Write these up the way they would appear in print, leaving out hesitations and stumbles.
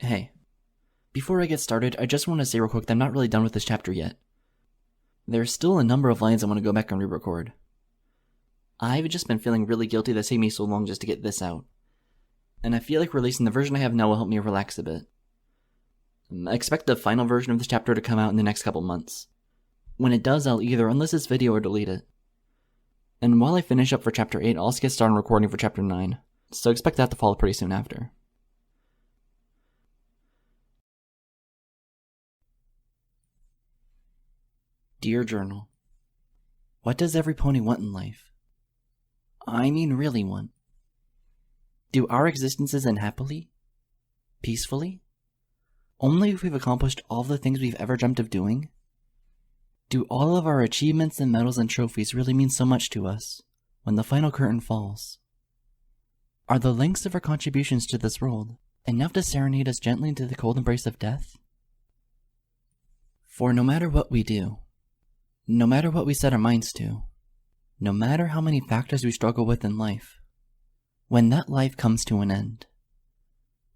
Hey, before I get started, I just want to say real quick that I'm not really done with this chapter yet. There's still a number of lines I want to go back and re-record. I've just been feeling really guilty that it took me so long just to get this out. And I feel like releasing the version I have now will help me relax a bit. I expect the final version of this chapter to come out in the next couple months. When it does, I'll either unlist this video or delete it. And while I finish up for chapter 8, I'll also get started recording for chapter 9, so expect that to follow pretty soon after. Dear Journal, what does every pony want in life? I mean really want. Do our existences end happily? Peacefully? Only if we've accomplished all the things we've ever dreamt of doing? Do all of our achievements and medals and trophies really mean so much to us when the final curtain falls? Are the lengths of our contributions to this world enough to serenade us gently into the cold embrace of death? For no matter what we do, no matter what we set our minds to, no matter how many factors we struggle with in life, when that life comes to an end,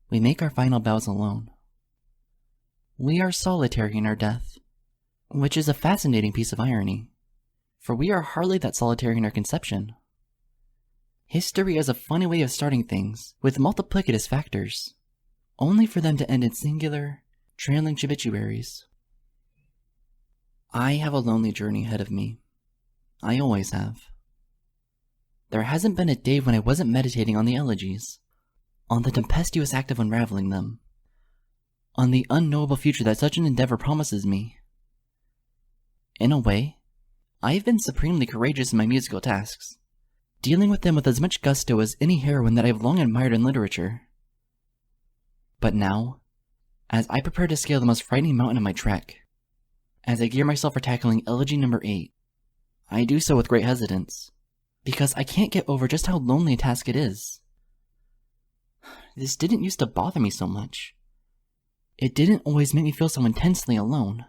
we make our final bows alone. We are solitary in our death, which is a fascinating piece of irony, for we are hardly that solitary in our conception. History has a funny way of starting things with multiplicitous factors, only for them to end in singular, trailing obituaries. I have a lonely journey ahead of me. I always have. There hasn't been a day when I wasn't meditating on the elegies, on the tempestuous act of unraveling them, on the unknowable future that such an endeavor promises me. In a way, I've been supremely courageous in my musical tasks, dealing with them with as much gusto as any heroine that I've long admired in literature. But now, as I prepare to scale the most frightening mountain of my trek, as I gear myself for tackling Elegy number 8, I do so with great hesitance, because I can't get over just how lonely a task it is. This didn't used to bother me so much. It didn't always make me feel so intensely alone.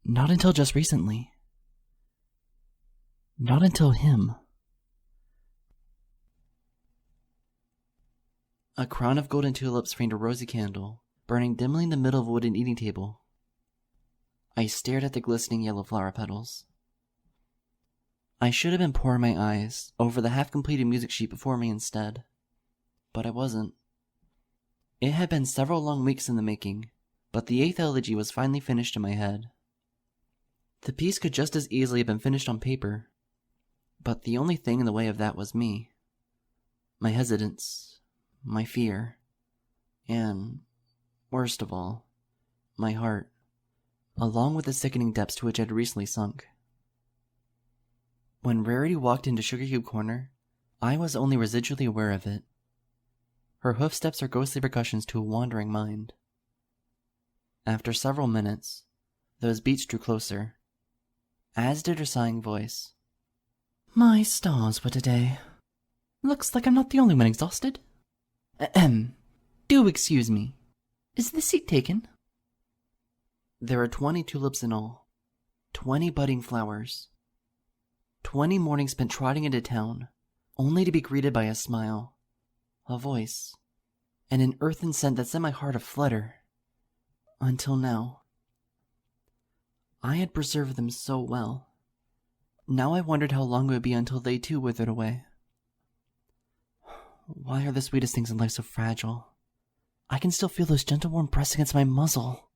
Not until just recently. Not until him. A crown of golden tulips framed a rosy candle, burning dimly in the middle of a wooden eating table. I stared at the glistening yellow flower petals. I should have been pouring my eyes over the half-completed music sheet before me instead, but I wasn't. It had been several long weeks in the making, but the 8th elegy was finally finished in my head. The piece could just as easily have been finished on paper, but the only thing in the way of that was me. My hesitance, my fear, and, worst of all, my heart, along with the sickening depths to which I had recently sunk. When Rarity walked into Sugar Cube Corner, I was only residually aware of it. Her hoofsteps are ghostly percussions to a wandering mind. After several minutes, those beats drew closer, as did her sighing voice. My stars, what a day. Looks like I'm not the only one exhausted. Ahem. Do excuse me. Is the seat taken? There are 20 tulips in all. 20 budding flowers. 20 mornings spent trotting into town, only to be greeted by a smile, a voice, and an earthen scent that set my heart aflutter. Until now. I had preserved them so well. Now I wondered how long it would be until they too withered away. Why are the sweetest things in life so fragile? I can still feel those gentle warm breaths against my muzzle.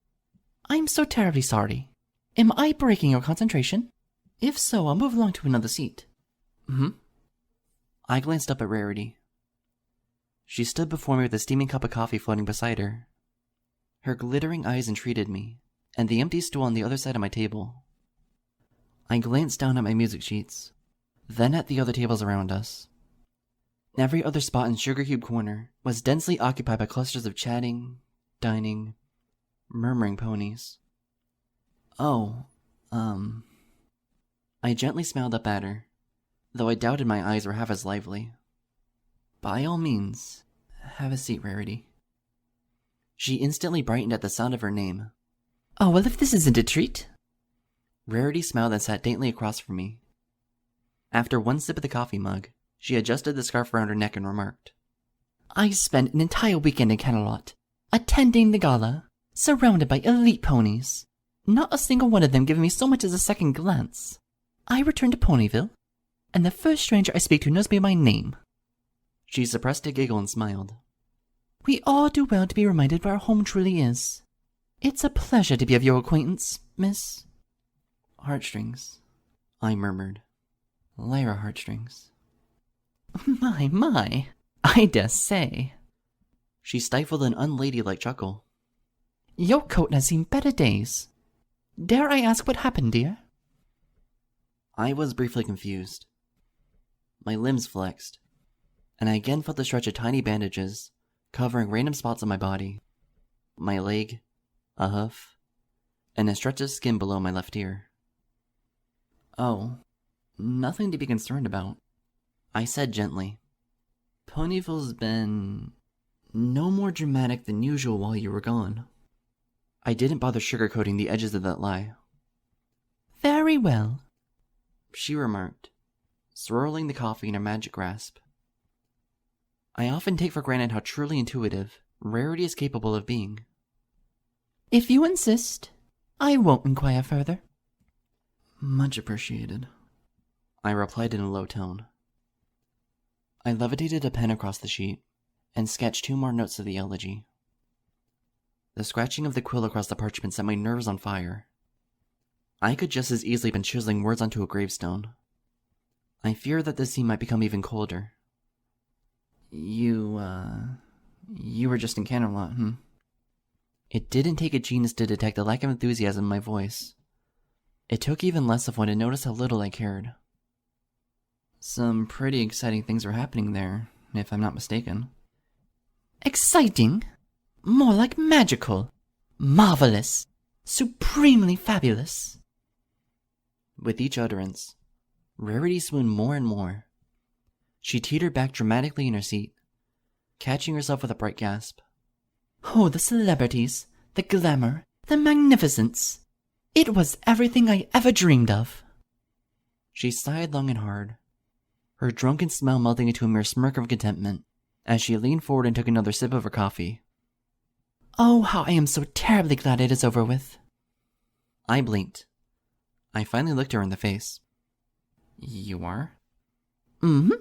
I'm so terribly sorry. Am I breaking your concentration? If so, I'll move along to another seat. I glanced up at Rarity. She stood before me with a steaming cup of coffee floating beside her. Her glittering eyes entreated me, and the empty stool on the other side of my table. I glanced down at my music sheets, then at the other tables around us. Every other spot in Sugar Cube Corner was densely occupied by clusters of chatting, dining, murmuring ponies. I gently smiled up at her, though I doubted my eyes were half as lively. By all means, have a seat, Rarity. She instantly brightened at the sound of her name. Oh, well, if this isn't a treat. Rarity smiled and sat daintily across from me. After one sip of the coffee mug, she adjusted the scarf around her neck and remarked, I spent an entire weekend in Camelot, attending the gala, surrounded by elite ponies. Not a single one of them giving me so much as a second glance. I returned to Ponyville, and the first stranger I speak to knows me by name. She suppressed a giggle and smiled. We all do well to be reminded where our home truly is. It's a pleasure to be of your acquaintance, Miss... Heartstrings, I murmured. Lyra Heartstrings. My, I dare say. She stifled an unladylike chuckle. Your coat has seen better days. Dare I ask what happened, dear? I was briefly confused. My limbs flexed, and I again felt the stretch of tiny bandages covering random spots on my body. My leg, a hoof, and a stretch of skin below my left ear. Oh, nothing to be concerned about, I said gently. Ponyville's been no more dramatic than usual while you were gone. I didn't bother sugarcoating the edges of that lie. Very well, she remarked, swirling the coffee in her magic grasp. I often take for granted how truly intuitive Rarity is capable of being. If you insist, I won't inquire further. Much appreciated, I replied in a low tone. I levitated a pen across the sheet and sketched 2 more notes of the elegy. The scratching of the quill across the parchment set my nerves on fire. I could just as easily have been chiseling words onto a gravestone. I feared that the scene might become even colder. You were just in Camelot, It didn't take a genius to detect the lack of enthusiasm in my voice. It took even less of one to notice how little I cared. Some pretty exciting things were happening there, if I'm not mistaken. Exciting? More like magical. Marvelous. Supremely fabulous. With each utterance, Rarity swooned more and more. She teetered back dramatically in her seat, catching herself with a bright gasp. Oh, the celebrities, the glamour, the magnificence. It was everything I ever dreamed of. She sighed long and hard, her drunken smile melting into a mere smirk of contentment as she leaned forward and took another sip of her coffee. Oh, how I am so terribly glad it is over with. I blinked. I finally looked her in the face. You are? Mm-hmm.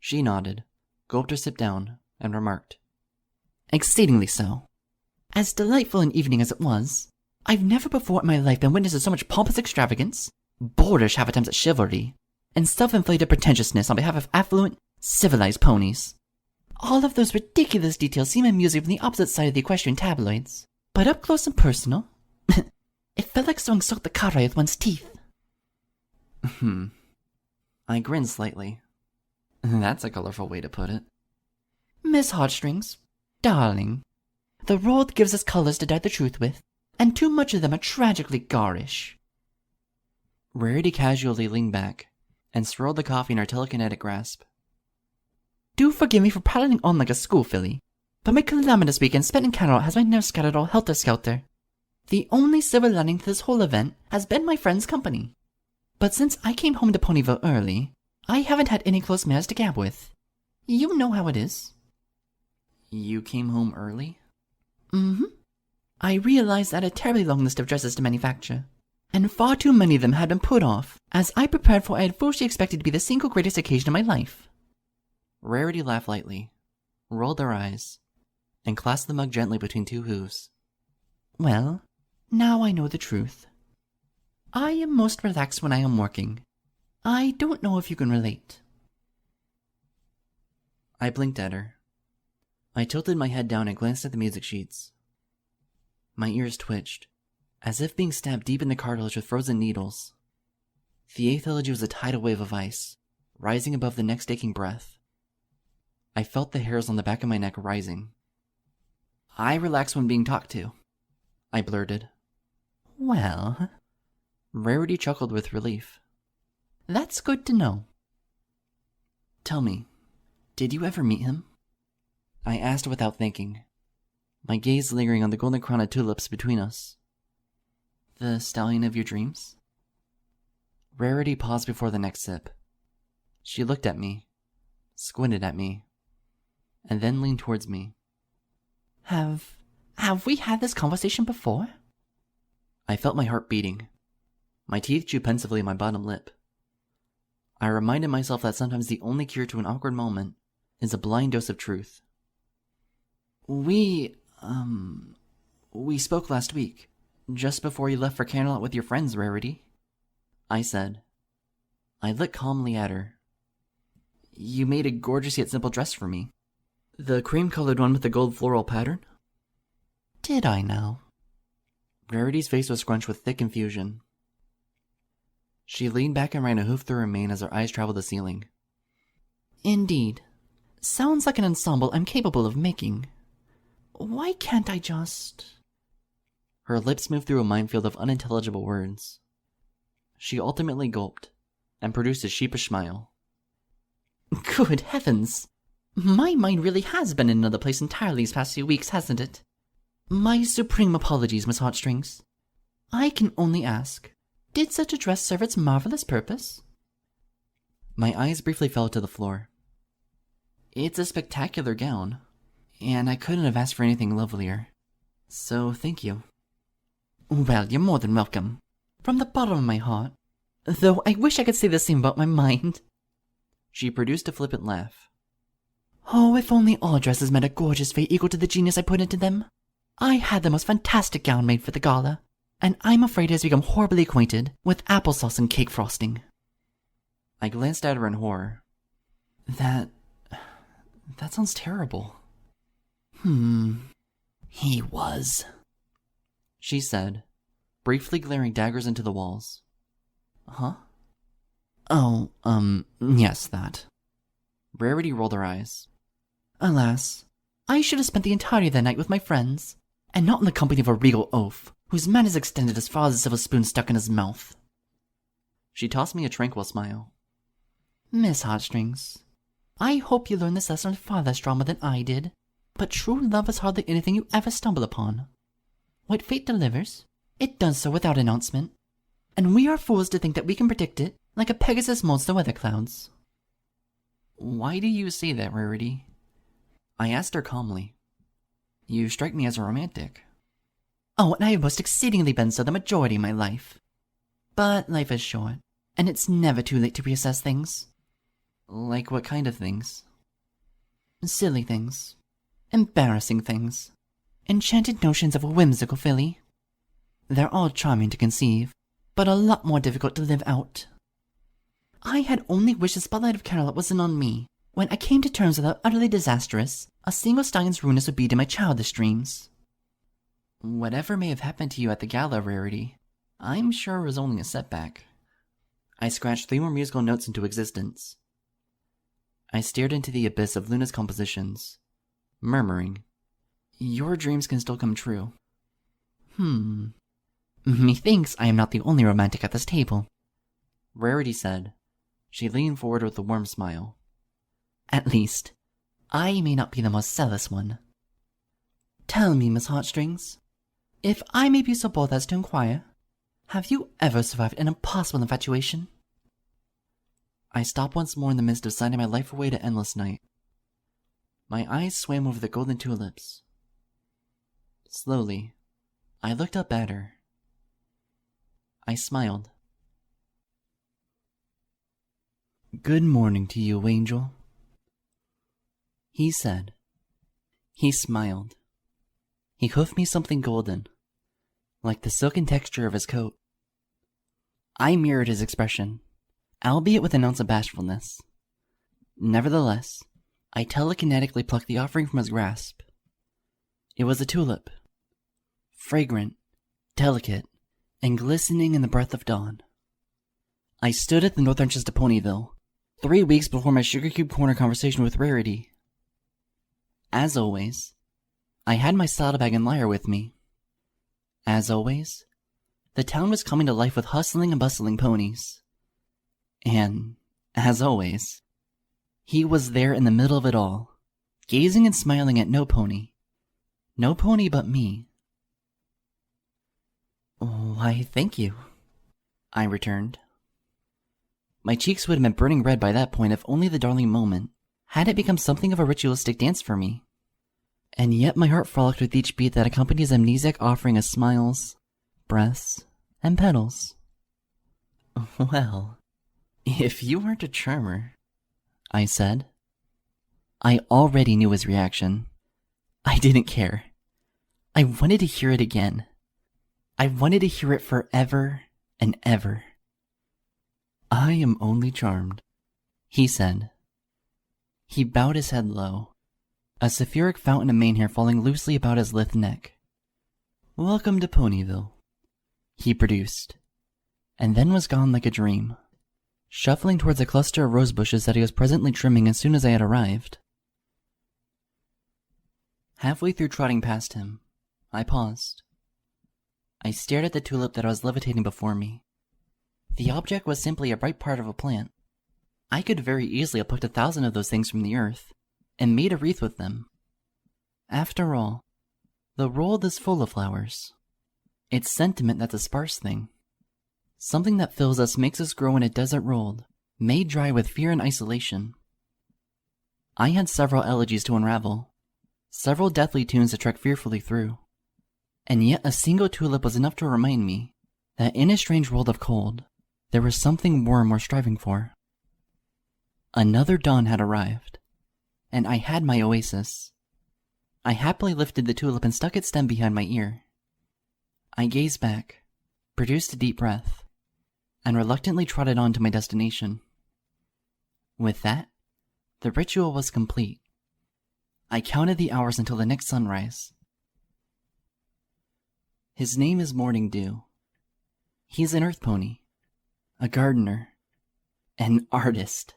She nodded, gulped her sip down, and remarked. Exceedingly so. As delightful an evening as it was, I've never before in my life been witness to so much pompous extravagance, boorish half-attempts at chivalry, and self-inflated pretentiousness on behalf of affluent, civilized ponies. All of those ridiculous details seem amusing from the opposite side of the equestrian tabloids, but up close and personal, it felt like throwing salt the cartwright with one's teeth. I grinned slightly. That's a colorful way to put it. Miss Heartstrings, darling, the world gives us colors to dye the truth with, and too much of them are tragically garish. Rarity casually leaned back and swirled the coffee in her telekinetic grasp. Do forgive me for prattling on like a school filly, but my calamitous weekend spent in Camelot has my nerves scattered all helter-skelter. The only silver lining to this whole event has been my friend's company. But since I came home to Ponyville early, I haven't had any close mares to gab with. You know how it is. You came home early? Mm-hmm. I realized I had a terribly long list of dresses to manufacture, and far too many of them had been put off, as I prepared for what I had foolishly expected to be the single greatest occasion of my life. Rarity laughed lightly, rolled her eyes, and clasped the mug gently between 2 hooves. Well, now I know the truth. I am most relaxed when I am working. I don't know if you can relate. I blinked at her. I tilted my head down and glanced at the music sheets. My ears twitched, as if being stabbed deep in the cartilage with frozen needles. The 8th elegy was a tidal wave of ice, rising above the next aching breath. I felt the hairs on the back of my neck rising. I relax when being talked to, I blurted. Well, Rarity chuckled with relief. That's good to know. Tell me, did you ever meet him? I asked without thinking, my gaze lingering on the golden crown of tulips between us. The stallion of your dreams? Rarity paused before the next sip. She looked at me, squinted at me, and then leaned towards me. Have we had this conversation before? I felt my heart beating. My teeth chewed pensively on my bottom lip. I reminded myself that sometimes the only cure to an awkward moment is a blind dose of truth. We spoke last week, just before you left for Candlelight with your friends, Rarity, I said. I looked calmly at her. You made a gorgeous yet simple dress for me. The cream-colored one with the gold floral pattern? Did I now? Rarity's face was scrunched with thick confusion. She leaned back and ran a hoof through her mane as her eyes traveled the ceiling. Indeed. Sounds like an ensemble I'm capable of making. Why can't I just... Her lips moved through a minefield of unintelligible words. She ultimately gulped and produced a sheepish smile. Good heavens! My mind really has been in another place entirely these past few weeks, hasn't it? My supreme apologies, Miss Heartstrings. I can only ask, did such a dress serve its marvelous purpose? My eyes briefly fell to the floor. It's a spectacular gown, and I couldn't have asked for anything lovelier. So, thank you. Well, you're more than welcome. From the bottom of my heart. Though I wish I could say the same about my mind. She produced a flippant laugh. Oh, if only all dresses met a gorgeous fate equal to the genius I put into them. I had the most fantastic gown made for the gala, and I'm afraid it has become horribly acquainted with applesauce and cake frosting. I glanced at her in horror. That sounds terrible. He was, she said, briefly glaring daggers into the walls. Huh? Oh, yes, that. Rarity rolled her eyes. Alas, I should have spent the entirety of the night with my friends, and not in the company of a regal oaf, whose man is extended as far as a silver spoon stuck in his mouth. She tossed me a tranquil smile. Miss Heartstrings, I hope you learned this lesson far less drama than I did, but true love is hardly anything you ever stumble upon. What fate delivers, it does so without announcement, and we are fools to think that we can predict it like a Pegasus molds the weather clouds. Why do you say that, Rarity? I asked her calmly. You strike me as a romantic. Oh, and I have most exceedingly been so the majority of my life. But life is short, and it's never too late to reassess things. Like what kind of things? Silly things. Embarrassing things. Enchanted notions of a whimsical filly. They're all charming to conceive, but a lot more difficult to live out. I had only wished the spotlight of Candlelight wasn't on me, when I came to terms with how utterly disastrous a single stallion's rudeness would be to my childish dreams. Whatever may have happened to you at the gala, Rarity, I'm sure it was only a setback. I scratched 3 more musical notes into existence. I stared into the abyss of Luna's compositions, murmuring, Your dreams can still come true. Methinks I am not the only romantic at this table, Rarity said. She leaned forward with a warm smile. At least, I may not be the most zealous one. Tell me, Miss Heartstrings, if I may be so bold as to inquire, have you ever survived an impossible infatuation? I stopped once more in the midst of signing my life away to endless night. My eyes swam over the golden tulips. Slowly, I looked up at her. I smiled. Good morning to you, Angel, he said. He smiled. He hoofed me something golden, like the silken texture of his coat. I mirrored his expression, albeit with an ounce of bashfulness. Nevertheless, I telekinetically plucked the offering from his grasp. It was a tulip, fragrant, delicate, and glistening in the breath of dawn. I stood at the north entrance to Ponyville, 3 weeks before my Sugar Cube Corner conversation with Rarity. As always, I had my saddlebag and lyre with me. As always, the town was coming to life with hustling and bustling ponies. And, as always, he was there in the middle of it all, gazing and smiling at no pony. No pony but me. Why, thank you, I returned. My cheeks would have been burning red by that point if only the darling moment Had it become something of a ritualistic dance for me? And yet my heart frolicked with each beat that accompanies amnesiac offering of smiles, breaths, and petals. Well, if you weren't a charmer, I said. I already knew his reaction. I didn't care. I wanted to hear it again. I wanted to hear it forever and ever. I am only charmed, he said. He bowed his head low, a sapphiric fountain of mane hair falling loosely about his lithe neck. Welcome to Ponyville, he produced, and then was gone like a dream, shuffling towards a cluster of rose bushes that he was presently trimming as soon as I had arrived. Halfway through trotting past him, I paused. I stared at the tulip that was levitating before me. The object was simply a bright part of a plant. I could very easily have plucked 1,000 of those things from the earth and made a wreath with them. After all, the world is full of flowers. It's sentiment that's a sparse thing. Something that fills us makes us grow in a desert world, made dry with fear and isolation. I had several elegies to unravel, several deathly tunes to trek fearfully through, and yet a single tulip was enough to remind me that in a strange world of cold, there was something warm worth striving for. Another dawn had arrived, and I had my oasis. I happily lifted the tulip and stuck its stem behind my ear. I gazed back, produced a deep breath, and reluctantly trotted on to my destination. With that, the ritual was complete. I counted the hours until the next sunrise. His name is Morning Dew. He's an earth pony, a gardener, an artist.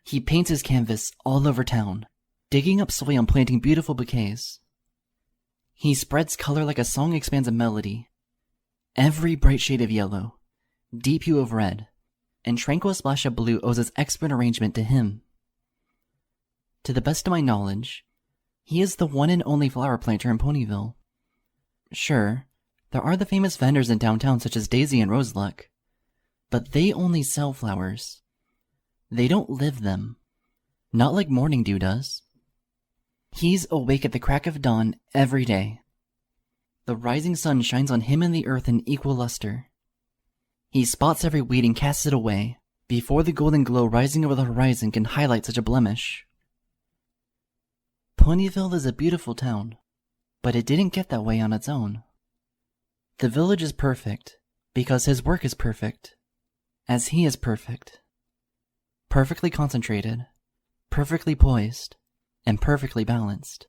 He paints his canvas all over town, digging up soil and planting beautiful bouquets. He spreads color like a song expands a melody. Every bright shade of yellow, deep hue of red, and tranquil splash of blue owes its expert arrangement to him. To the best of my knowledge, he is the one and only flower planter in Ponyville. Sure, there are the famous vendors in downtown such as Daisy and Roseluck, but they only sell flowers. They don't live them, not like Morning Dew does. He's awake at the crack of dawn every day. The rising sun shines on him and the earth in equal luster. He spots every weed and casts it away, before the golden glow rising over the horizon can highlight such a blemish. Ponyville is a beautiful town, but it didn't get that way on its own. The village is perfect, because his work is perfect, as he is perfect. Perfectly concentrated, perfectly poised, and perfectly balanced.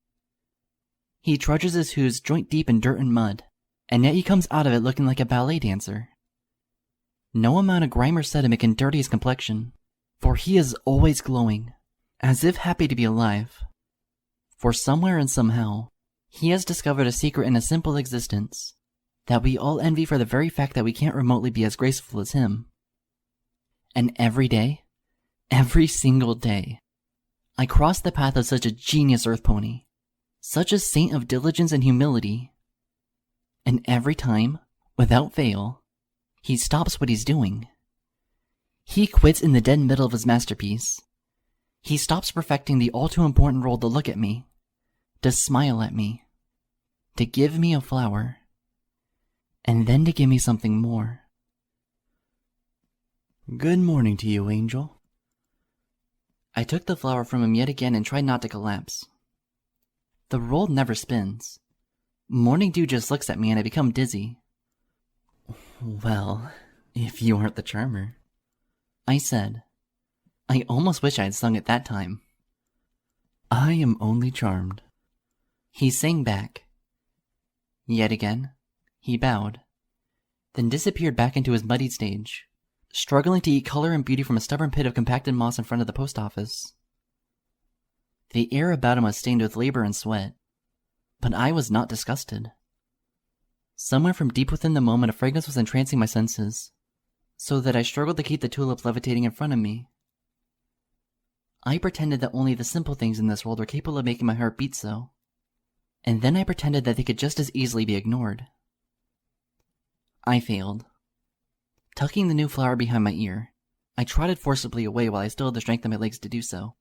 He trudges his hooves joint deep in dirt and mud, and yet he comes out of it looking like a ballet dancer. No amount of grime or sediment can dirty his complexion, for he is always glowing, as if happy to be alive. For somewhere and somehow, he has discovered a secret in a simple existence that we all envy for the very fact that we can't remotely be as graceful as him. And every day, every single day, I cross the path of such a genius earth pony, such a saint of diligence and humility. And every time, without fail, he stops what he's doing. He quits in the dead middle of his masterpiece. He stops perfecting the all-too-important role to look at me, to smile at me, to give me a flower, and then to give me something more. Good morning to you, Angel. I took the flower from him yet again and tried not to collapse. The world never spins. Morning Dew just looks at me and I become dizzy. Well, if you aren't the charmer, I said. I almost wish I had sung it that time. I am only charmed, he sang back. Yet again, he bowed, then disappeared back into his muddied stage, struggling to eat color and beauty from a stubborn pit of compacted moss in front of the post office. The air about him was stained with labor and sweat, but I was not disgusted. Somewhere from deep within the moment, a fragrance was entrancing my senses, so that I struggled to keep the tulips levitating in front of me. I pretended that only the simple things in this world were capable of making my heart beat so, and then I pretended that they could just as easily be ignored. I failed. Tucking the new flower behind my ear, I trotted forcibly away while I still had the strength in my legs to do so.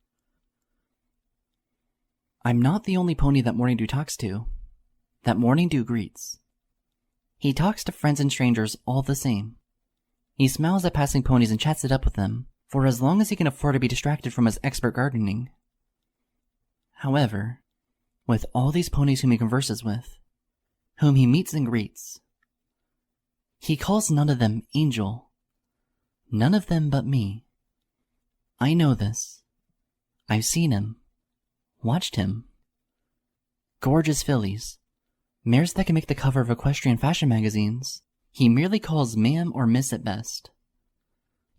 I'm not the only pony that Morning Dew talks to, that Morning Dew greets. He talks to friends and strangers all the same. He smiles at passing ponies and chats it up with them, for as long as he can afford to be distracted from his expert gardening. However, with all these ponies whom he converses with, whom he meets and greets, he calls none of them Angel. None of them but me. I know this. I've seen him. Watched him. Gorgeous fillies, mares that can make the cover of equestrian fashion magazines, he merely calls ma'am or miss at best.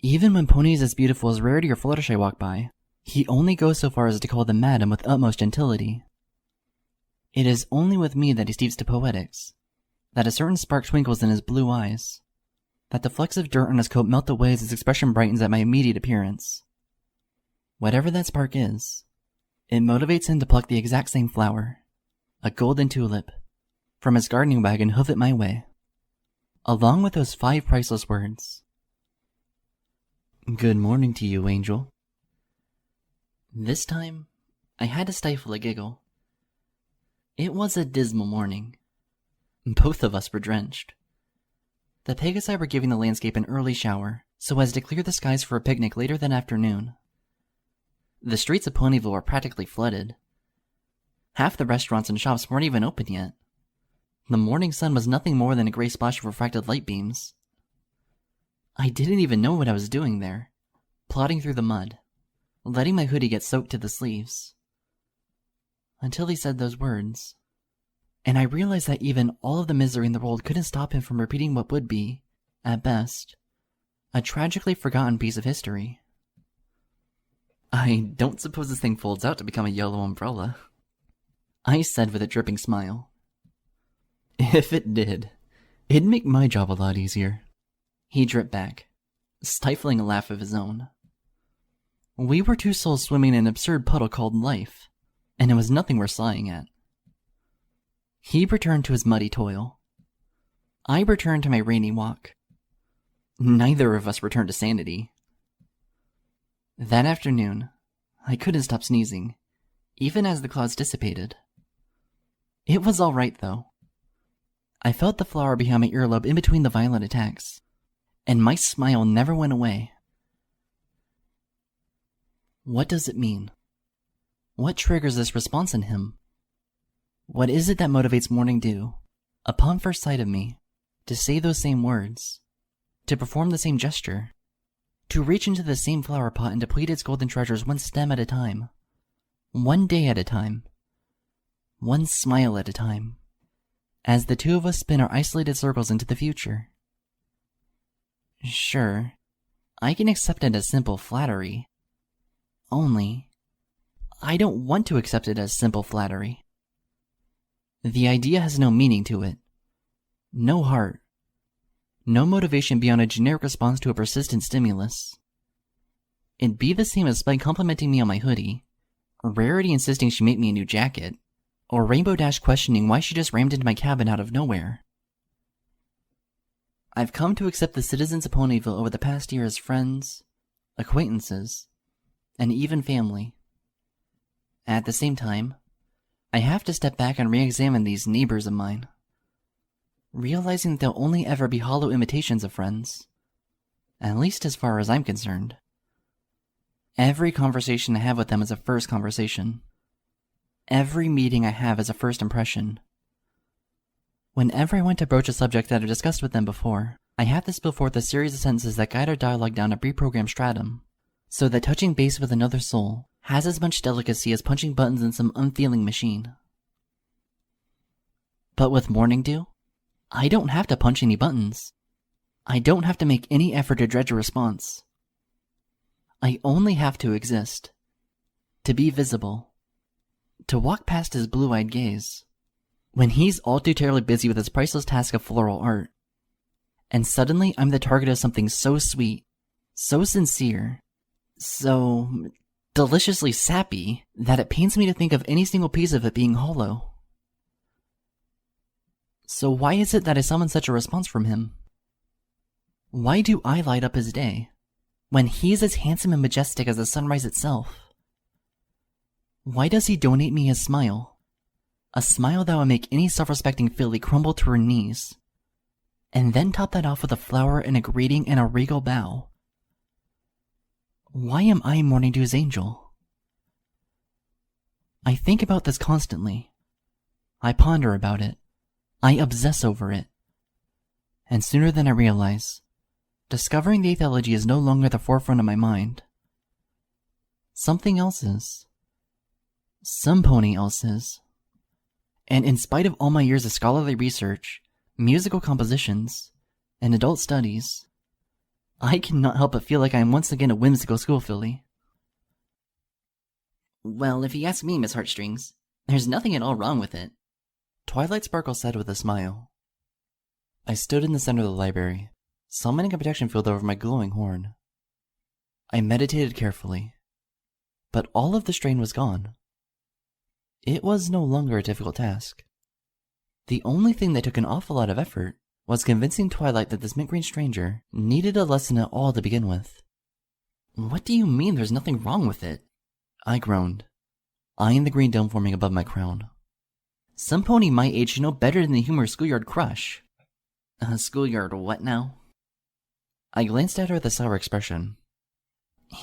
Even when ponies as beautiful as Rarity or Fluttershy walk by, he only goes so far as to call them madam with utmost gentility. It is only with me that he steeps to poetics, that a certain spark twinkles in his blue eyes, that the flecks of dirt on his coat melt away as his expression brightens at my immediate appearance. Whatever that spark is, it motivates him to pluck the exact same flower, a golden tulip, from his gardening bag and hoof it my way, along with those 5 priceless words. Good morning to you, Angel. This time, I had to stifle a giggle. It was a dismal morning. Both of us were drenched. The Pegasi were giving the landscape an early shower, so as to clear the skies for a picnic later that afternoon. The streets of Ponyville were practically flooded. Half the restaurants and shops weren't even open yet. The morning sun was nothing more than a gray splash of refracted light beams. I didn't even know what I was doing there, plodding through the mud, letting my hoodie get soaked to the sleeves. Until he said those words, and I realized that even all of the misery in the world couldn't stop him from repeating what would be, at best, a tragically forgotten piece of history. I don't suppose this thing folds out to become a yellow umbrella, I said with a dripping smile. If it did, it'd make my job a lot easier. He dripped back, stifling a laugh of his own. We were 2 souls swimming in an absurd puddle called life, and it was nothing worth sighing at. He returned to his muddy toil. I returned to my rainy walk. Neither of us returned to sanity. That afternoon, I couldn't stop sneezing, even as the clouds dissipated. It was all right, though. I felt the flower behind my earlobe in between the violent attacks, and my smile never went away. What does it mean? What triggers this response in him? What is it that motivates Morning Dew, upon first sight of me, to say those same words, to perform the same gesture, to reach into the same flower pot and deplete its golden treasures one stem at a time, one day at a time, one smile at a time, as the 2 of us spin our isolated circles into the future? Sure, I can accept it as simple flattery. Only, I don't want to accept it as simple flattery. The idea has no meaning to it, no heart, no motivation beyond a generic response to a persistent stimulus. It'd be the same as Spike complimenting me on my hoodie, Rarity insisting she make me a new jacket, or Rainbow Dash questioning why she just rammed into my cabin out of nowhere. I've come to accept the citizens of Ponyville over the past year as friends, acquaintances, and even family. At the same time, I have to step back and re-examine these neighbors of mine, realizing that they'll only ever be hollow imitations of friends, at least as far as I'm concerned. Every conversation I have with them is a first conversation. Every meeting I have is a first impression. Whenever I want to broach a subject that I've discussed with them before, I have to spill forth a series of sentences that guide our dialogue down a pre-programmed stratum, so that touching base with another soul has as much delicacy as punching buttons in some unfeeling machine. But with Morning Dew, I don't have to punch any buttons. I don't have to make any effort to dredge a response. I only have to exist, to be visible, to walk past his blue-eyed gaze, when he's all too terribly busy with his priceless task of floral art. And suddenly I'm the target of something so sweet, so sincere, so deliciously sappy, that it pains me to think of any single piece of it being hollow. So why is it that I summon such a response from him? Why do I light up his day, when he's as handsome and majestic as the sunrise itself? Why does he donate me his smile? A smile that would make any self-respecting filly crumble to her knees. And then top that off with a flower and a greeting and a regal bow. Why am I mourning to his angel? I think about this constantly. I ponder about it. I obsess over it. And sooner than I realize, discovering the eighth elegy is no longer the forefront of my mind. Something else is. Some pony else is. And in spite of all my years of scholarly research, musical compositions, and adult studies, I cannot help but feel like I am once again a whimsical school filly. Well, if you ask me, Miss Heartstrings, there's nothing at all wrong with it, Twilight Sparkle said with a smile. I stood in the center of the library, summoning a protection field over my glowing horn. I meditated carefully, but all of the strain was gone. It was no longer a difficult task. The only thing that took an awful lot of effort was convincing Twilight that this mint-green stranger needed a lesson at all to begin with. What do you mean there's nothing wrong with it? I groaned, eyeing the green dome forming above my crown. Some pony my age should know better than the humor schoolyard crush. Schoolyard what now? I glanced at her with a sour expression.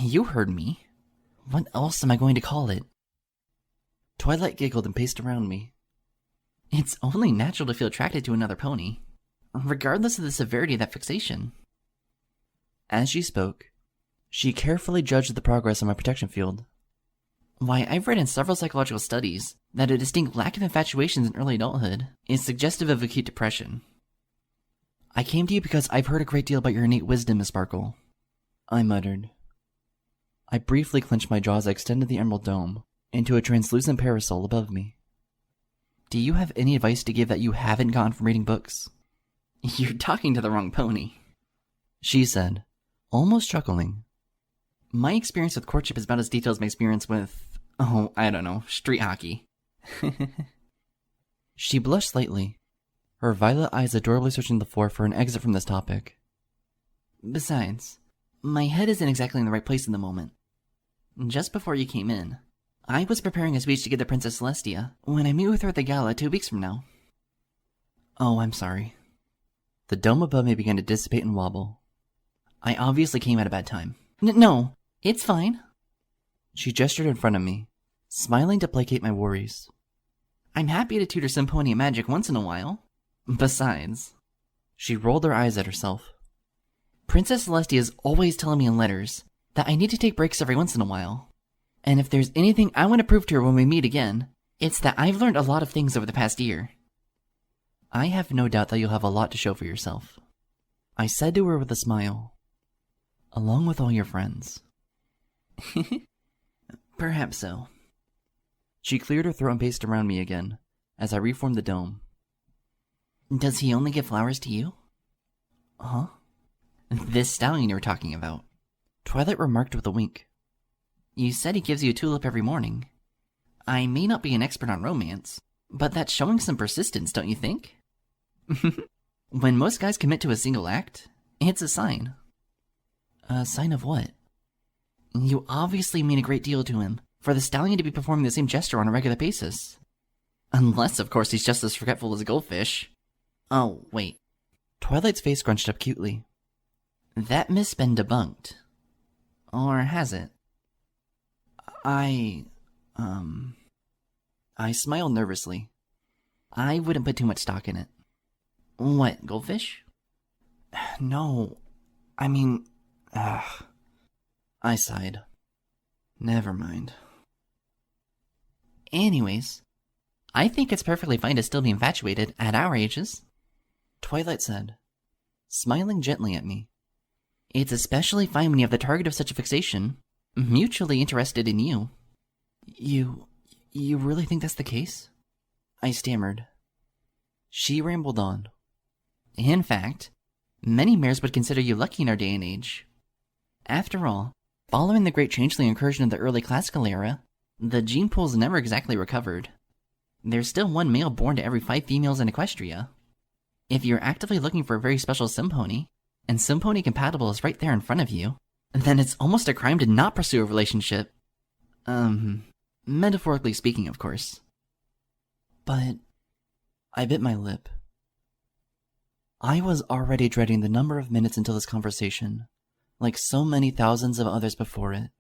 You heard me. What else am I going to call it? Twilight giggled and paced around me. It's only natural to feel attracted to another pony, regardless of the severity of that fixation. As she spoke, she carefully judged the progress of my protection field. Why, I've read in several psychological studies that a distinct lack of infatuations in early adulthood is suggestive of acute depression. I came to you because I've heard a great deal about your innate wisdom, Miss Sparkle, I muttered. I briefly clenched my jaws as I extended the emerald dome into a translucent parasol above me. Do you have any advice to give that you haven't gotten from reading books? You're talking to the wrong pony, she said, almost chuckling. My experience with courtship is about as detailed as my experience with, street hockey. She blushed slightly, her violet eyes adorably searching the floor for an exit from this topic. Besides, my head isn't exactly in the right place in the moment. Just before you came in, I was preparing a speech to give the Princess Celestia when I meet with her at the gala 2 weeks from now. Oh, I'm sorry. The dome above me began to dissipate and wobble. I obviously came at a bad time. No, it's fine. She gestured in front of me, smiling to placate my worries. I'm happy to tutor some pony magic once in a while. Besides, she rolled her eyes at herself. Princess Celestia is always telling me in letters that I need to take breaks every once in a while. And if there's anything I want to prove to her when we meet again, it's that I've learned a lot of things over the past year. I have no doubt that you'll have a lot to show for yourself, I said to her with a smile. Along with all your friends. Perhaps so. She cleared her throat and paced around me again, as I reformed the dome. Does he only give flowers to you? Huh? This stallion you were talking about, Twilight remarked with a wink. You said he gives you a tulip every morning. I may not be an expert on romance, but that's showing some persistence, don't you think? When most guys commit to a single act, it's a sign. A sign of what? You obviously mean a great deal to him for the stallion to be performing the same gesture on a regular basis. Unless, of course, he's just as forgetful as a goldfish. Oh, wait. Twilight's face scrunched up cutely. That myth's been debunked. Or has it? I smiled nervously. I wouldn't put too much stock in it. What, goldfish? No, I mean... I sighed. Never mind. Anyways, I think it's perfectly fine to still be infatuated at our ages, Twilight said, smiling gently at me. It's especially fine when you have the target of such a fixation mutually interested in you. You really think that's the case? I stammered. She rambled on. In fact, many mares would consider you lucky in our day and age. After all, following the great changeling incursion of the early classical era, the gene pool's never exactly recovered. There's still one male born to every 5 females in Equestria. If you're actively looking for a very special sim pony, and sim pony compatible is right there in front of you, then it's almost a crime to not pursue a relationship. Metaphorically speaking, of course. But I bit my lip. I was already dreading the number of minutes until this conversation, like so many thousands of others before it,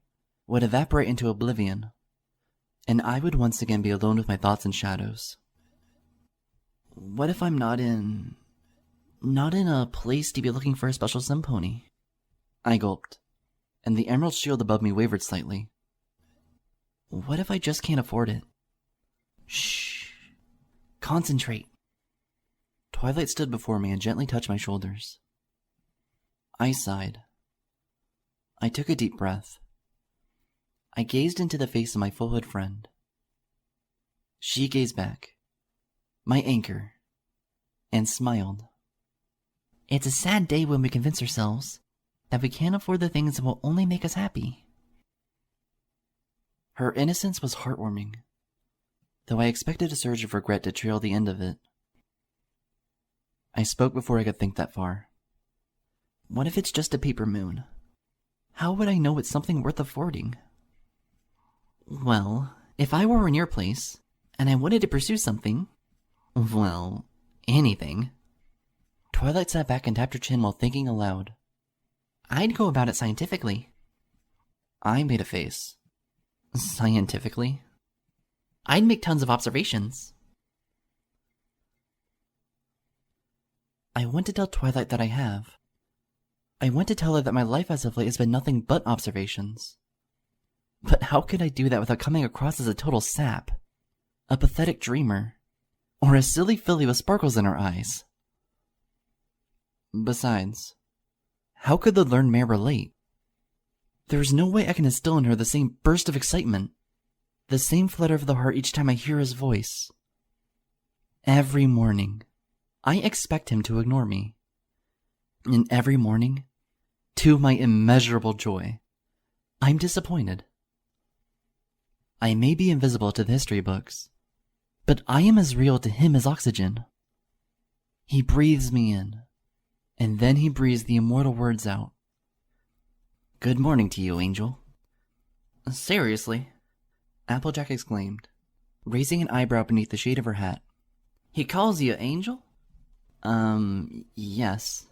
would evaporate into oblivion, and I would once again be alone with my thoughts and shadows. What if I'm not in a place to be looking for a special sim pony? I gulped, and the emerald shield above me wavered slightly. What if I just can't afford it? Shh. Concentrate. Twilight stood before me and gently touched my shoulders. I sighed. I took a deep breath. I gazed into the face of my full-hood friend. She gazed back, my anchor, and smiled. It's a sad day when we convince ourselves that we can't afford the things that will only make us happy. Her innocence was heartwarming, though I expected a surge of regret to trail the end of it. I spoke before I could think that far. What if it's just a paper moon? How would I know it's something worth affording? Well, if I were in your place, and I wanted to pursue something, well, anything. Twilight sat back and tapped her chin while thinking aloud. I'd go about it scientifically. I made a face. Scientifically? I'd make tons of observations. I want to tell Twilight that I have. I want to tell her that my life as of late has been nothing but observations. But how could I do that without coming across as a total sap? A pathetic dreamer? Or a silly filly with sparkles in her eyes? Besides, how could the learned mare relate? There's no way I can instill in her the same burst of excitement, the same flutter of the heart each time I hear his voice. Every morning, I expect him to ignore me. And every morning, to my immeasurable joy, I'm disappointed. I may be invisible to the history books, but I am as real to him as oxygen. He breathes me in, and then he breathes the immortal words out. Good morning to you, Angel. Seriously? Applejack exclaimed, raising an eyebrow beneath the shade of her hat. He calls you Angel? Yes.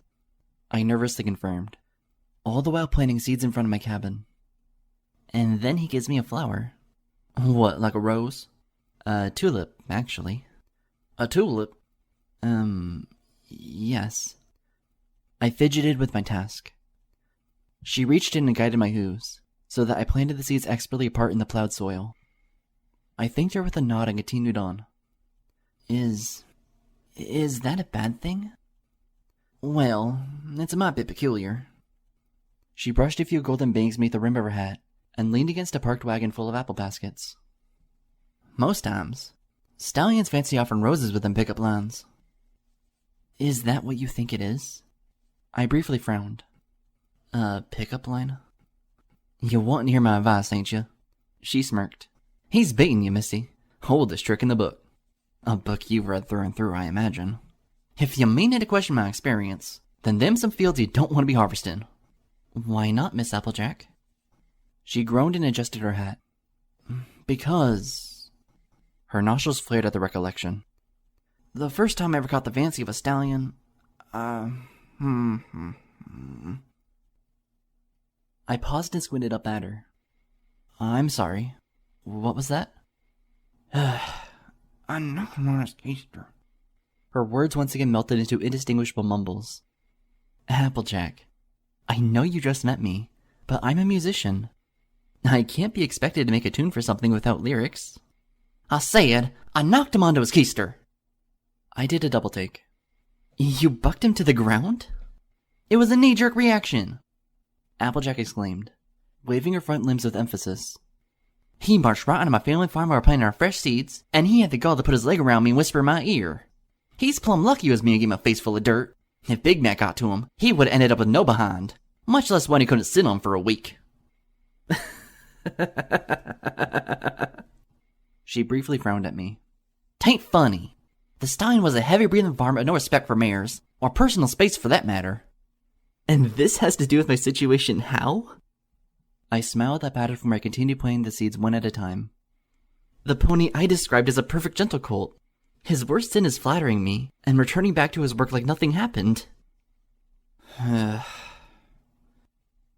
I nervously confirmed, all the while planting seeds in front of my cabin. And then he gives me a flower. What, like a rose? A tulip, actually. A tulip? Yes. I fidgeted with my task. She reached in and guided my hooves, so that I planted the seeds expertly apart in the plowed soil. I thanked her with a nod and continued on. Is that a bad thing? Well, it's a mite bit peculiar. She brushed a few golden bangs beneath the rim of her hat, and leaned against a parked wagon full of apple baskets. Most times, stallions fancy offering roses within pickup lines. Is that what you think it is? I briefly frowned. Pickup line? You want to hear my advice, ain't you? She smirked. He's baiting you, Missy. Oldest trick in the book. A book you've read through and through, I imagine. If you mean it to question my experience, then them some fields you don't want to be harvesting. Why not, Miss Applejack? She groaned and adjusted her hat. Because... Her nostrils flared at the recollection. The first time I ever caught the fancy of a stallion... I paused and squinted up at her. I'm sorry. What was that? I'm not an honest Easter. Her words once again melted into indistinguishable mumbles. Applejack, I know you just met me, but I'm a musician. I can't be expected to make a tune for something without lyrics. I said, I knocked him onto his keister. I did a double take. You bucked him to the ground? It was a knee-jerk reaction, Applejack exclaimed, waving her front limbs with emphasis. He marched right onto my family farm where we're planting our fresh seeds, and he had the gall to put his leg around me and whisper in my ear. He's plumb lucky it was me and gave him a face full of dirt. If Big Mac got to him, he would have ended up with no behind, much less one he couldn't sit on for a week. She briefly frowned at me. Tain't funny. The stallion was a heavy-breathing farmer with no respect for mares, or personal space for that matter. And this has to do with my situation how? I smiled at Patrick from where I continued planting the seeds one at a time. The pony I described as a perfect gentle colt. His worst sin is flattering me, and returning back to his work like nothing happened.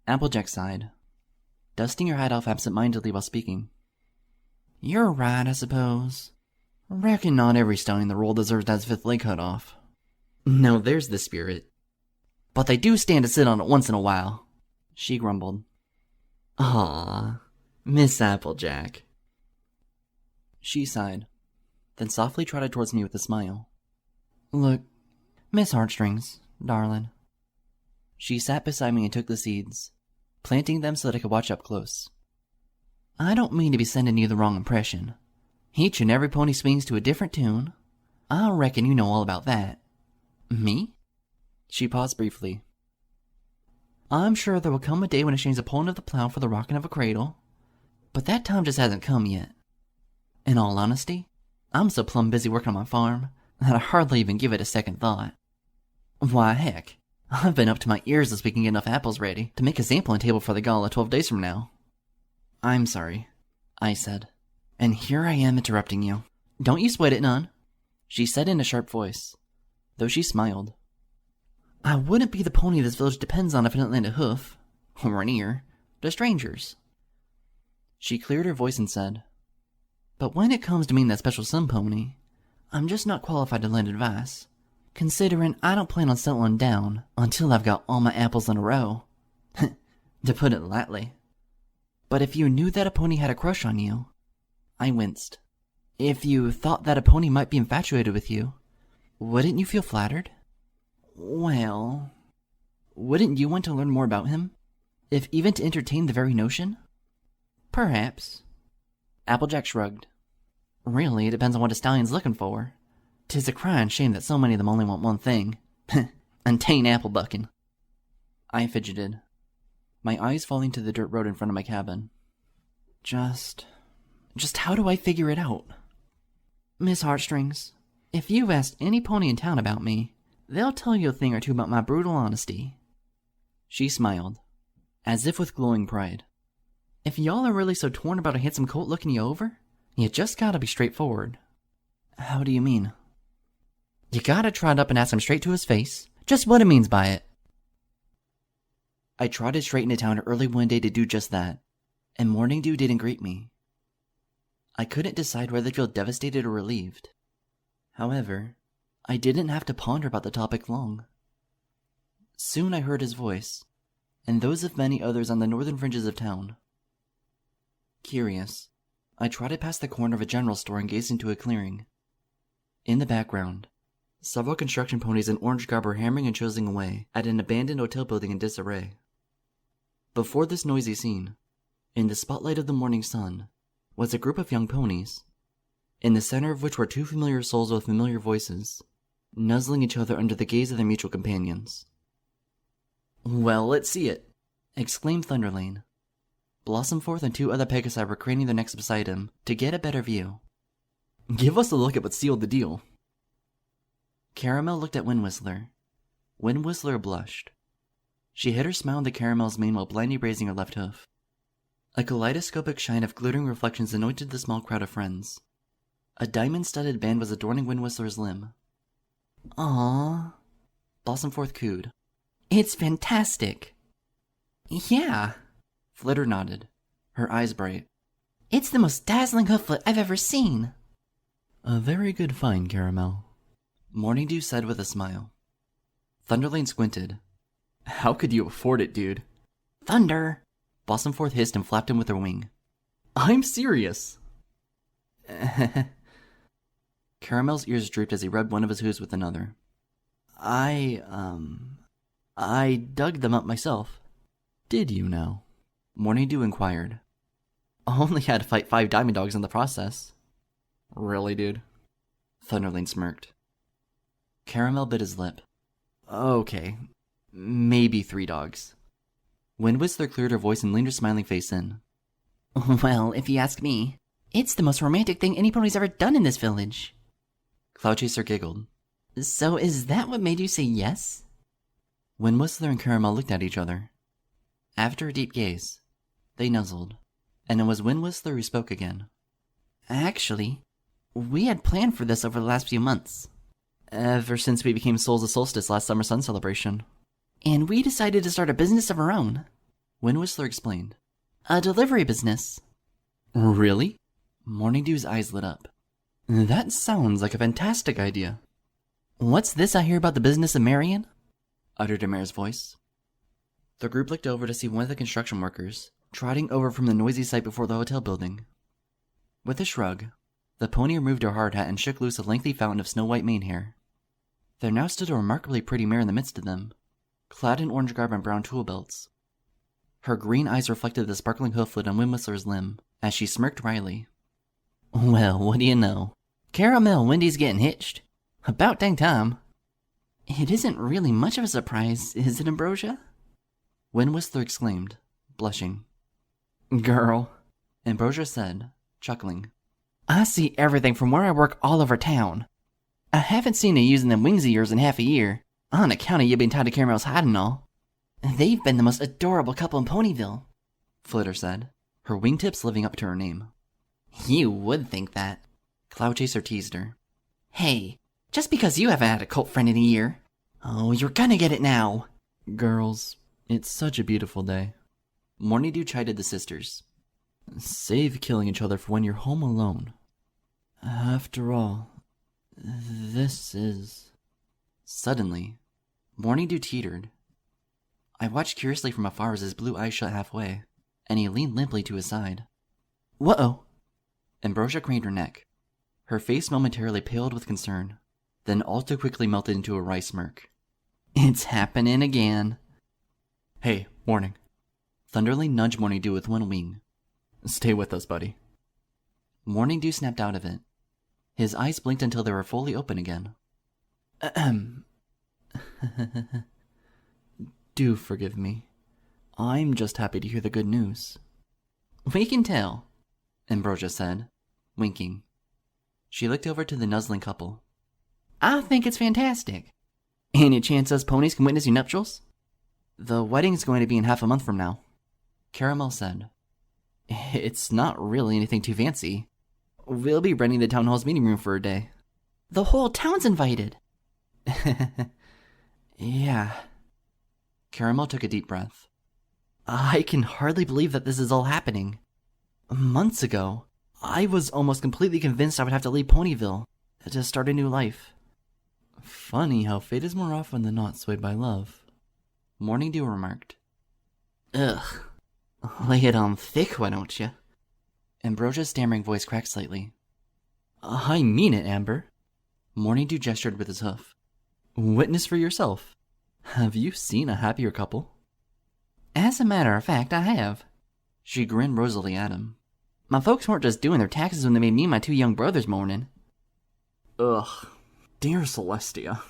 Applejack sighed, dusting her hat off absent-mindedly while speaking. You're right, I suppose. Reckon not every stone in the world deserves that fifth leg cut off. No, there's the spirit. But they do stand to sit on it once in a while, she grumbled. Ah, Miss Applejack. She sighed, then softly trotted towards me with a smile. Look, Miss Heartstrings, darling. She sat beside me and took the seeds, planting them so that I could watch up close. I don't mean to be sending you the wrong impression. Each and every pony swings to a different tune. I reckon you know all about that. Me? She paused briefly. I'm sure there will come a day when it shames the pulling of the plow for the rocking of a cradle, but that time just hasn't come yet. In all honesty, I'm so plumb busy working on my farm that I hardly even give it a second thought. Why, heck, I've been up to my ears this week and get enough apples ready to make a sampling table for the gala 12 days from now. I'm sorry, I said. And here I am interrupting you. Don't you sweat it none, she said in a sharp voice, though she smiled. I wouldn't be the pony this village depends on if I didn't lend a hoof, or an ear, to strangers. She cleared her voice and said, but when it comes to being that special sun pony, I'm just not qualified to lend advice, considering I don't plan on settling down until I've got all my apples in a row, to put it lightly. But if you knew that a pony had a crush on you, I winced. If you thought that a pony might be infatuated with you, wouldn't you feel flattered? Well, wouldn't you want to learn more about him? If even to entertain the very notion? Perhaps. Applejack shrugged. Really, it depends on what a stallion's looking for. 'Tis a crying shame that so many of them only want one thing. And 'tain't apple bucking. I fidgeted, my eyes falling to the dirt road in front of my cabin. Just how do I figure it out? Miss Heartstrings, if you've asked any pony in town about me, they'll tell you a thing or two about my brutal honesty. She smiled, as if with glowing pride. If y'all are really so torn about a handsome colt looking you over, you just gotta be straightforward. How do you mean? You gotta trot up and ask him straight to his face just what it means by it. I trotted straight into town early one day to do just that, and Morning Dew didn't greet me. I couldn't decide whether to feel devastated or relieved. However, I didn't have to ponder about the topic long. Soon I heard his voice, and those of many others on the northern fringes of town. Curious, I trotted past the corner of a general store and gazed into a clearing. In the background, several construction ponies in orange garb were hammering and chiseling away at an abandoned hotel building in disarray. Before this noisy scene, in the spotlight of the morning sun, was a group of young ponies, in the center of which were two familiar souls with familiar voices, nuzzling each other under the gaze of their mutual companions. "Well, let's see it!" exclaimed Thunderlane. Blossomforth and two other Pegasi were craning their necks beside him to get a better view. "Give us a look at what sealed the deal." Caramel looked at Wind Whistler. Wind Whistler blushed. She hid her smile on the Caramel's mane while blindly raising her left hoof. A kaleidoscopic shine of glittering reflections anointed the small crowd of friends. A diamond-studded band was adorning Wind Whistler's limb. Aww, Blossomforth cooed. It's fantastic. Yeah, Flitter nodded, her eyes bright. It's the most dazzling hooflet I've ever seen. A very good find, Caramel, Morning Dew said with a smile. Thunderlane squinted. How could you afford it, dude? Thunder! Blossomforth hissed and flapped him with her wing. I'm serious! Caramel's ears drooped as he rubbed one of his hooves with another. I dug them up myself. Did you now? Morning Dew inquired. Only had to fight 5 diamond dogs in the process. Really, dude? Thunderlane smirked. Caramel bit his lip. Okay, maybe 3 dogs. Wind Whistler cleared her voice and leaned her smiling face in. Well, if you ask me, it's the most romantic thing any pony's ever done in this village. Cloud Chaser giggled. So is that what made you say yes? Wind Whistler and Caramel looked at each other. After a deep gaze, they nuzzled, and it was Wind Whistler who spoke again. Actually, we had planned for this over the last few months. Ever since we became Souls of Solstice last summer sun celebration. And we decided to start a business of our own. Wind Whistler explained. A delivery business. Really? Morning Dew's eyes lit up. That sounds like a fantastic idea. What's this I hear about the business of Marion? Uttered a mare's voice. The group looked over to see one of the construction workers trotting over from the noisy site before the hotel building. With a shrug, the pony removed her hard hat and shook loose a lengthy fountain of snow-white mane hair. There now stood a remarkably pretty mare in the midst of them, clad in orange garb and brown tool belts. Her green eyes reflected the sparkling hooflet on Wind Whistler's limb as she smirked wryly. Well, what do you know? Caramel Wendy's getting hitched. About dang time. It isn't really much of a surprise, is it, Ambrosia? Wind Whistler exclaimed, blushing. Girl, Ambrosia said, chuckling. I see everything from where I work all over town. I haven't seen you using them wings of yours in half a year, on account of you being tied to Caramel's hide and all. They've been the most adorable couple in Ponyville, Flitter said, her wingtips living up to her name. You would think that. Cloud Chaser teased her. Hey, just because you haven't had a cult friend in a year. Oh, you're gonna get it now. Girls, it's such a beautiful day. Morning Dew chided the sisters. Save killing each other for when you're home alone. After all, this is... Suddenly, Morning Dew teetered. I watched curiously from afar as his blue eyes shut halfway, and he leaned limply to his side. Whoa! Ambrosia craned her neck. Her face momentarily paled with concern, then all too quickly melted into a wry smirk. It's happening again. Hey, Morning. Thunderlane nudged Morning Dew with one wing. Stay with us, buddy. Morning Dew snapped out of it. His eyes blinked until they were fully open again. Ahem. Do forgive me. I'm just happy to hear the good news. We can tell, Ambrosia said, winking. She looked over to the nuzzling couple. I think it's fantastic. Any chance us ponies can witness your nuptials? The wedding's going to be in half a month from now, Caramel said. It's not really anything too fancy. We'll be renting the town hall's meeting room for a day. The whole town's invited. Yeah. Caramel took a deep breath. I can hardly believe that this is all happening. Months ago, I was almost completely convinced I would have to leave Ponyville to start a new life. Funny how fate is more often than not swayed by love, Morning Dew remarked. Ugh. Lay it on thick, why don't you? Ambrosia's stammering voice cracked slightly. I mean it, Amber. Morning Dew gestured with his hoof. Witness for yourself. Have you seen a happier couple? As a matter of fact, I have. She grinned rosily at him. My folks weren't just doing their taxes when they made me and my two young brothers mourning. Ugh. Dear Celestia.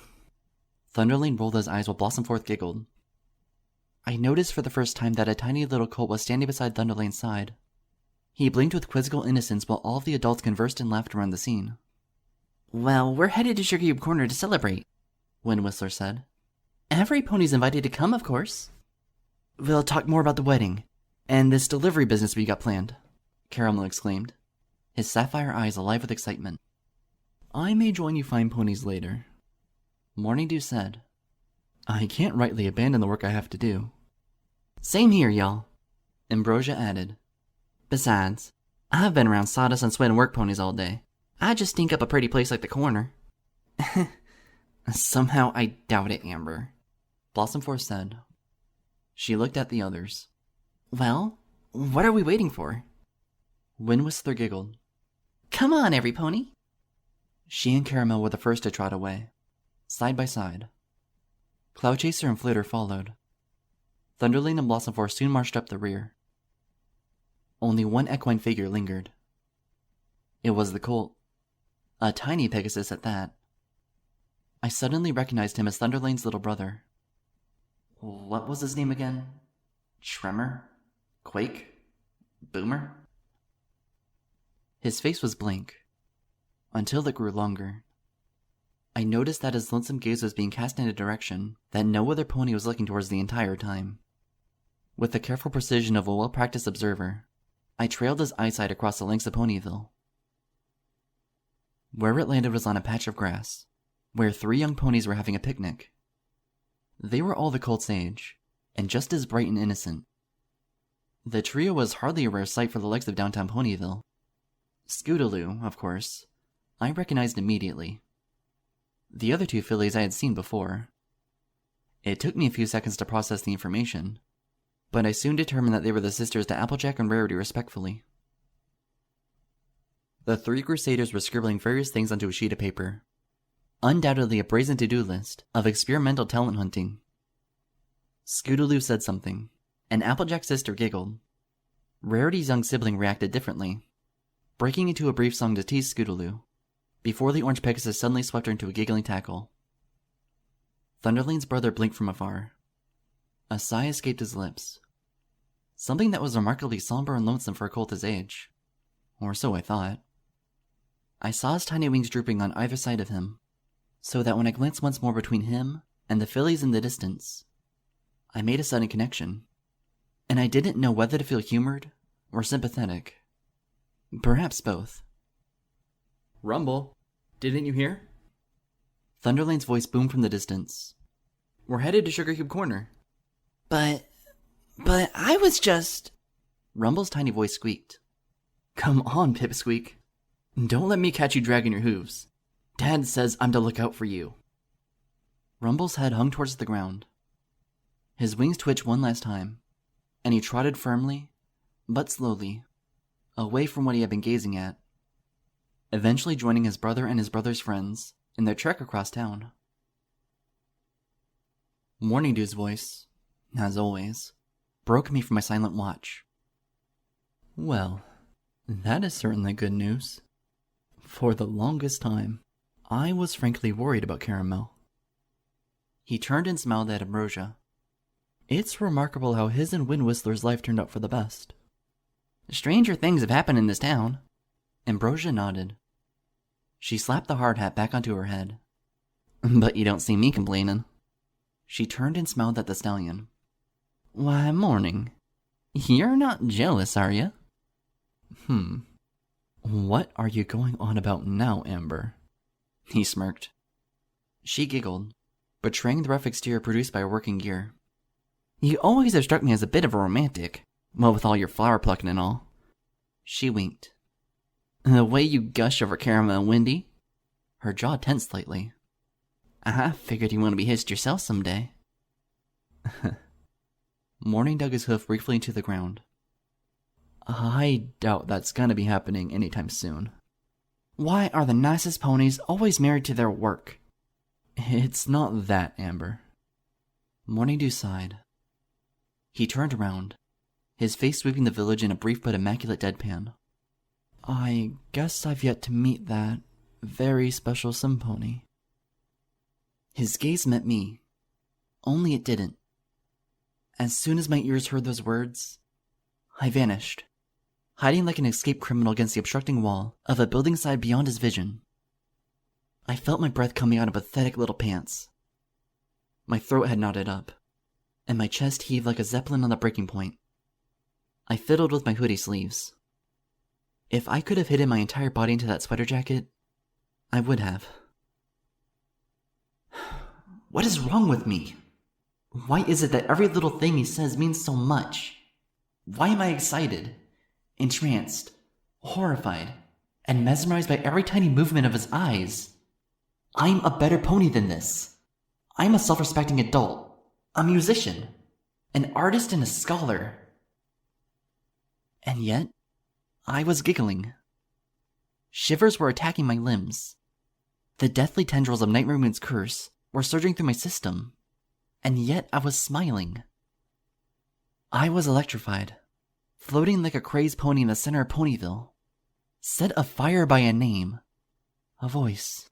Thunderlane rolled his eyes while Blossomforth giggled. I noticed for the first time that a tiny little colt was standing beside Thunderlane's side. He blinked with quizzical innocence while all of the adults conversed and laughed around the scene. Well, we're headed to Sugar Cube Corner to celebrate, Wind Whistler said. Everypony's invited to come, of course. We'll talk more about the wedding, and this delivery business we got planned, Caramel exclaimed, his sapphire eyes alive with excitement. I may join you fine ponies later, Morning Dew said. I can't rightly abandon the work I have to do. Same here, y'all, Ambrosia added. Besides, I've been around sawdust and sweat and work ponies all day. I just stink up a pretty place like the corner. Somehow I doubt it, Amber, Blossomforth said. She looked at the others. Well, what are we waiting for? Wind Whistler giggled. Come on, Everypony. She and Caramel were the first to trot away, side by side. Cloud Chaser and Flitter followed. Thunderlane and Blossomforth soon marched up the rear. Only one equine figure lingered. It was the colt. A tiny Pegasus at that. I suddenly recognized him as Thunderlane's little brother. What was his name again? Tremor? Quake? Boomer? His face was blank, until it grew longer. I noticed that his lonesome gaze was being cast in a direction that no other pony was looking towards the entire time. With the careful precision of a well-practiced observer, I trailed his eyesight across the lengths of Ponyville. Where it landed was on a patch of grass, where 3 young ponies were having a picnic. They were all the colt's age, and just as bright and innocent. The trio was hardly a rare sight for the likes of downtown Ponyville. Scootaloo, of course, I recognized immediately. The other 2 fillies I had seen before. It took me a few seconds to process the information, but I soon determined that they were the sisters to Applejack and Rarity respectfully. The 3 crusaders were scribbling various things onto a sheet of paper. Undoubtedly a brazen to-do list of experimental talent hunting. Scootaloo said something, and Applejack's sister giggled. Rarity's young sibling reacted differently, breaking into a brief song to tease Scootaloo, before the orange Pegasus suddenly swept her into a giggling tackle. Thunderlane's brother blinked from afar. A sigh escaped his lips. Something that was remarkably somber and lonesome for a colt his age. Or so I thought. I saw his tiny wings drooping on either side of him, so that when I glanced once more between him and the fillies in the distance, I made a sudden connection, and I didn't know whether to feel humored or sympathetic. Perhaps both. Rumble, didn't you hear? Thunderlane's voice boomed from the distance. We're headed to Sugar Cube Corner. But I was just... Rumble's tiny voice squeaked. Come on, Pipsqueak. Don't let me catch you dragging your hooves. Dad says I'm to look out for you. Rumble's head hung towards the ground. His wings twitched one last time, and he trotted firmly, but slowly, away from what he had been gazing at, eventually joining his brother and his brother's friends in their trek across town. Morning Dew's voice, as always, broke me from my silent watch. Well, that is certainly good news. For the longest time, I was frankly worried about Caramel. He turned and smiled at Ambrosia. It's remarkable how his and Wind Whistler's life turned out for the best. Stranger things have happened in this town. Ambrosia nodded. She slapped the hard hat back onto her head. But you don't see me complaining. She turned and smiled at the stallion. Why, Morning. You're not jealous, are you? What are you going on about now, Amber? He smirked. She giggled, betraying the rough exterior produced by a working gear. You always have struck me as a bit of a romantic, well, with all your flower plucking and all. She winked. The way you gush over Caramel and Windy. Her jaw tensed slightly. I figured you want to be hitched yourself someday. Morning dug his hoof briefly into the ground. I doubt that's gonna be happening anytime soon. Why are the nicest ponies always married to their work? It's not that, Amber. Morning Dew sighed. He turned around, his face sweeping the village in a brief but immaculate deadpan. I guess I've yet to meet that very special simpony. His gaze met me, only it didn't. As soon as my ears heard those words, I vanished, hiding like an escaped criminal against the obstructing wall of a building side beyond his vision. I felt my breath coming out of pathetic little pants. My throat had knotted up, and my chest heaved like a zeppelin on the breaking point. I fiddled with my hoodie sleeves. If I could have hidden my entire body into that sweater jacket, I would have. What is wrong with me? Why is it that every little thing he says means so much? Why am I excited, entranced, horrified, and mesmerized by every tiny movement of his eyes? I'm a better pony than this. I'm a self-respecting adult, a musician, an artist and a scholar. And yet, I was giggling. Shivers were attacking my limbs. The deathly tendrils of Nightmare Moon's curse were surging through my system, and yet I was smiling. I was electrified, floating like a crazed pony in the center of Ponyville, set afire by a name, a voice,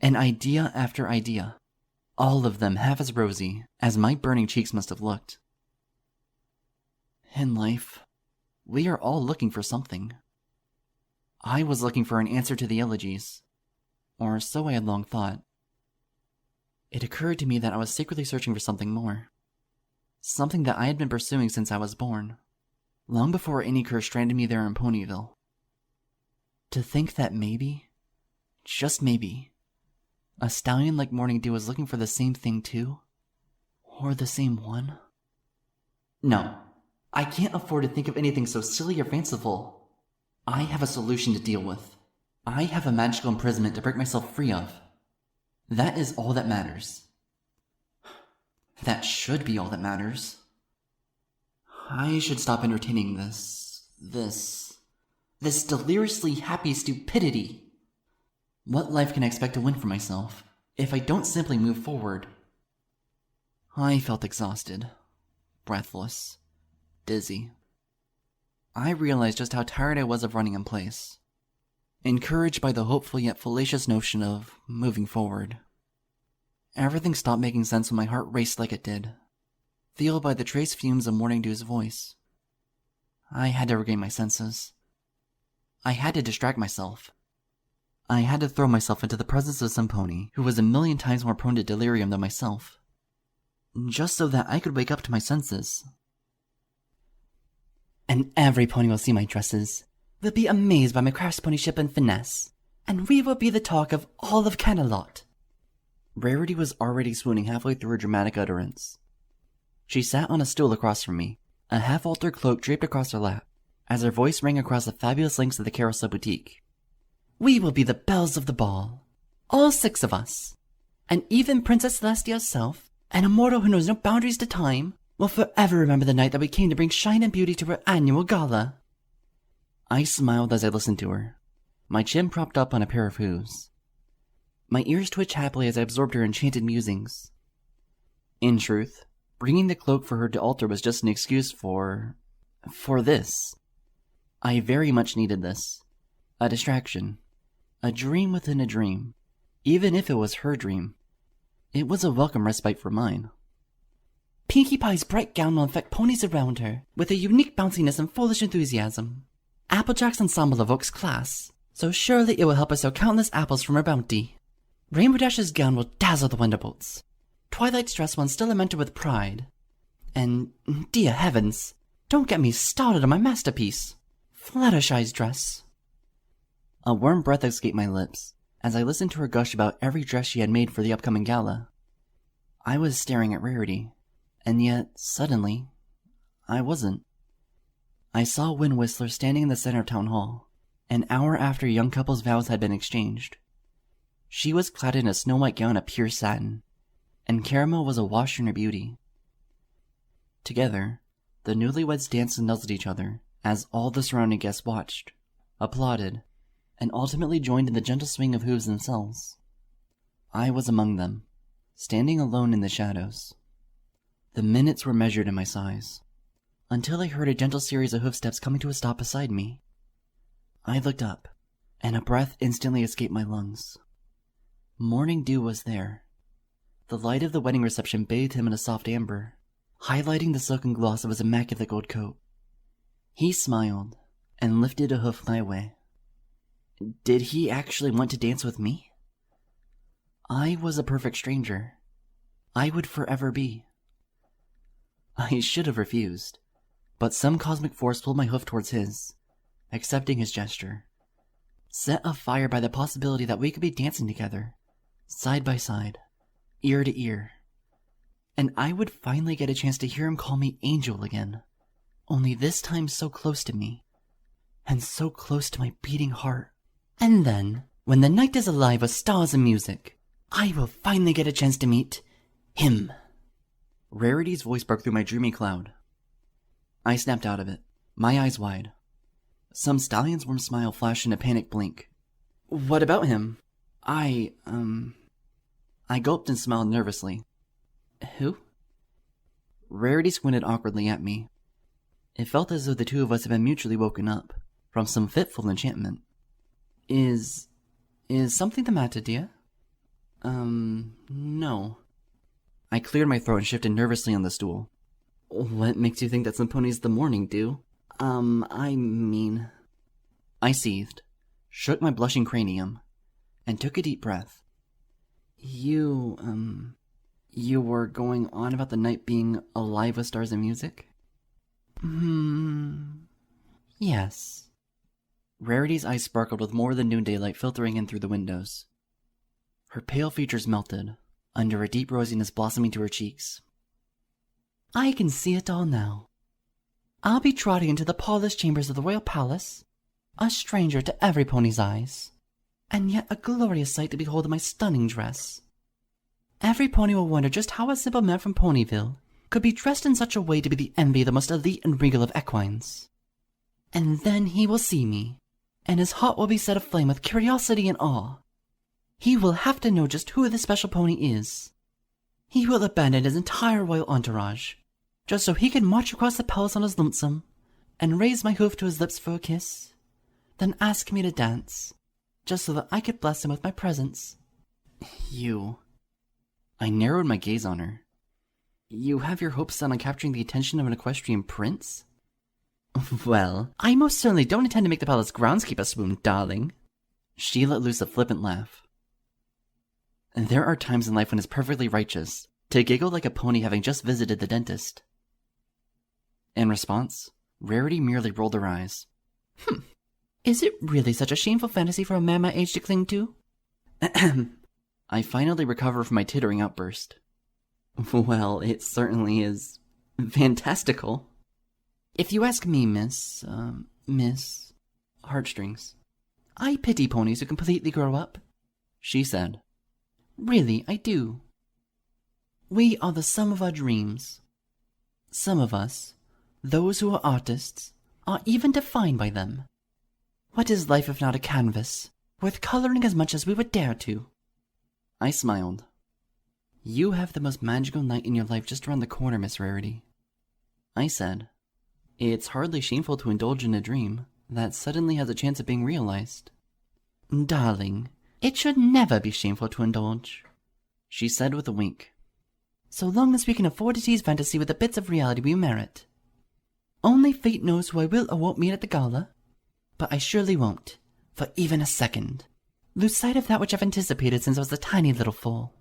an idea after idea, all of them half as rosy as my burning cheeks must have looked. In life, we are all looking for something. I was looking for an answer to the elegies, or so I had long thought. It occurred to me that I was secretly searching for something more. Something that I had been pursuing since I was born, long before any curse stranded me there in Ponyville. To think that maybe, just maybe, a stallion like Morning Dew was looking for the same thing too? Or the same one? No, I can't afford to think of anything so silly or fanciful. I have a solution to deal with. I have a magical imprisonment to break myself free of. That is all that matters. That should be all that matters. I should stop entertaining this deliriously happy stupidity. What life can I expect to win for myself if I don't simply move forward? I felt exhausted, breathless, dizzy. I realized just how tired I was of running in place, encouraged by the hopeful yet fallacious notion of moving forward. Everything stopped making sense when my heart raced like it did, fueled by the trace fumes of Morning Dew's voice. I had to regain my senses. I had to distract myself. I had to throw myself into the presence of some pony who was a million times more prone to delirium than myself, just so that I could wake up to my senses. And every pony will see my dresses, will be amazed by my craftsmanship and finesse, and we will be the talk of all of Canterlot. Rarity was already swooning halfway through her dramatic utterance. She sat on a stool across from me, a half-altered cloak draped across her lap, as her voice rang across the fabulous lengths of the Carousel Boutique. We will be the belles of the ball, all 6 of us, and even Princess Celestia herself, an immortal who knows no boundaries to time, will forever remember the night that we came to bring shine and beauty to her annual gala. I smiled as I listened to her, my chin propped up on a pair of hooves. My ears twitched happily as I absorbed her enchanted musings. In truth, bringing the cloak for her to alter was just an excuse for this. I very much needed this. A distraction. A dream within a dream. Even if it was her dream. It was a welcome respite for mine. Pinkie Pie's bright gown will infect ponies around her with a unique bounciness and foolish enthusiasm. Applejack's ensemble evokes class, so surely it will help us sow countless apples from her bounty. Rainbow Dash's gown will dazzle the Wonderbolts. Twilight's dress will instill Mentor with pride. And, dear heavens, don't get me started on my masterpiece, Fluttershy's dress. A warm breath escaped my lips as I listened to her gush about every dress she had made for the upcoming gala. I was staring at Rarity, and yet, suddenly, I wasn't. I saw Wind Whistler standing in the center of Town Hall, an hour after a young couple's vows had been exchanged. She was clad in a snow-white gown of pure satin, and Caramel was awash in her beauty. Together, the newlyweds danced and nuzzled each other as all the surrounding guests watched, applauded, and ultimately joined in the gentle swing of hooves themselves. I was among them, standing alone in the shadows. The minutes were measured in my sighs, until I heard a gentle series of hoofsteps coming to a stop beside me. I looked up, and a breath instantly escaped my lungs. Morning Dew was there. The light of the wedding reception bathed him in a soft amber, highlighting the silken gloss of his immaculate gold coat. He smiled, and lifted a hoof my way. Did he actually want to dance with me? I was a perfect stranger. I would forever be. I should have refused, but some cosmic force pulled my hoof towards his, accepting his gesture, set afire by the possibility that we could be dancing together, side by side, ear to ear, and I would finally get a chance to hear him call me Angel again, only this time so close to me, and so close to my beating heart. And then, when the night is alive with stars and music, I will finally get a chance to meet him. Rarity's voice broke through my dreamy cloud. I snapped out of it, my eyes wide. Some stallion's warm smile flashed in a panicked blink. What about him? I gulped and smiled nervously. Who? Rarity squinted awkwardly at me. It felt as though the two of us had been mutually woken up from some fitful enchantment. Is something the matter, dear? No. I cleared my throat and shifted nervously on the stool. What makes you think that some ponies the Morning Dew? I seethed, shook my blushing cranium, and took a deep breath. You were going on about the night being alive with stars and music? Yes. Rarity's eyes sparkled with more than noonday light filtering in through the windows. Her pale features melted, under a deep rosiness blossoming to her cheeks. I can see it all now. I'll be trotting into the polished chambers of the royal palace, a stranger to Everypony's eyes, and yet a glorious sight to behold in my stunning dress. Everypony will wonder just how a simple man from Ponyville could be dressed in such a way to be the envy of the most elite and regal of equines. And then he will see me, and his heart will be set aflame with curiosity and awe. He will have to know just who this special pony is. He will abandon his entire royal entourage, just so he can march across the palace on his lonesome, and raise my hoof to his lips for a kiss, then ask me to dance, just so that I could bless him with my presence. You... I narrowed my gaze on her. You have your hopes set on capturing the attention of an equestrian prince? Well, I most certainly don't intend to make the palace groundskeeper swoon, darling. She let loose a flippant laugh. There are times in life when it's perfectly righteous to giggle like a pony having just visited the dentist. In response, Rarity merely rolled her eyes. Is it really such a shameful fantasy for a man my age to cling to? I finally recover from my tittering outburst. Well, it certainly is fantastical. If you ask me, Miss Heartstrings. I pity ponies who completely grow up, She said. Really, I do. We are the sum of our dreams. Some of us, those who are artists, are even defined by them. What is life if not a canvas, worth coloring as much as we would dare to? I smiled. You have the most magical night in your life just around the corner, Miss Rarity. I said, it's hardly shameful to indulge in a dream that suddenly has a chance of being realized. Darling, it should never be shameful to indulge, She said with a wink. So long as we can afford to tease fantasy with the bits of reality we merit. Only fate knows who I will or won't meet at the gala, but I surely won't, for even a second, lose sight of that which I've anticipated since I was a tiny little foal.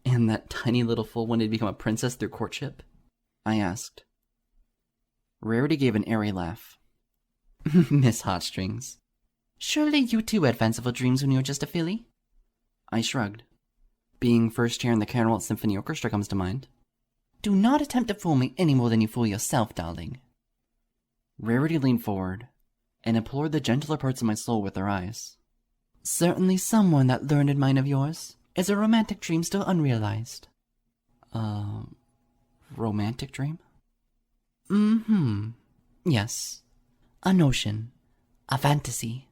And that tiny little fool wanted to become a princess through courtship? I asked. Rarity gave an airy laugh. Miss Heartstrings, surely you too had fanciful dreams when you were just a filly? I shrugged. Being first chair in the Caramel Symphony Orchestra comes to mind. Do not attempt to fool me any more than you fool yourself, darling. Rarity leaned forward and implored the gentler parts of my soul with her eyes. Certainly someone that learned mind of yours is a romantic dream still unrealized. Romantic dream? Yes. A notion. A fantasy.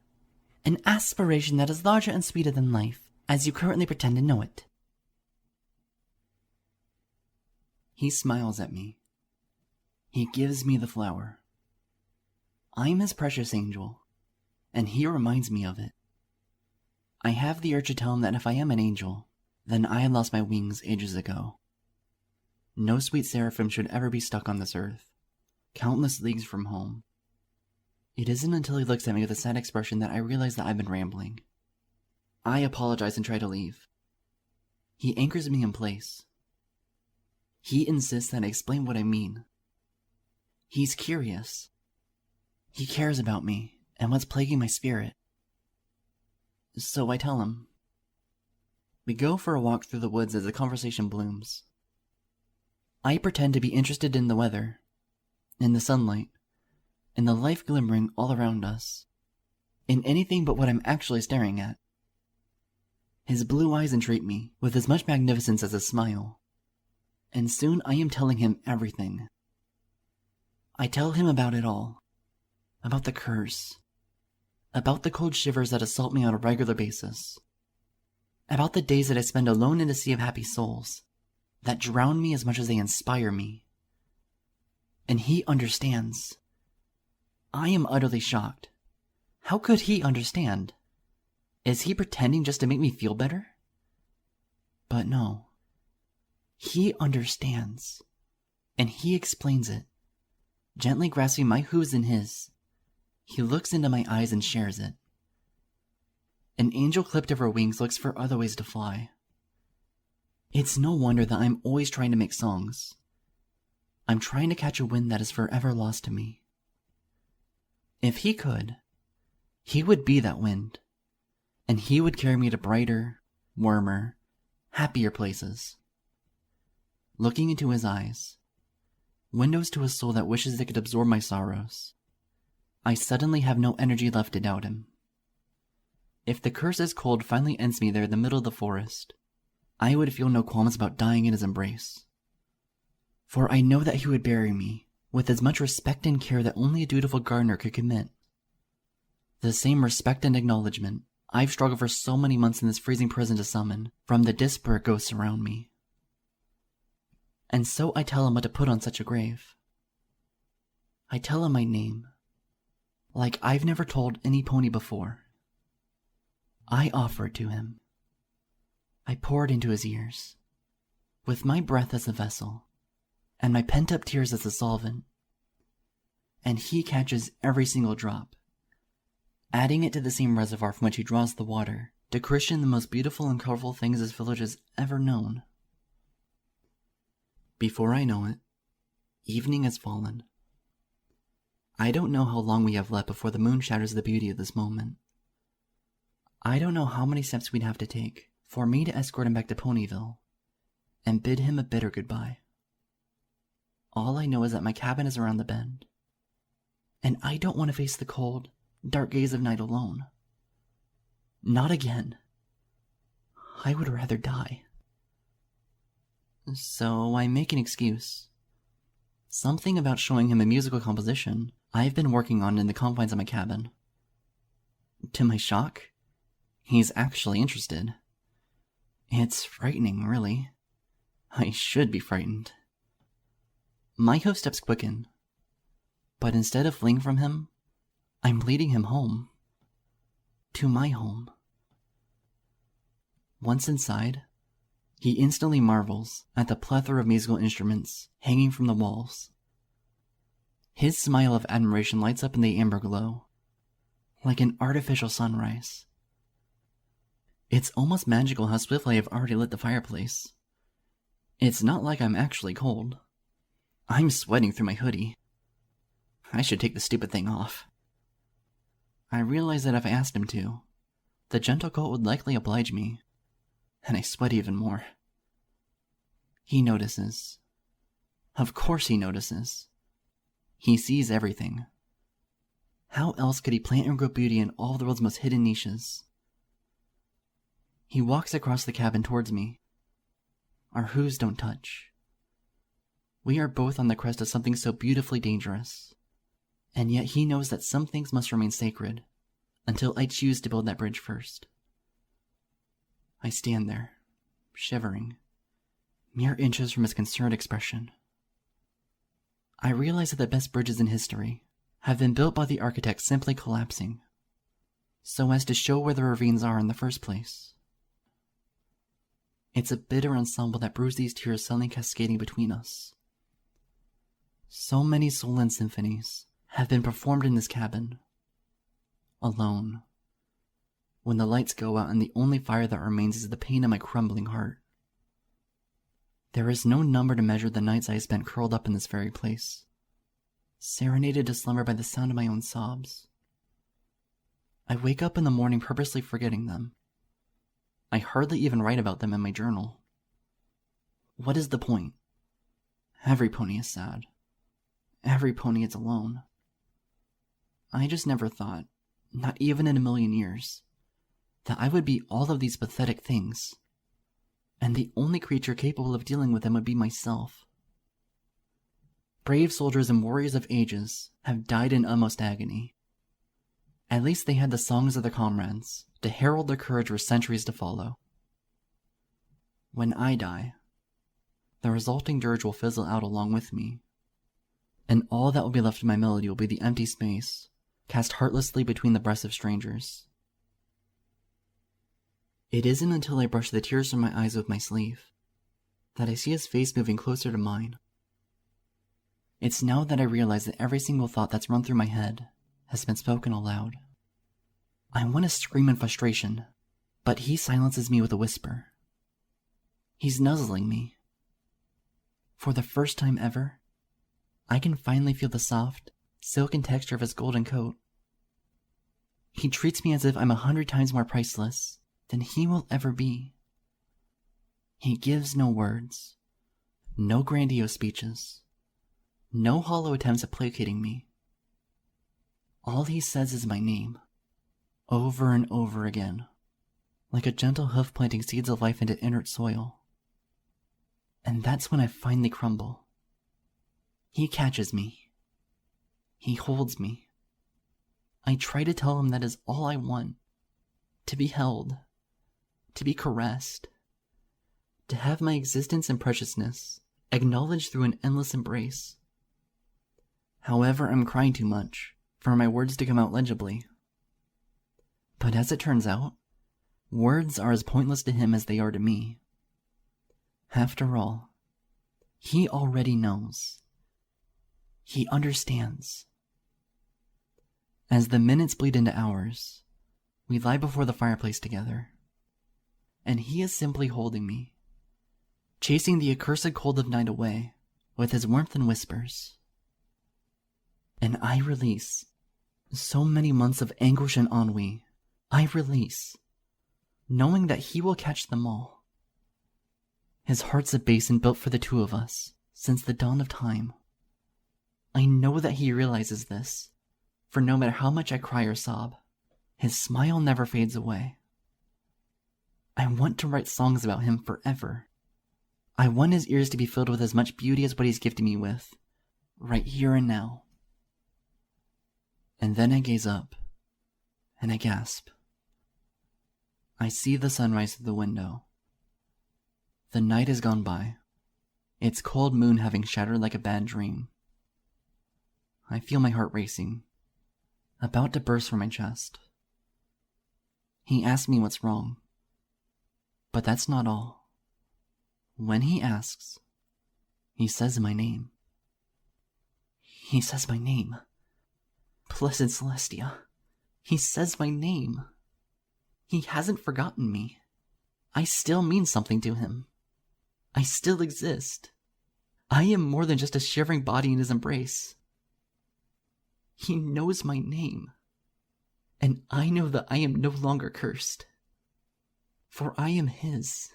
An aspiration that is larger and sweeter than life, as you currently pretend to know it. He smiles at me. He gives me the flower. I'm his precious angel, and he reminds me of it. I have the urge to tell him that if I am an angel, then I lost my wings ages ago. No sweet seraphim should ever be stuck on this earth, countless leagues from home. It isn't until he looks at me with a sad expression that I realize that I've been rambling. I apologize and try to leave. He anchors me in place. He insists that I explain what I mean. He's curious. He cares about me and what's plaguing my spirit. So I tell him. We go for a walk through the woods as the conversation blooms. I pretend to be interested in the weather, in the sunlight, in the life glimmering all around us, in anything but what I'm actually staring at. His blue eyes entreat me with as much magnificence as his smile, and soon I am telling him everything. I tell him about it all, about the curse, about the cold shivers that assault me on a regular basis, about the days that I spend alone in a sea of happy souls, that drown me as much as they inspire me. And he understands. I am utterly shocked. How could he understand? Is he pretending just to make me feel better? But no. He understands. And he explains it, gently grasping my hooves in his. He looks into my eyes and shares it. An angel clipped of her wings looks for other ways to fly. It's no wonder that I'm always trying to make songs. I'm trying to catch a wind that is forever lost to me. If he could, He would be that wind, and he would carry me to brighter, warmer, happier places. Looking into his eyes, windows to a soul that wishes it could absorb my sorrows, I suddenly have no energy left to doubt him. If the curse's cold finally ends me there in the middle of the forest, I would feel no qualms about dying in his embrace. For I know that he would bury me with as much respect and care that only a dutiful gardener could commit. The same respect and acknowledgement I've struggled for so many months in this freezing prison to summon from the disparate ghosts around me. And so I tell him what to put on such a grave. I tell him my name, like I've never told any pony before. I offer it to him. I pour it into his ears, with my breath as a vessel, and my pent-up tears as a solvent. And he catches every single drop, adding it to the same reservoir from which he draws the water to christen the most beautiful and colorful things this village has ever known. Before I know it, evening has fallen. I don't know how long we have left before the moon shatters the beauty of this moment. I don't know how many steps we'd have to take for me to escort him back to Ponyville and bid him a bitter goodbye. All I know is that my cabin is around the bend, and I don't want to face the cold, dark gaze of night alone. Not again. I would rather die. So I make an excuse. Something about showing him a musical composition I've been working on in the confines of my cabin. To my shock, he's actually interested. It's frightening, really. I should be frightened. My hoof steps quicken, but instead of fleeing from him, I'm leading him home. To my home. Once inside, he instantly marvels at the plethora of musical instruments hanging from the walls. His smile of admiration lights up in the amber glow, like an artificial sunrise. It's almost magical how swiftly I've already lit the fireplace. It's not like I'm actually cold. I'm sweating through my hoodie. I should take the stupid thing off. I realize that if I asked him to, the gentle coat would likely oblige me, and I sweat even more. He notices. Of course he notices. He sees everything. How else could he plant and grow beauty in all the world's most hidden niches? He walks across the cabin towards me. Our hooves don't touch. We are both on the crest of something so beautifully dangerous, and yet he knows that some things must remain sacred until I choose to build that bridge first. I stand there, shivering, mere inches from his concerned expression. I realize that the best bridges in history have been built by the architects simply collapsing, so as to show where the ravines are in the first place. It's a bitter ensemble that brews these tears suddenly cascading between us. So many soul-end symphonies have been performed in this cabin, alone, when the lights go out and the only fire that remains is the pain of my crumbling heart. There is no number to measure the nights I have spent curled up in this very place, serenaded to slumber by the sound of my own sobs. I wake up in the morning purposely forgetting them. I hardly even write about them in my journal. What is the point? Every pony is sad. Every pony is alone. I just never thought, not even in a million years, that I would be all of these pathetic things, and the only creature capable of dealing with them would be myself. Brave soldiers and warriors of ages have died in utmost agony. At least they had the songs of their comrades to herald their courage for centuries to follow. When I die, the resulting dirge will fizzle out along with me, and all that will be left of my melody will be the empty space cast heartlessly between the breasts of strangers. It isn't until I brush the tears from my eyes with my sleeve that I see his face moving closer to mine. It's now that I realize that every single thought that's run through my head has been spoken aloud. I want to scream in frustration, but he silences me with a whisper. He's nuzzling me. For the first time ever, I can finally feel the soft, silken texture of his golden coat. He treats me as if I'm 100 times more priceless than he will ever be. He gives no words, no grandiose speeches, no hollow attempts at placating me. All he says is my name, over and over again, like a gentle hoof planting seeds of life into inert soil. And that's when I finally crumble. He catches me. He holds me. I try to tell him that is all I want. To be held. To be caressed. To have my existence and preciousness acknowledged through an endless embrace. However, I'm crying too much for my words to come out legibly. But as it turns out, words are as pointless to him as they are to me. After all, he already knows. He understands. As the minutes bleed into hours, we lie before the fireplace together. And he is simply holding me, chasing the accursed cold of night away with his warmth and whispers. And I release so many months of anguish and ennui. I release, knowing that he will catch them all. His heart's a basin built for the two of us since the dawn of time. I know that he realizes this, for no matter how much I cry or sob, his smile never fades away. I want to write songs about him forever. I want his ears to be filled with as much beauty as what he's gifted me with, right here and now. And then I gaze up, and I gasp. I see the sunrise through the window. The night has gone by, its cold moon having shattered like a bad dream. I feel my heart racing, about to burst from my chest. He asks me what's wrong. But that's not all. When he asks, he says my name. He says my name. Blessed Celestia. He says my name. He hasn't forgotten me. I still mean something to him. I still exist. I am more than just a shivering body in his embrace. He knows my name. And I know that I am no longer cursed. For I am his.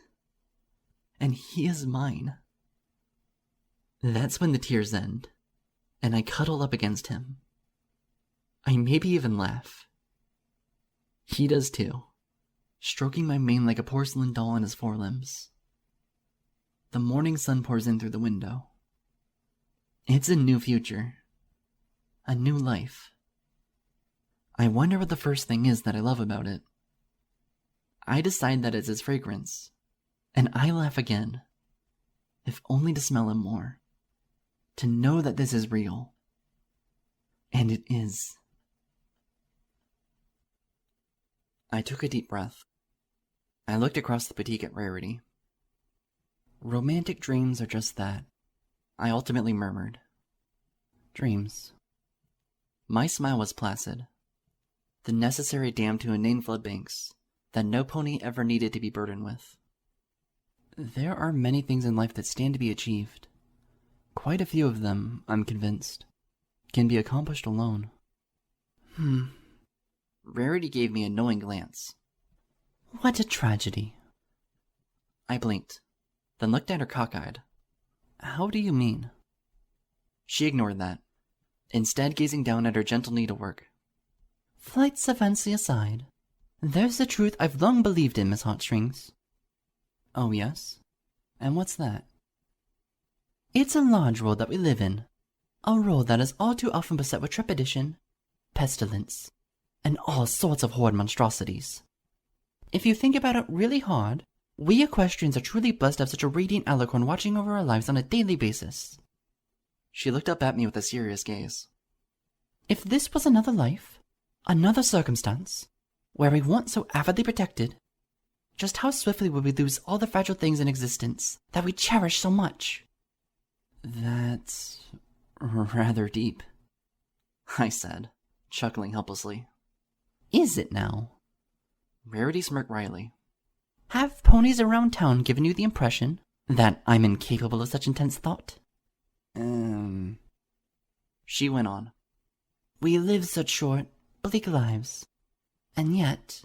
And he is mine. That's when the tears end, and I cuddle up against him. I maybe even laugh. He does too, stroking my mane like a porcelain doll on his forelimbs. The morning sun pours in through the window. It's a new future. A new life. I wonder what the first thing is that I love about it. I decide that it's his fragrance, and I laugh again, if only to smell him more, to know that this is real. And it is. I took a deep breath. I looked across the boutique at Rarity. Romantic dreams are just that, I ultimately murmured. Dreams. My smile was placid. The necessary dam to inane floodbanks that no pony ever needed to be burdened with. There are many things in life that stand to be achieved. Quite a few of them, I'm convinced, can be accomplished alone. Rarity gave me a knowing glance. What a tragedy. I blinked, then looked at her cockeyed. How do you mean? She ignored that, instead gazing down at her gentle needlework. Flights of fancy aside, there's the truth I've long believed in, Miss Heartstrings. Oh, yes? And what's that? It's a large world that we live in. A world that is all too often beset with trepidation, pestilence, and all sorts of horrid monstrosities. If you think about it really hard, we equestrians are truly blessed to have such a radiant alicorn watching over our lives on a daily basis. She looked up at me with a serious gaze. If this was another life, another circumstance, where we weren't so avidly protected, just how swiftly would we lose all the fragile things in existence that we cherish so much? That's rather deep, I said, chuckling helplessly. Is it now? Rarity smirked wryly. Have ponies around town given you the impression that I'm incapable of such intense thought? She went on. We live such short, bleak lives. And yet,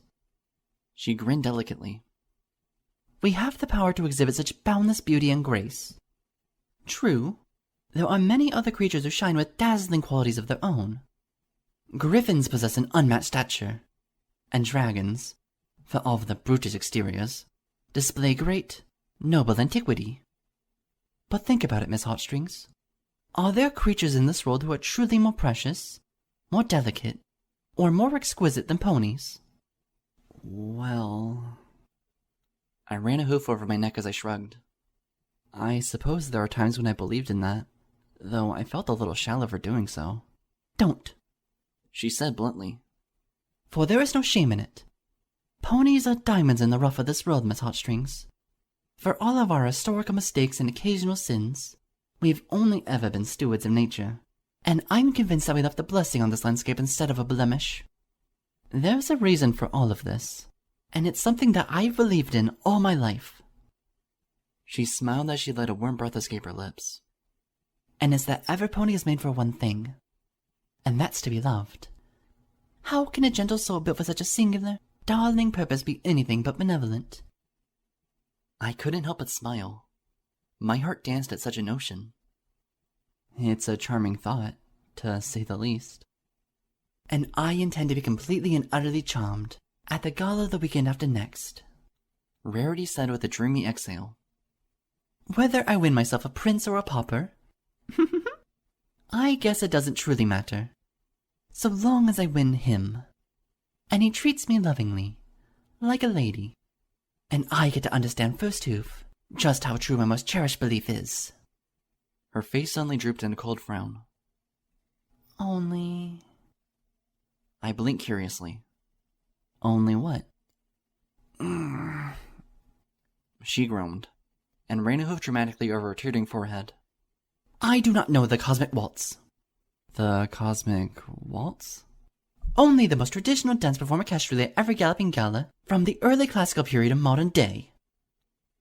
she grinned delicately. we have the power to exhibit such boundless beauty and grace. True, there are many other creatures who shine with dazzling qualities of their own. Griffins possess an unmatched stature, and dragons, for all of their brutish exteriors, display great, noble antiquity. But think about it, Miss Heartstrings. Are there creatures in this world who are truly more precious, more delicate, or more exquisite than ponies? Well... I ran a hoof over my neck as I shrugged. I suppose there are times when I believed in that, though I felt a little shallow for doing so. Don't, She said bluntly. for there is no shame in it. Ponies are diamonds in the rough of this world, Miss Heartstrings. For all of our historical mistakes and occasional sins, we've only ever been stewards of nature, and I'm convinced that we left a blessing on this landscape instead of a blemish. There's a reason for all of this, and it's something that I've believed in all my life. She smiled as she let a warm breath escape her lips. And it's that Everypony is made for one thing, and that's to be loved. How can a gentle soul built for such a singular, darling purpose be anything but benevolent? I couldn't help but smile. My heart danced at such a notion. It's a charming thought, to say the least. And I intend to be completely and utterly charmed at the gala the weekend after next. Rarity said with a dreamy exhale. Whether I win myself a prince or a pauper, I guess it doesn't truly matter. So long as I win him, and he treats me lovingly, like a lady, and I get to understand firsthoof just how true my most cherished belief is. Her face suddenly drooped in a cold frown. Only... I blinked curiously. Only what? She groaned, and ran a hoof dramatically over her tearing forehead. I do not know the cosmic waltz. The cosmic waltz? Only the most traditional dance performed orchestrally at every galloping gala from the early classical period of modern day.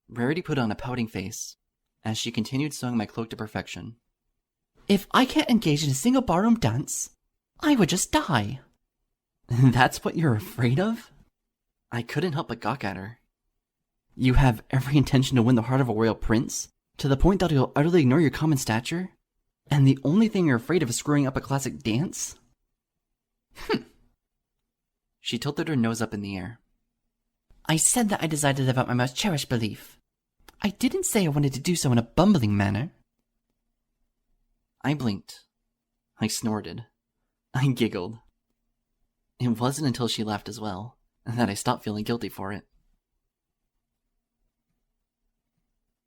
Rarity put on a pouting face, as she continued sewing my cloak to perfection. If I can't engage in a single barroom dance, I would just die. That's what you're afraid of? I couldn't help but gawk at her. You have every intention to win the heart of a royal prince, to the point that he'll utterly ignore your common stature? And the only thing you're afraid of is screwing up a classic dance? She tilted her nose up in the air. I said that I desired to live out my most cherished belief. I didn't say I wanted to do so in a bumbling manner. I blinked. I snorted. I giggled. It wasn't until she laughed as well that I stopped feeling guilty for it.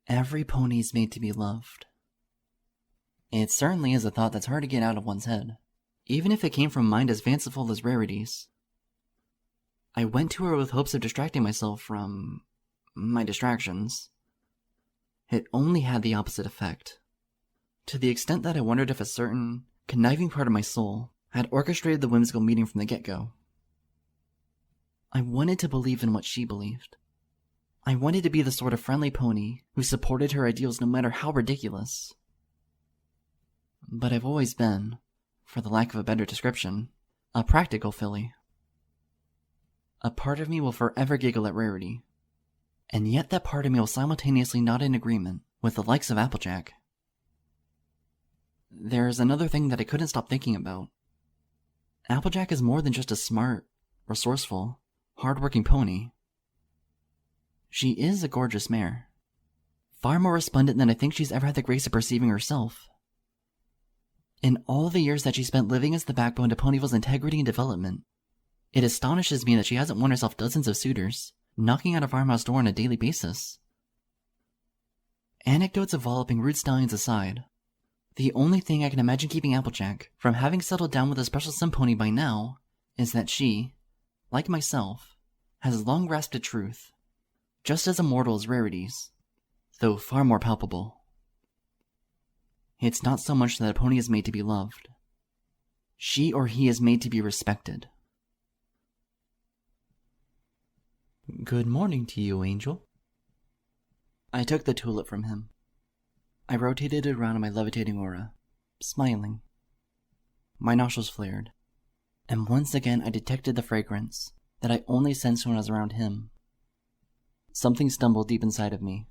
Every pony is made to be loved. It certainly is a thought that's hard to get out of one's head, even if it came from a mind as fanciful as Rarity's. I went to her with hopes of distracting myself from my distractions. It only had the opposite effect, to the extent that I wondered if a certain conniving part of my soul had orchestrated the whimsical meeting from the get-go. I wanted to believe in what she believed. I wanted to be the sort of friendly pony who supported her ideals no matter how ridiculous. But I've always been, for the lack of a better description, a practical filly. A part of me will forever giggle at Rarity, and yet that part of me will simultaneously nod in agreement with the likes of Applejack. There's another thing that I couldn't stop thinking about. Applejack is more than just a smart, resourceful, hard-working pony. She is a gorgeous mare, far more resplendent than I think she's ever had the grace of perceiving herself. In all the years that she spent living as the backbone to Ponyville's integrity and development, it astonishes me that she hasn't won herself dozens of suitors, knocking at a farmhouse door on a daily basis. Anecdotes of walloping rude stallions aside, the only thing I can imagine keeping Applejack from having settled down with a special sun pony by now is that she, like myself, has long grasped a truth, just as immortal as Rarity's, though far more palpable. It's not so much that a pony is made to be loved. She or he is made to be respected. Good morning to you, Angel. I took the tulip from him. I rotated it around in my levitating aura, smiling. My nostrils flared, and once again I detected the fragrance that I only sensed when I was around him. Something stumbled deep inside of me,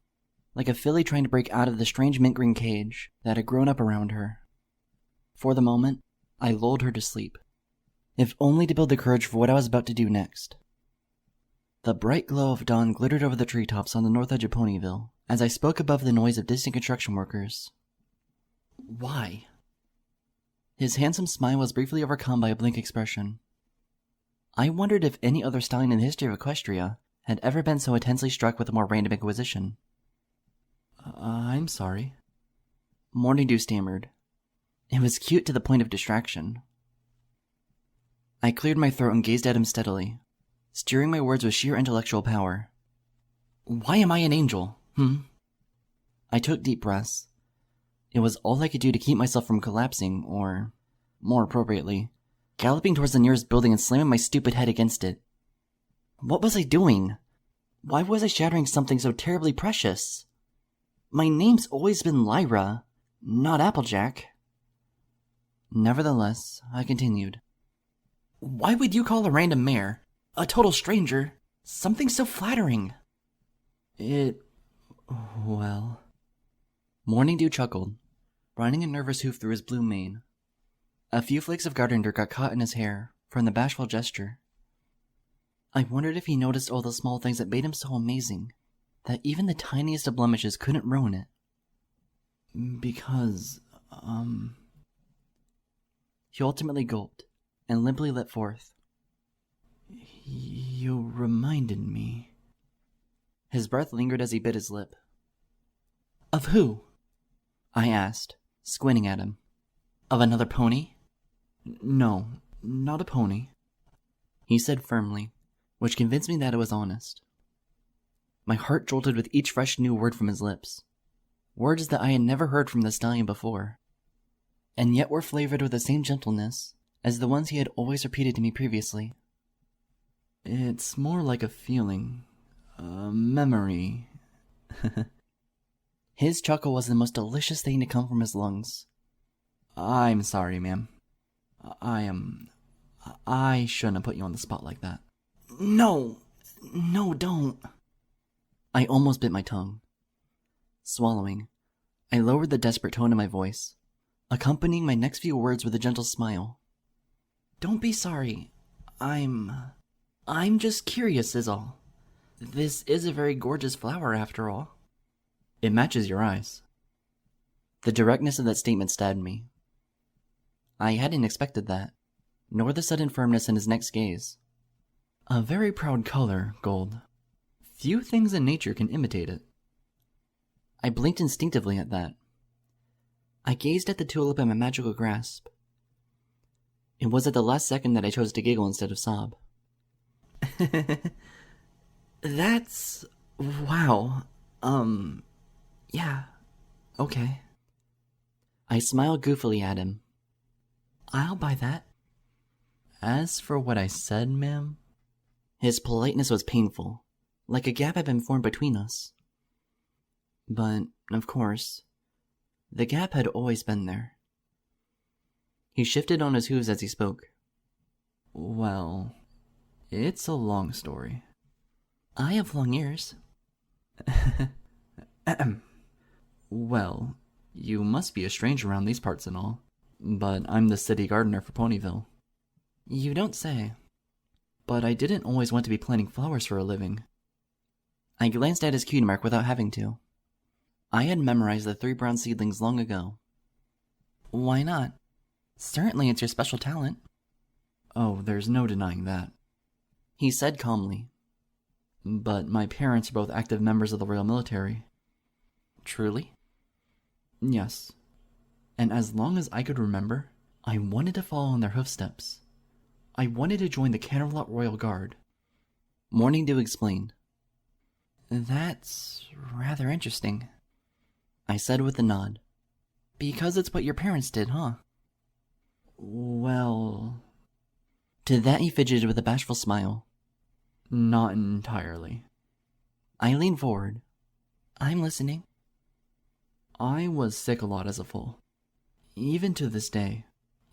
like a filly trying to break out of the strange mint green cage that had grown up around her. For the moment, I lulled her to sleep, if only to build the courage for what I was about to do next. The bright glow of dawn glittered over the treetops on the north edge of Ponyville as I spoke above the noise of distant construction workers. Why? His handsome smile was briefly overcome by a blank expression. I wondered if any other stallion in the history of Equestria had ever been so intensely struck with a more random inquisition. I'm sorry. Morning Dew stammered. It was cute to the point of distraction. I cleared my throat and gazed at him steadily, steering my words with sheer intellectual power. Why am I an angel? I took deep breaths. It was all I could do to keep myself from collapsing, or, more appropriately, galloping towards the nearest building and slamming my stupid head against it. What was I doing? Why was I shattering something so terribly precious? My name's always been Lyra, not Applejack. Nevertheless, I continued. Why would you call a random mare, a total stranger, something so flattering? Well... Morning Dew chuckled, running a nervous hoof through his blue mane. A few flakes of garden dirt got caught in his hair from the bashful gesture. I wondered if he noticed all the small things that made him so amazing, that even the tiniest of blemishes couldn't ruin it. Because, He ultimately gulped, and limply let forth. You reminded me. His breath lingered as he bit his lip. Of who? I asked, squinting at him. Of another pony? No, not a pony, he said firmly, which convinced me that it was honest. My heart jolted with each fresh new word from his lips, words that I had never heard from the stallion before, and yet were flavored with the same gentleness as the ones he had always repeated to me previously. It's more like a feeling, a memory. His chuckle was the most delicious thing to come from his lungs. I'm sorry, ma'am. I shouldn't have put you on the spot like that. No, don't. I almost bit my tongue. Swallowing, I lowered the desperate tone in my voice, accompanying my next few words with a gentle smile. Don't be sorry. I'm just curious is all. This is a very gorgeous flower after all. It matches your eyes. The directness of that statement stabbed me. I hadn't expected that, nor the sudden firmness in his next gaze. A very proud color, gold. Few things in nature can imitate it. I blinked instinctively at that. I gazed at the tulip in my magical grasp. It was at the last second that I chose to giggle instead of sob. That's... wow. Yeah. Okay. I smiled goofily at him. I'll buy that. As for what I said, ma'am... His politeness was painful, like a gap had been formed between us. But, of course, the gap had always been there. He shifted on his hooves as he spoke. Well, it's a long story. I have long ears. Well, you must be a stranger around these parts and all, but I'm the city gardener for Ponyville. You don't say. But I didn't always want to be planting flowers for a living. I glanced at his cue mark without having to. I had memorized the 3 brown seedlings long ago. Why not? Certainly it's your special talent. Oh, there's no denying that, he said calmly. But my parents are both active members of the Royal Military. Truly? Yes. And as long as I could remember, I wanted to follow in their hoofsteps. I wanted to join the Canterlot Royal Guard. Morning Dew explained. That's rather interesting, I said with a nod. Because it's what your parents did, huh? Well... To that he fidgeted with a bashful smile. Not entirely. I leaned forward. I'm listening. I was sick a lot as a foal. Even to this day,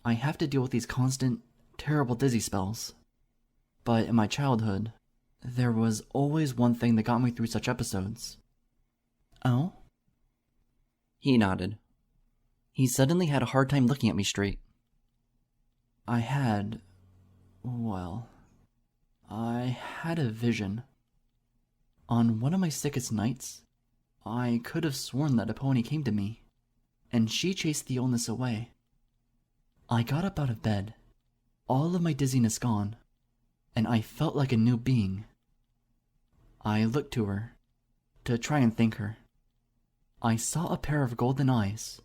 I have to deal with these constant, terrible dizzy spells. But in my childhood, there was always one thing that got me through such episodes. Oh? He nodded. He suddenly had a hard time looking at me straight. I had a vision. On one of my sickest nights, I could have sworn that a pony came to me, and she chased the illness away. I got up out of bed, all of my dizziness gone, and I felt like a new being. I looked to her, to try and thank her. I saw a pair of golden eyes,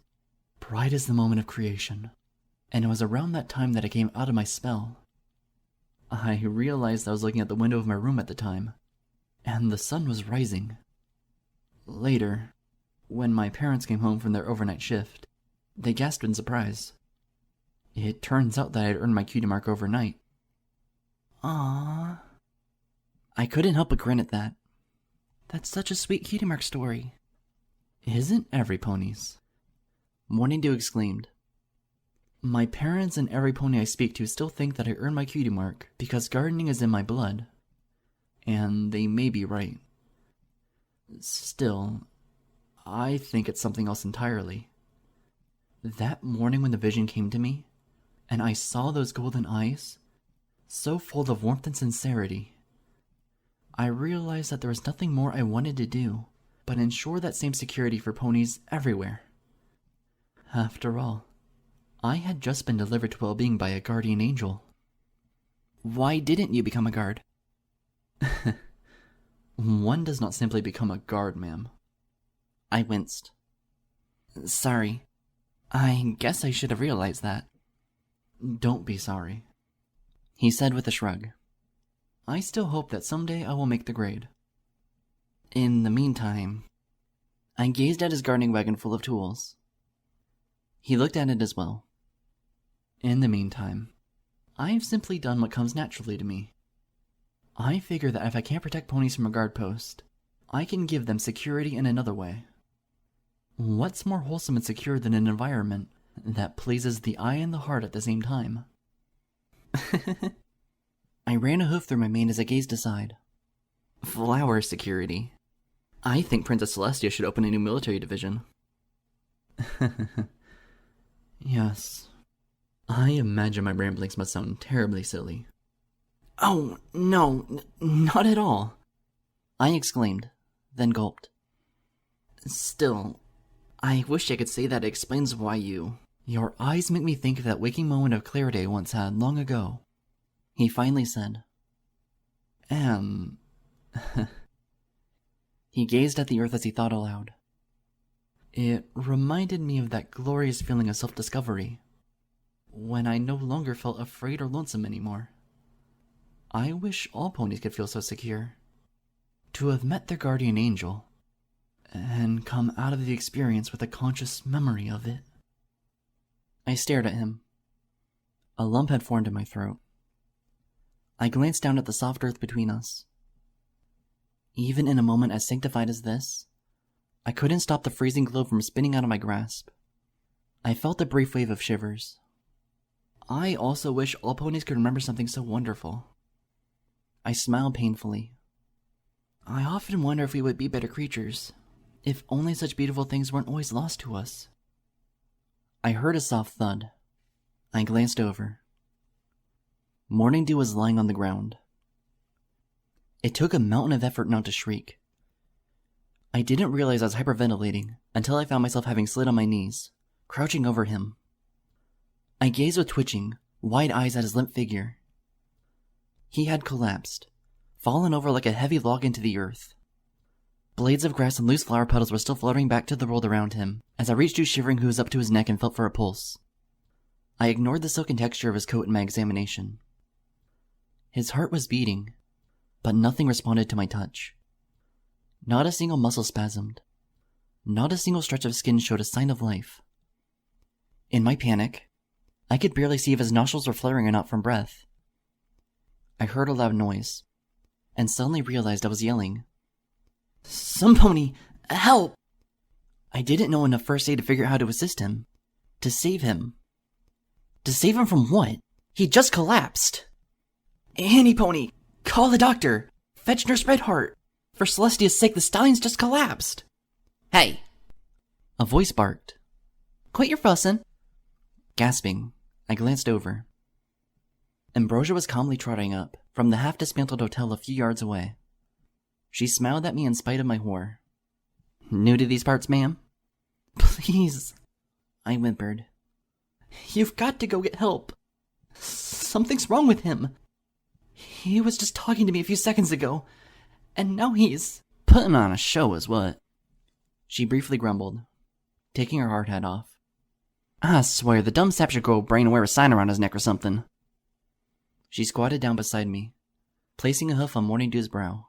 bright as the moment of creation, and it was around that time that I came out of my spell. I realized I was looking at the window of my room at the time, and the sun was rising. Later, when my parents came home from their overnight shift, they gasped in surprise. It turns out that I had earned my cutie mark overnight. Aww. I couldn't help but grin at that. That's such a sweet cutie mark story. Isn't Everypony's? Morning Dew exclaimed. My parents and every pony I speak to still think that I earned my cutie mark because gardening is in my blood. And they may be right. Still, I think it's something else entirely. That morning when the vision came to me, and I saw those golden eyes, so full of warmth and sincerity, I realized that there was nothing more I wanted to do but ensure that same security for ponies everywhere. After all, I had just been delivered to well-being by a guardian angel. Why didn't you become a guard? One does not simply become a guard, ma'am. I winced. Sorry. I guess I should have realized that. Don't be sorry, he said with a shrug. I still hope that someday I will make the grade. In the meantime, I gazed at his gardening wagon full of tools. He looked at it as well. In the meantime, I've simply done what comes naturally to me. I figure that if I can't protect ponies from a guard post, I can give them security in another way. What's more wholesome and secure than an environment that pleases the eye and the heart at the same time? I ran a hoof through my mane as I gazed aside. Flower security. I think Princess Celestia should open a new military division. Yes. I imagine my ramblings must sound terribly silly. Oh, no, not at all, I exclaimed, then gulped. Still, I wish I could say that it explains why your eyes make me think of that waking moment of clarity I once had long ago, he finally said. He gazed at the earth as he thought aloud. It reminded me of that glorious feeling of self-discovery, when I no longer felt afraid or lonesome anymore. I wish all ponies could feel so secure. To have met their guardian angel, and come out of the experience with a conscious memory of it. I stared at him. A lump had formed in my throat. I glanced down at the soft earth between us. Even in a moment as sanctified as this, I couldn't stop the freezing glow from spinning out of my grasp. I felt a brief wave of shivers. I also wish all ponies could remember something so wonderful. I smiled painfully. I often wonder if we would be better creatures, if only such beautiful things weren't always lost to us. I heard a soft thud. I glanced over. Morning Dew was lying on the ground. It took a mountain of effort not to shriek. I didn't realize I was hyperventilating until I found myself having slid on my knees, crouching over him. I gazed with twitching, wide eyes at his limp figure. He had collapsed, fallen over like a heavy log into the earth. Blades of grass and loose flower petals were still fluttering back to the world around him as I reached two shivering hooves up to his neck and felt for a pulse. I ignored the silken texture of his coat in my examination. His heart was beating, but nothing responded to my touch. Not a single muscle spasmed. Not a single stretch of skin showed a sign of life. In my panic, I could barely see if his nostrils were flaring or not from breath. I heard a loud noise, and suddenly realized I was yelling. "Some pony! Help!" I didn't know enough first aid to figure out how to assist him. To save him. To save him from what? He just collapsed! Annie Pony, call the doctor. Fetch Nurse Redheart. For Celestia's sake, the stallion's just collapsed. Hey! A voice barked. Quit your fussing. Gasping, I glanced over. Ambrosia was calmly trotting up from the half-dismantled hotel a few yards away. She smiled at me in spite of my horror. New to these parts, ma'am? Please, I whimpered. You've got to go get help. Something's wrong with him. He was just talking to me a few seconds ago, and now he's... Putting on a show is what? She briefly grumbled, taking her hard hat off. I swear, the dumb sap should grow a brain and wear a sign around his neck or something. She squatted down beside me, placing a hoof on Morning Dew's brow.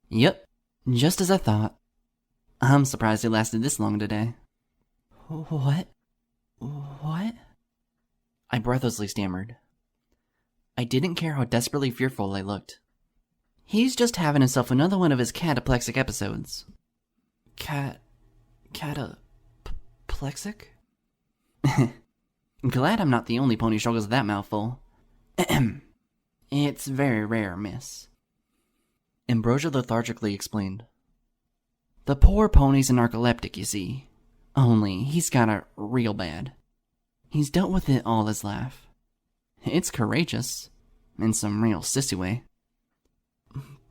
Yep, just as I thought. I'm surprised it lasted this long today. What? What? I breathlessly stammered. I didn't care how desperately fearful I looked. He's just having himself another one of his cataplexic episodes. Cataplexic? Glad I'm not the only pony who struggles with that mouthful. It's very rare, miss. Ambrosia lethargically explained. The poor pony's a narcoleptic, you see. Only, he's got it real bad. He's dealt with it all his life. It's courageous, in some real sissy way.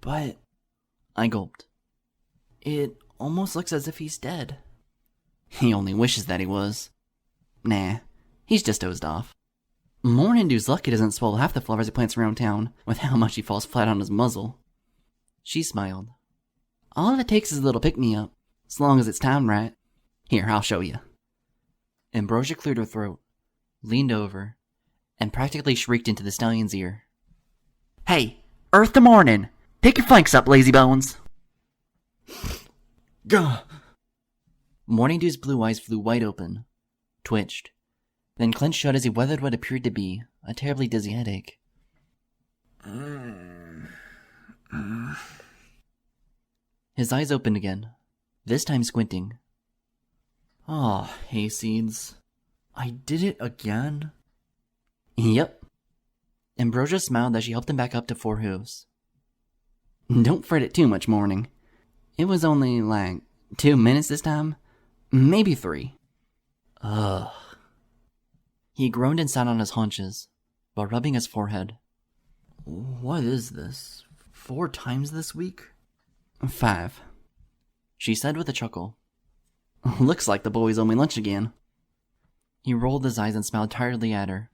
But... I gulped. It almost looks as if he's dead. He only wishes that he was. Nah, he's just dozed off. Morning Dew's lucky doesn't swallow half the flowers he plants around town with how much he falls flat on his muzzle. She smiled. All it takes is a little pick-me-up, as long as it's timed right. Here, I'll show you. Ambrosia cleared her throat, leaned over, and practically shrieked into the stallion's ear. Hey, Earth to morning! Pick your flanks up, lazy bones! Gah! Morning Dew's blue eyes flew wide open, twitched, then clenched shut as he weathered what appeared to be a terribly dizzy headache. His eyes opened again, this time squinting. Oh, hayseeds. I did it again? Yep. Ambrosia smiled as she helped him back up to 4 hooves. Don't fret it too much, Morning. It was only, 2 minutes this time. Maybe 3. Ugh. He groaned and sat on his haunches, while rubbing his forehead. What is this? 4 times this week? 5. She said with a chuckle. Looks like the boys owe me lunch again. He rolled his eyes and smiled tiredly at her.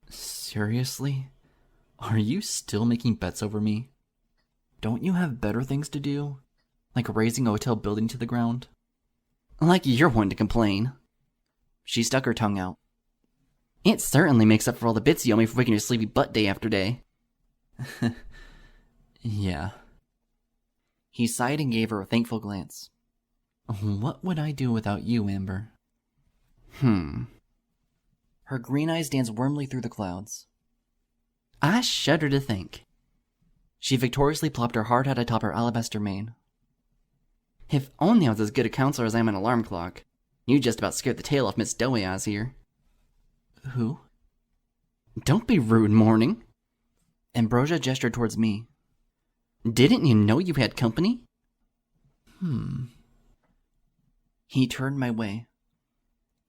Seriously? Are you still making bets over me? Don't you have better things to do? Like raising a hotel building to the ground? Like you're one to complain. She stuck her tongue out. It certainly makes up for all the bits you owe me for waking your sleepy butt day after day. Yeah. He sighed and gave her a thankful glance. What would I do without you, Amber? Her green eyes danced warmly through the clouds. I shudder to think. She victoriously plopped her hard hat atop her alabaster mane. If only I was as good a counselor as I am an alarm clock. You just about scared the tail off Miss Doughy Eyes here. Who? Don't be rude, Morning. Ambrosia gestured towards me. Didn't you know you had company? He turned my way.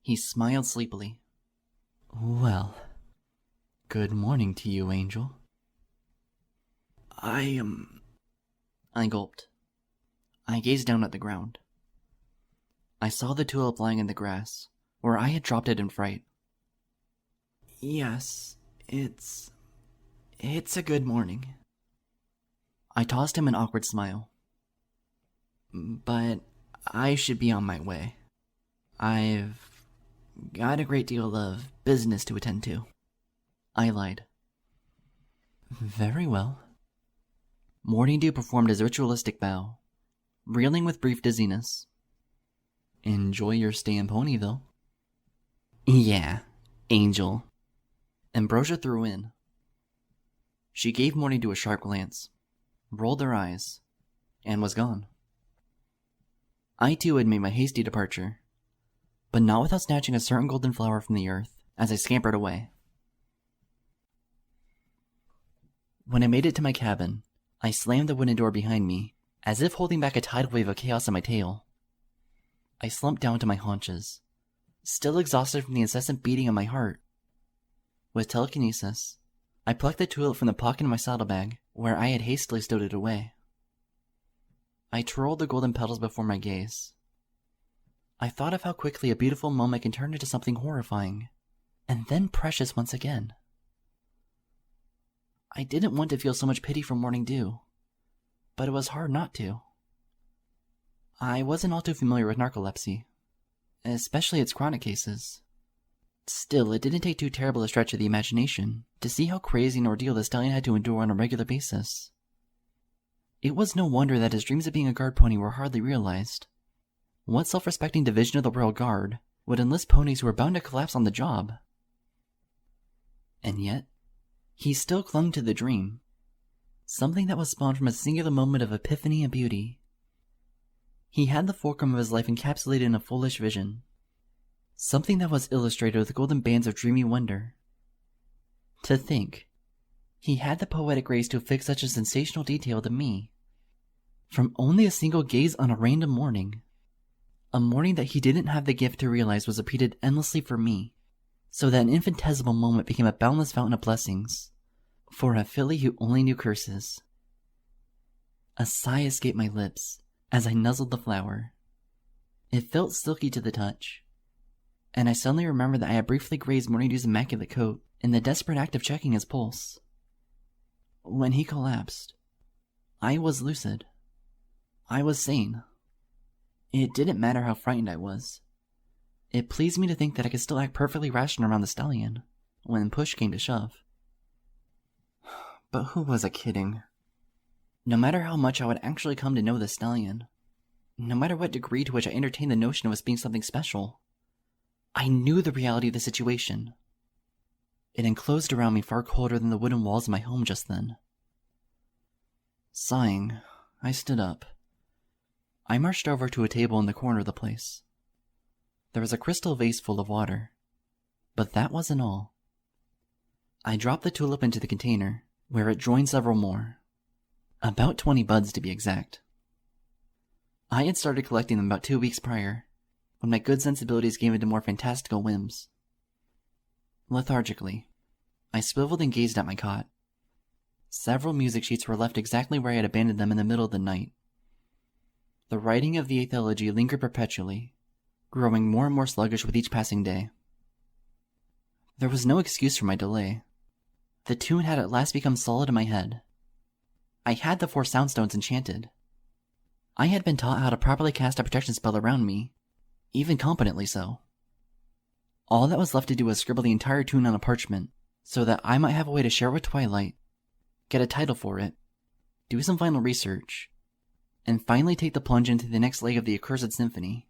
He smiled sleepily. Well, good morning to you, Angel. I gulped. I gazed down at the ground. I saw the tulip lying in the grass, where I had dropped it in fright. Yes, it's a good morning. I tossed him an awkward smile. But I should be on my way. I've got a great deal of business to attend to. I lied. Very well. Morning Dew performed his ritualistic bow, reeling with brief dizziness. Enjoy your stay in Pony, though. Yeah, Angel. Ambrosia threw in. She gave Morning Dew a sharp glance, rolled her eyes, and was gone. I too had made my hasty departure, but not without snatching a certain golden flower from the earth as I scampered away. When I made it to my cabin, I slammed the wooden door behind me, as if holding back a tidal wave of chaos on my tail. I slumped down to my haunches, still exhausted from the incessant beating of my heart. With telekinesis, I plucked the tulip from the pocket of my saddlebag, where I had hastily stowed it away. I twirled the golden petals before my gaze. I thought of how quickly a beautiful moment can turn into something horrifying, and then precious once again. I didn't want to feel so much pity for Morning Dew, but it was hard not to. I wasn't all too familiar with narcolepsy, especially its chronic cases. Still, it didn't take too terrible a stretch of the imagination to see how crazy an ordeal the stallion had to endure on a regular basis. It was no wonder that his dreams of being a guard pony were hardly realized. What self-respecting division of the Royal Guard would enlist ponies who were bound to collapse on the job? And yet, he still clung to the dream, something that was spawned from a singular moment of epiphany and beauty. He had the fulcrum of his life encapsulated in a foolish vision, something that was illustrated with golden bands of dreamy wonder. To think, he had the poetic grace to affix such a sensational detail to me, from only a single gaze on a random morning. A morning that he didn't have the gift to realize was repeated endlessly for me, so that an infinitesimal moment became a boundless fountain of blessings, for a filly who only knew curses. A sigh escaped my lips as I nuzzled the flower. It felt silky to the touch, and I suddenly remembered that I had briefly grazed Morning Dew's immaculate coat in the desperate act of checking his pulse. When he collapsed, I was lucid. I was sane. It didn't matter how frightened I was. It pleased me to think that I could still act perfectly rational around the stallion, when push came to shove. But who was I kidding? No matter how much I would actually come to know the stallion, no matter what degree to which I entertained the notion of us being something special, I knew the reality of the situation. It enclosed around me far colder than the wooden walls of my home just then. Sighing, I stood up. I marched over to a table in the corner of the place. There was a crystal vase full of water, but that wasn't all. I dropped the tulip into the container, where it joined several more. About 20 buds to be exact. I had started collecting them about 2 weeks prior, when my good sensibilities gave into more fantastical whims. Lethargically, I swiveled and gazed at my cot. Several music sheets were left exactly where I had abandoned them in the middle of the night. The writing of the eighth elegy lingered perpetually, growing more and more sluggish with each passing day. There was no excuse for my delay. The tune had at last become solid in my head. I had the 4 soundstones enchanted. I had been taught how to properly cast a protection spell around me, even competently so. All that was left to do was scribble the entire tune on a parchment, so that I might have a way to share it with Twilight, get a title for it, do some final research, and finally take the plunge into the next leg of the accursed symphony.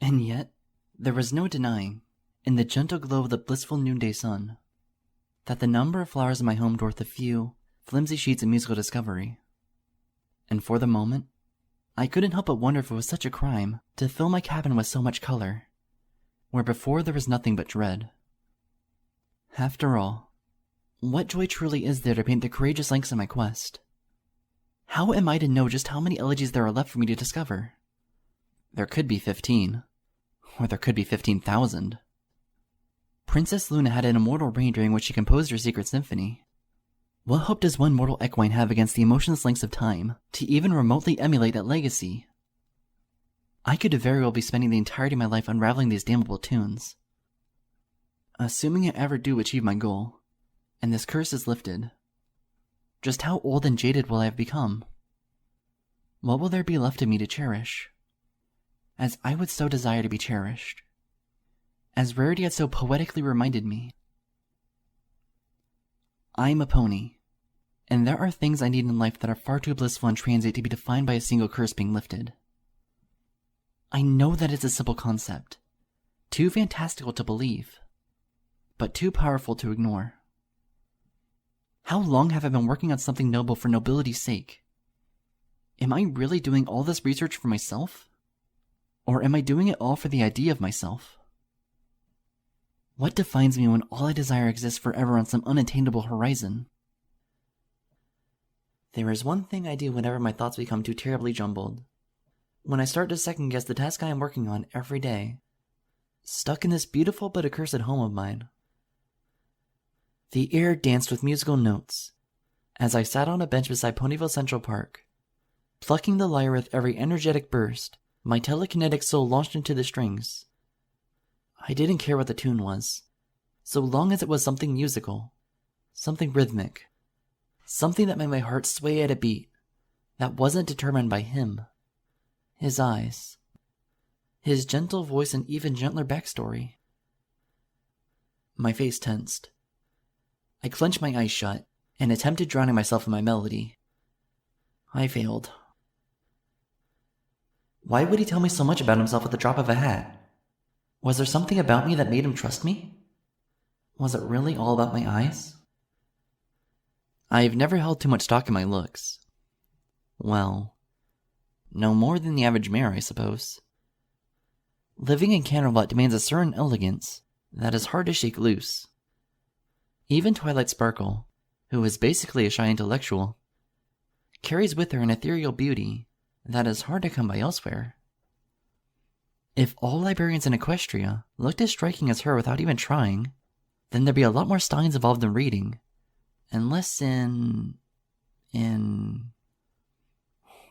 And yet, there was no denying, in the gentle glow of the blissful noonday sun, that the number of flowers in my home dwarfed the few, flimsy sheets of musical discovery. And for the moment, I couldn't help but wonder if it was such a crime to fill my cabin with so much color, where before there was nothing but dread. After all, what joy truly is there to paint the courageous lengths of my quest? How am I to know just how many elegies there are left for me to discover? There could be 15, or there could be 15,000. Princess Luna had an immortal reign during which she composed her secret symphony. What hope does one mortal equine have against the emotionless links of time to even remotely emulate that legacy? I could very well be spending the entirety of my life unraveling these damnable tunes. Assuming I ever do achieve my goal, and this curse is lifted, just how old and jaded will I have become? What will there be left of me to cherish? As I would so desire to be cherished. As Rarity had so poetically reminded me. I'm a pony, and there are things I need in life that are far too blissful and transient to be defined by a single curse being lifted. I know that it's a simple concept, too fantastical to believe, but too powerful to ignore. How long have I been working on something noble for nobility's sake? Am I really doing all this research for myself? Or am I doing it all for the idea of myself? What defines me when all I desire exists forever on some unattainable horizon? There is one thing I do whenever my thoughts become too terribly jumbled. When I start to second guess the task I am working on every day. Stuck in this beautiful but accursed home of mine. The air danced with musical notes as I sat on a bench beside Ponyville Central Park. Plucking the lyre with every energetic burst, my telekinetic soul launched into the strings. I didn't care what the tune was, so long as it was something musical, something rhythmic, something that made my heart sway at a beat that wasn't determined by him, his eyes, his gentle voice, and even gentler backstory. My face tensed. I clenched my eyes shut and attempted drowning myself in my melody. I failed. Why would he tell me so much about himself at the drop of a hat? Was there something about me that made him trust me? Was it really all about my eyes? I've never held too much stock in my looks. Well, no more than the average mare, I suppose. Living in Canterlot demands a certain elegance that is hard to shake loose. Even Twilight Sparkle, who is basically a shy intellectual, carries with her an ethereal beauty that is hard to come by elsewhere. If all librarians in Equestria looked as striking as her without even trying, then there'd be a lot more Steins involved in reading, and less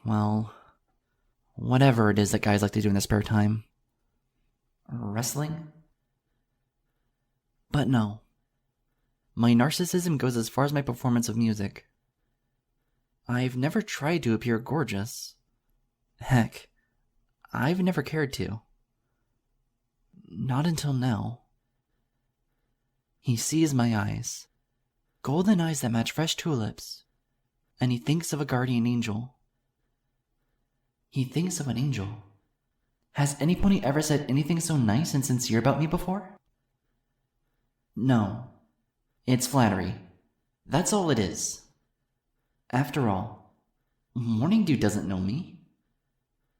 well, whatever it is that guys like to do in their spare time. Wrestling? But no. My narcissism goes as far as my performance of music. I've never tried to appear gorgeous. Heck, I've never cared to. Not until now. He sees my eyes. Golden eyes that match fresh tulips. And he thinks of a guardian angel. He thinks of an angel. Has any pony ever said anything so nice and sincere about me before? No. It's flattery. That's all it is. After all, Morning Dew doesn't know me.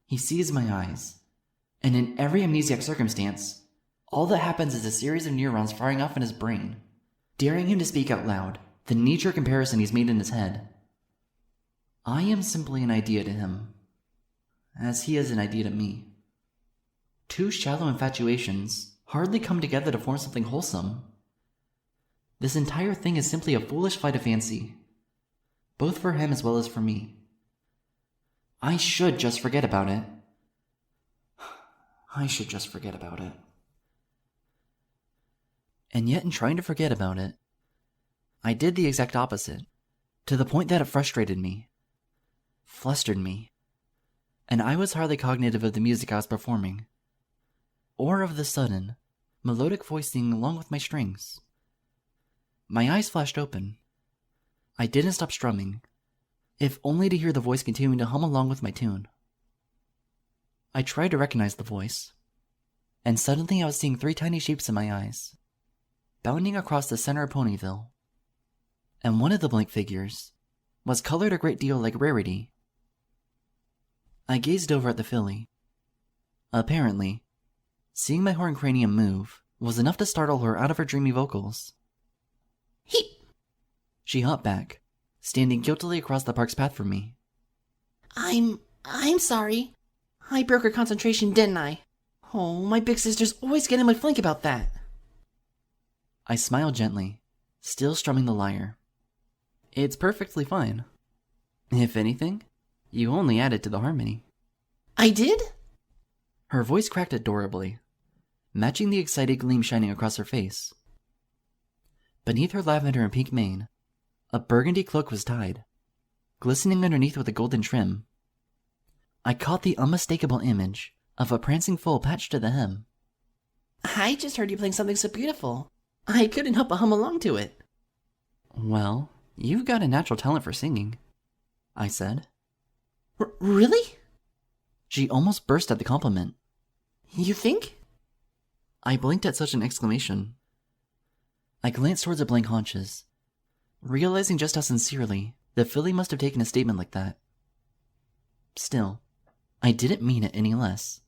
He sees my eyes, and in every amnesiac circumstance, all that happens is a series of neurons firing off in his brain, daring him to speak out loud the knee-jerk comparison he's made in his head. I am simply an idea to him, as he is an idea to me. Two shallow infatuations hardly come together to form something wholesome. This entire thing is simply a foolish flight of fancy, both for him as well as for me. I should just forget about it. I should just forget about it. And yet, in trying to forget about it, I did the exact opposite, to the point that it frustrated me, flustered me, and I was hardly cognitive of the music I was performing, or of the sudden, melodic voice singing along with my strings. My eyes flashed open. I didn't stop strumming, if only to hear the voice continuing to hum along with my tune. I tried to recognize the voice, and suddenly I was seeing 3 tiny shapes in my eyes, bounding across the center of Ponyville. And one of the blank figures was colored a great deal like Rarity. I gazed over at the filly. Apparently, seeing my horn cranium move was enough to startle her out of her dreamy vocals. Heep! She hopped back, standing guiltily across the park's path from me. I'm sorry. I broke her concentration, didn't I? Oh, my big sister's always getting my flank about that. I smiled gently, still strumming the lyre. It's perfectly fine. If anything, you only added to the harmony. I did? Her voice cracked adorably, matching the excited gleam shining across her face. Beneath her lavender and pink mane, a burgundy cloak was tied, glistening underneath with a golden trim. I caught the unmistakable image of a prancing foal patched to the hem. I just heard you playing something so beautiful. I couldn't help but hum along to it. Well, you've got a natural talent for singing, I said. Really? She almost burst at the compliment. You think? I blinked at such an exclamation. I glanced towards her blank haunches, realizing just how sincerely the filly must have taken a statement like that. Still, I didn't mean it any less.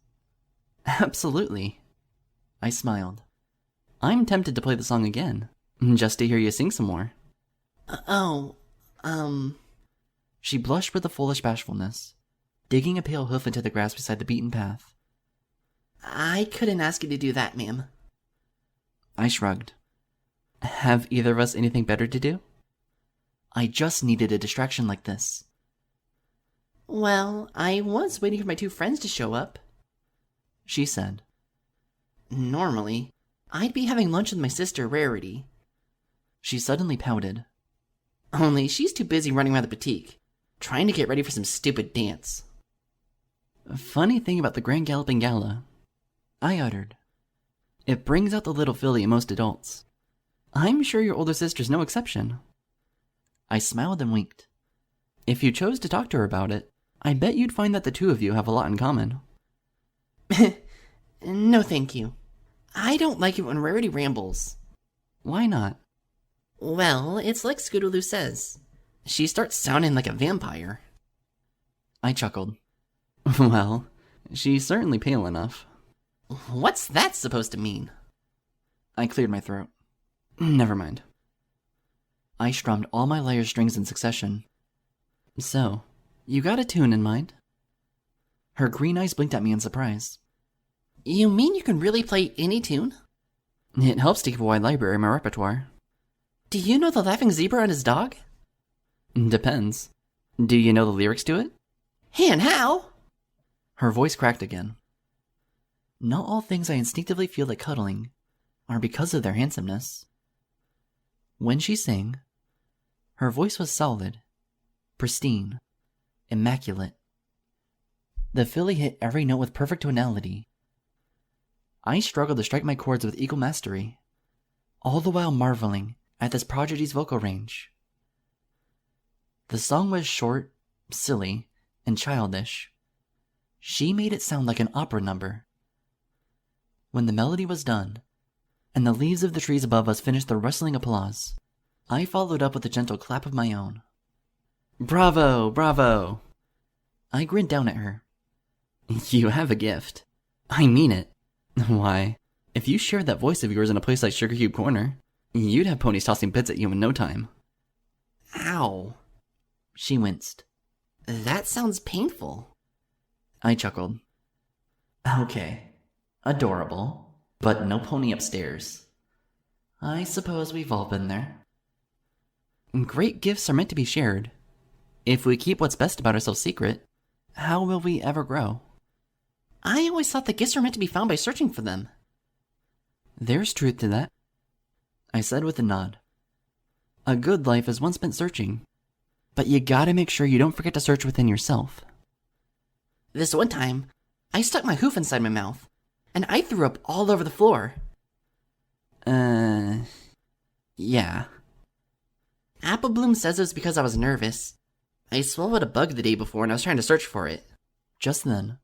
Absolutely. I smiled. I'm tempted to play the song again, just to hear you sing some more. She blushed with a foolish bashfulness, digging a pale hoof into the grass beside the beaten path. I couldn't ask you to do that, ma'am. I shrugged. Have either of us anything better to do? I just needed a distraction like this. Well, I was waiting for my 2 friends to show up, she said. Normally, I'd be having lunch with my sister Rarity. She suddenly pouted. Only she's too busy running around the boutique, trying to get ready for some stupid dance. Funny thing about the Grand Galloping Gala, I uttered. It brings out the little filly in most adults. I'm sure your older sister's no exception. I smiled and winked. If you chose to talk to her about it, I bet you'd find that the 2 of you have a lot in common. No, thank you. I don't like it when Rarity rambles. Why not? Well, it's like Scootaloo says. She starts sounding like a vampire. I chuckled. Well, she's certainly pale enough. What's that supposed to mean? I cleared my throat. Never mind. I strummed all my lyre strings in succession. So, you got a tune in mind? Her green eyes blinked at me in surprise. You mean you can really play any tune? It helps to keep a wide library in my repertoire. Do you know the Laughing Zebra and his dog? Depends. Do you know the lyrics to it? And how? Her voice cracked again. Not all things I instinctively feel like cuddling are because of their handsomeness. When she sang, her voice was solid, pristine, immaculate. The filly hit every note with perfect tonality. I struggled to strike my chords with equal mastery, all the while marveling at this prodigy's vocal range. The song was short, silly, and childish. She made it sound like an opera number. When the melody was done, and the leaves of the trees above us finished their rustling applause, I followed up with a gentle clap of my own. Bravo! Bravo! I grinned down at her. You have a gift. I mean it. Why, if you shared that voice of yours in a place like Sugar Cube Corner, you'd have ponies tossing bits at you in no time. Ow. She winced. That sounds painful. I chuckled. Okay. Adorable, but no pony upstairs. I suppose we've all been there. Great gifts are meant to be shared. If we keep what's best about ourselves secret, how will we ever grow? I always thought that gifts are meant to be found by searching for them. There's truth to that, I said with a nod. A good life is one spent searching, but you gotta make sure you don't forget to search within yourself. This one time, I stuck my hoof inside my mouth, and I threw up all over the floor. Yeah. Apple Bloom says it was because I was nervous. I swallowed a bug the day before and I was trying to search for it. Just then,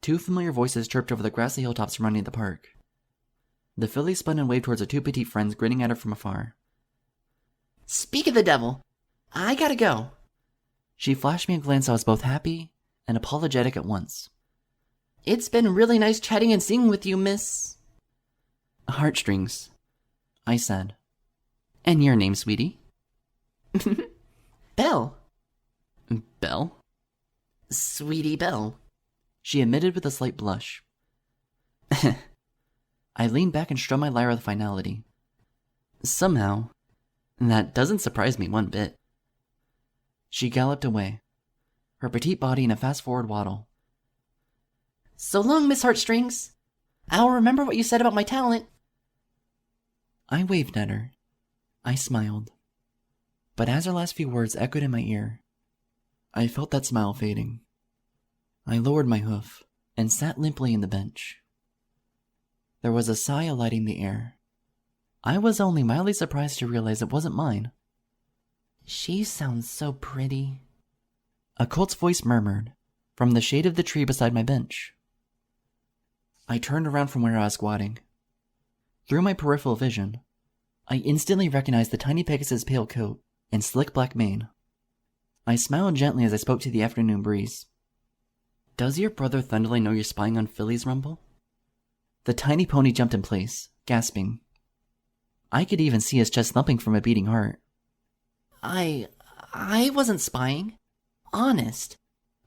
2 familiar voices chirped over the grassy hilltops surrounding the park. The filly spun and waved towards her 2 petite friends grinning at her from afar. Speak of the devil, I gotta go. She flashed me a glance that was both happy and apologetic at once. It's been really nice chatting and singing with you, Miss... Heartstrings, I said. And your name, sweetie? Belle. Belle? Sweetie Belle. She admitted with a slight blush. I leaned back and strummed my lyre with finality. Somehow, that doesn't surprise me one bit. She galloped away, her petite body in a fast-forward waddle. So long, Miss Heartstrings. I'll remember what you said about my talent. I waved at her. I smiled. But as her last few words echoed in my ear, I felt that smile fading. I lowered my hoof and sat limply in the bench. There was a sigh alighting the air. I was only mildly surprised to realize it wasn't mine. She sounds so pretty. A colt's voice murmured from the shade of the tree beside my bench. I turned around from where I was squatting. Through my peripheral vision, I instantly recognized the tiny Pegasus' pale coat and slick black mane. I smiled gently as I spoke to the afternoon breeze. Does your brother Thunderlane know you're spying on Philly's Rumble? The tiny pony jumped in place, gasping. I could even see his chest thumping from a beating heart. I wasn't spying. honest.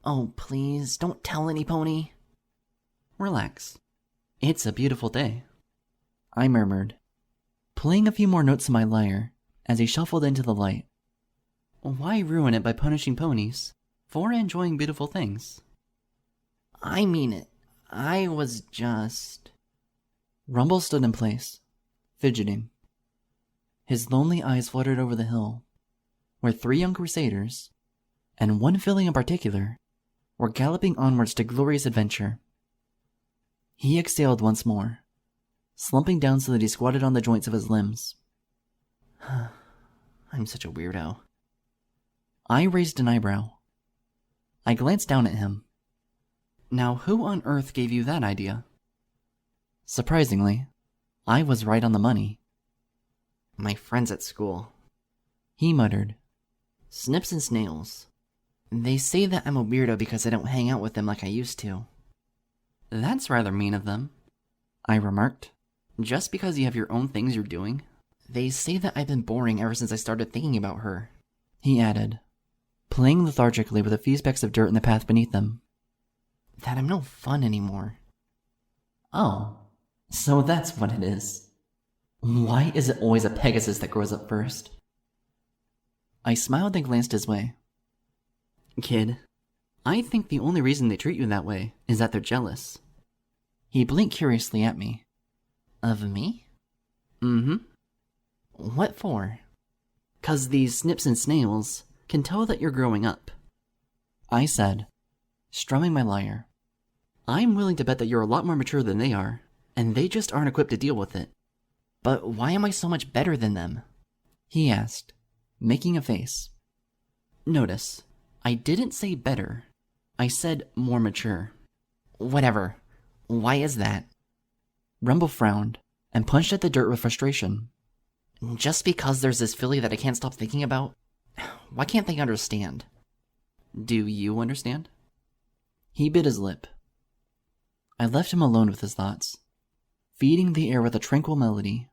Oh, please, don't tell any pony. Relax. It's a beautiful day, I murmured, playing a few more notes on my lyre as he shuffled into the light. Why ruin it by punishing ponies for enjoying beautiful things? I mean it. I was just... Rumble stood in place, fidgeting. His lonely eyes fluttered over the hill, where 3 young crusaders, and one filly in particular, were galloping onwards to glorious adventure. He exhaled once more, slumping down so that he squatted on the joints of his limbs. I'm such a weirdo. I raised an eyebrow. I glanced down at him. Now, who on earth gave you that idea? Surprisingly, I was right on the money. My friends at school. He muttered. Snips and snails. They say that I'm a weirdo because I don't hang out with them like I used to. That's rather mean of them, I remarked. Just because you have your own things you're doing? They say that I've been boring ever since I started thinking about her, he added, playing lethargically with a few specks of dirt in the path beneath them. That I'm no fun anymore. Oh, so that's what it is. Why is it always a Pegasus that grows up first? I smiled and glanced his way. Kid, I think the only reason they treat you that way is that they're jealous. He blinked curiously at me. Of me? Mm-hmm. What for? 'Cause these snips and snails can tell that you're growing up, I said, strumming my lyre. I'm willing to bet that you're a lot more mature than they are, and they just aren't equipped to deal with it. But why am I so much better than them? He asked, making a face. Notice, I didn't say better. I said more mature. Whatever. Why is that? Rumble frowned and punched at the dirt with frustration. Just because there's this filly that I can't stop thinking about? Why can't they understand? Do you understand? He bit his lip. I left him alone with his thoughts, feeding the air with a tranquil melody,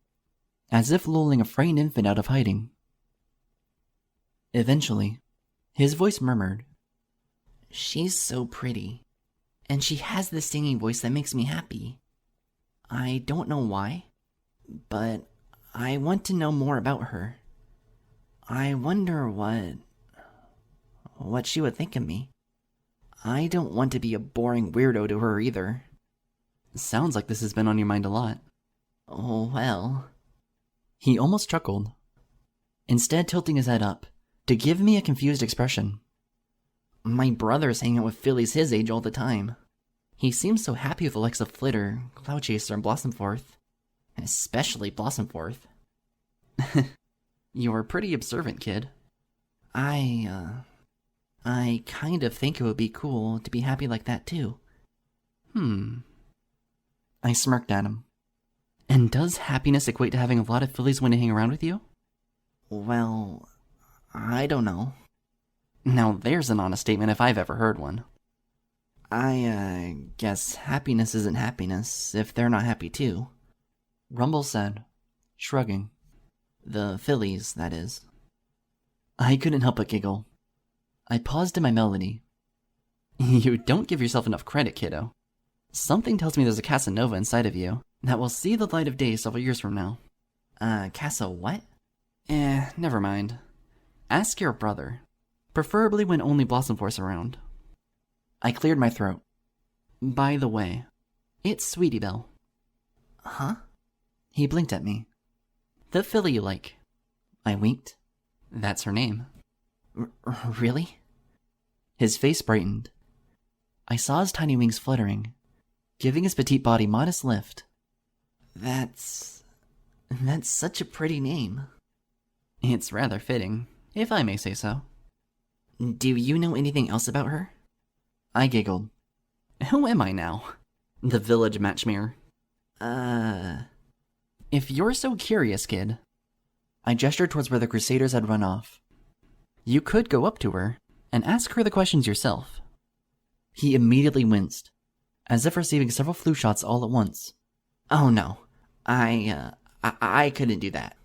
as if lulling a frightened infant out of hiding. Eventually, his voice murmured, She's so pretty, and she has this singing voice that makes me happy. I don't know why, but I want to know more about her. I wonder what she would think of me. I don't want to be a boring weirdo to her either. Sounds like this has been on your mind a lot. Oh, well. He almost chuckled, instead tilting his head up to give me a confused expression. My brother's hanging out with fillies his age all the time. He seems so happy with the likes of Flitter, Cloudchaser, and Blossomforth. Especially Blossomforth. You're pretty observant, kid. I kind of think it would be cool to be happy like that, too. I smirked at him. And does happiness equate to having a lot of fillies want to hang around with you? Well, I don't know. Now there's an honest statement if I've ever heard one. I guess happiness isn't happiness if they're not happy too. Rumble said, shrugging. The fillies, that is. I couldn't help but giggle. I paused in my melody. You don't give yourself enough credit, kiddo. Something tells me there's a Casanova inside of you that will see the light of day several years from now. Casa what? Never mind. Ask your brother. Preferably when only Blossomforth's around. I cleared my throat. By the way, it's Sweetie Belle. Huh? He blinked at me. The filly you like. I winked. That's her name. Really? His face brightened. I saw his tiny wings fluttering, giving his petite body modest lift. That's such a pretty name. It's rather fitting, if I may say so. Do you know anything else about her? I giggled. Who am I now? The village matchmaker. If you're so curious, kid. I gestured towards where the Crusaders had run off. You could go up to her and ask her the questions yourself. He immediately winced, as if receiving several flu shots all at once. Oh no, I couldn't do that.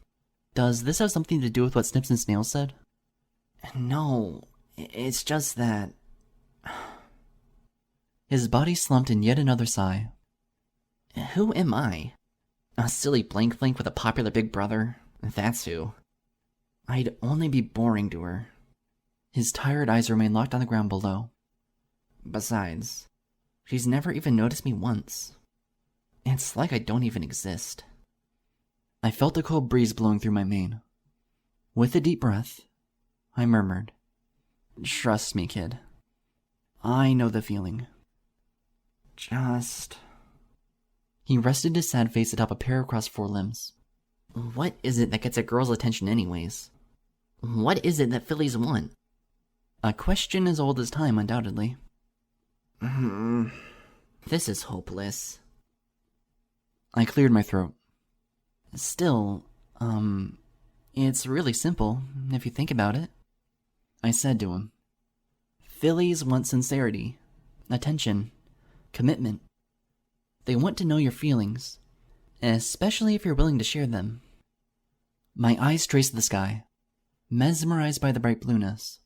Does this have something to do with what Snips and Snails said? No, It's just that... His body slumped in yet another sigh. Who am I? A silly blank with a popular big brother? That's who. I'd only be boring to her. His tired eyes remained locked on the ground below. Besides, she's never even noticed me once. It's like I don't even exist. I felt a cold breeze blowing through my mane. With a deep breath, I murmured, Trust me, kid. I know the feeling. Just... He rested his sad face atop a pair of crossed forelimbs. What is it that gets a girl's attention anyways? What is it that fillies want? A question as old as time, undoubtedly. This is hopeless. I cleared my throat. Still, it's really simple, if you think about it. I said to him. Fillies want sincerity, attention, commitment. They want to know your feelings, especially if you're willing to share them. My eyes traced the sky, mesmerized by the bright blueness.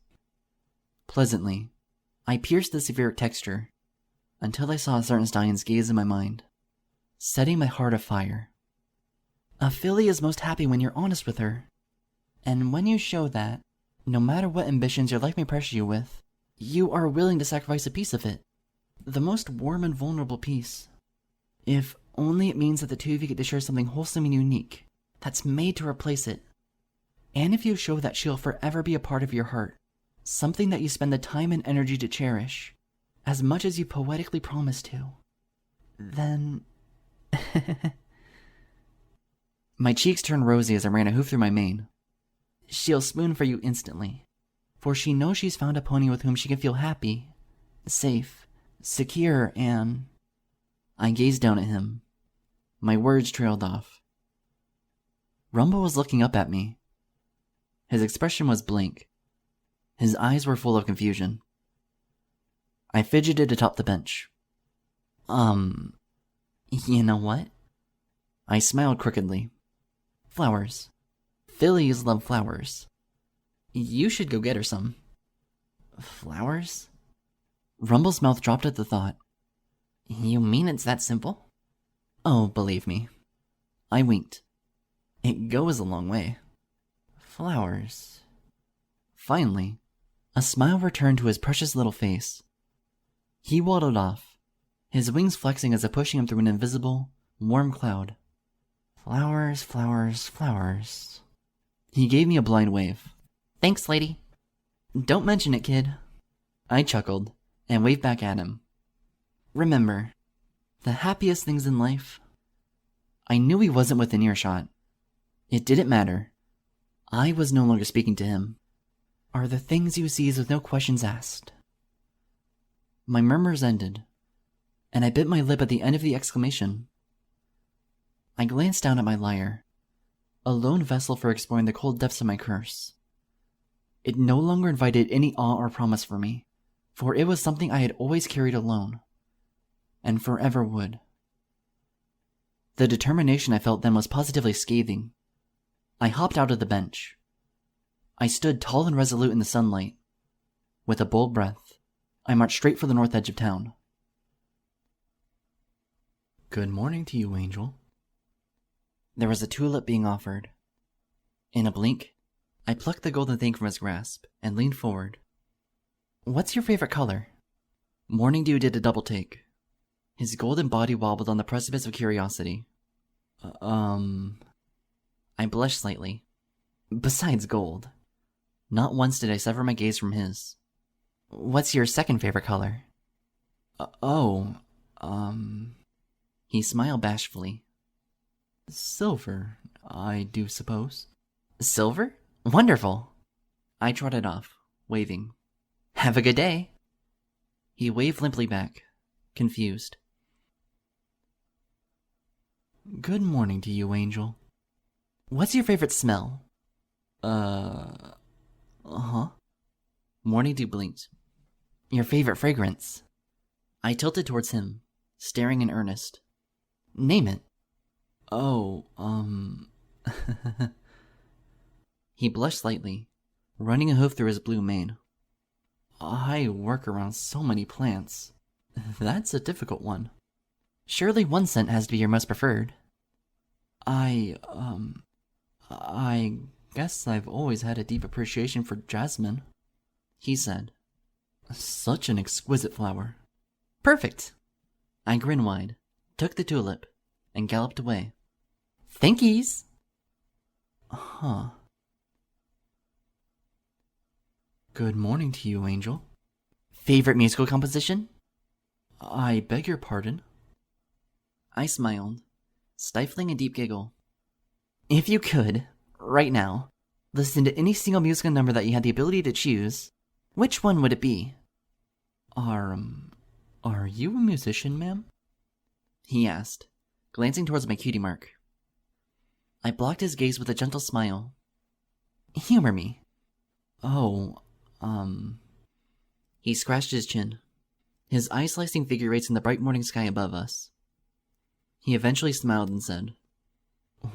Pleasantly, I pierced the severe texture until I saw a certain stallion's gaze in my mind, setting my heart afire. A filly is most happy when you're honest with her, and when you show that, no matter what ambitions your life may pressure you with, you are willing to sacrifice a piece of it, the most warm and vulnerable piece. If only it means that the two of you get to share something wholesome and unique that's made to replace it. And if you show that she'll forever be a part of your heart, something that you spend the time and energy to cherish, as much as you poetically promise to, then... My cheeks turned rosy as I ran a hoof through my mane. She'll swoon for you instantly, for she knows she's found a pony with whom she can feel happy, safe, secure, and... I gazed down at him. My words trailed off. Rumble was looking up at me. His expression was blank. His eyes were full of confusion. I fidgeted atop the bench. You know what? I smiled crookedly. Flowers. Fillies love flowers. You should go get her some. Flowers? Rumble's mouth dropped at the thought. You mean it's that simple? Oh, believe me. I winked. It goes a long way. Flowers. Finally, a smile returned to his precious little face. He waddled off, his wings flexing as if pushing him through an invisible, warm cloud. Flowers, flowers, flowers. He gave me a blind wave. Thanks, lady. Don't mention it, kid. I chuckled and waved back at him. Remember, the happiest things in life... I knew he wasn't within earshot. It didn't matter. I was no longer speaking to him. Are the things you seize with no questions asked. My murmurs ended, and I bit my lip at the end of the exclamation. I glanced down at my lyre, a lone vessel for exploring the cold depths of my curse. It no longer invited any awe or promise for me, for it was something I had always carried alone, and forever would. The determination I felt then was positively scathing. I hopped out of the bench. I stood tall and resolute in the sunlight. With a bold breath, I marched straight for the north edge of town. Good morning to you, Angel. There was a tulip being offered. In a blink, I plucked the golden thing from his grasp and leaned forward. What's your favorite color? Morning Dew did a double take. His golden body wobbled on the precipice of curiosity. I blushed slightly. Besides gold. Not once did I sever my gaze from his. What's your second favorite color? He smiled bashfully. Silver, I do suppose. Silver? Wonderful! I trotted off, waving. Have a good day! He waved limply back, confused. Good morning to you, Angel. What's your favorite smell? Morning Dew blinked. Your favorite fragrance? I tilted towards him, staring in earnest. Name it. He blushed slightly, running a hoof through his blue mane. I work around so many plants. That's a difficult one. Surely one scent has to be your most preferred. I guess I've always had a deep appreciation for jasmine, he said. Such an exquisite flower. Perfect. I grinned wide, took the tulip, and galloped away. Thankies. Huh. Good morning to you, Angel. Favorite musical composition? I beg your pardon? I smiled, stifling a deep giggle. If you could, right now, listen to any single musical number that you had the ability to choose, which one would it be? Are you a musician, ma'am? He asked, glancing towards my cutie mark. I blocked his gaze with a gentle smile. Humor me. Oh, He scratched his chin, his eyes slicing figure eights in the bright morning sky above us. He eventually smiled and said,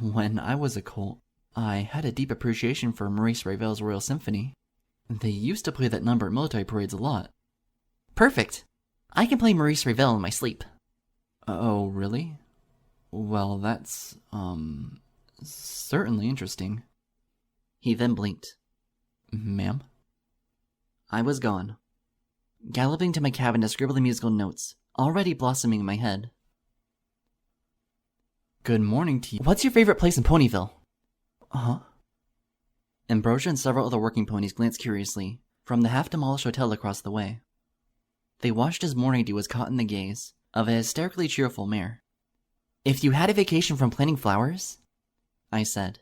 When I was a colt, I had a deep appreciation for Maurice Ravel's Royal Symphony. They used to play that number at military parades a lot. Perfect. I can play Maurice Ravel in my sleep. Oh, really? Well, that's, certainly interesting. He then blinked. Ma'am? I was gone, galloping to my cabin to scribble the musical notes, already blossoming in my head. Good morning to you. What's your favorite place in Ponyville? Huh? Ambrosia and several other working ponies glanced curiously from the half-demolished hotel across the way. They watched as morning dew was caught in the gaze of a hysterically cheerful mare. If you had a vacation from planting flowers, I said,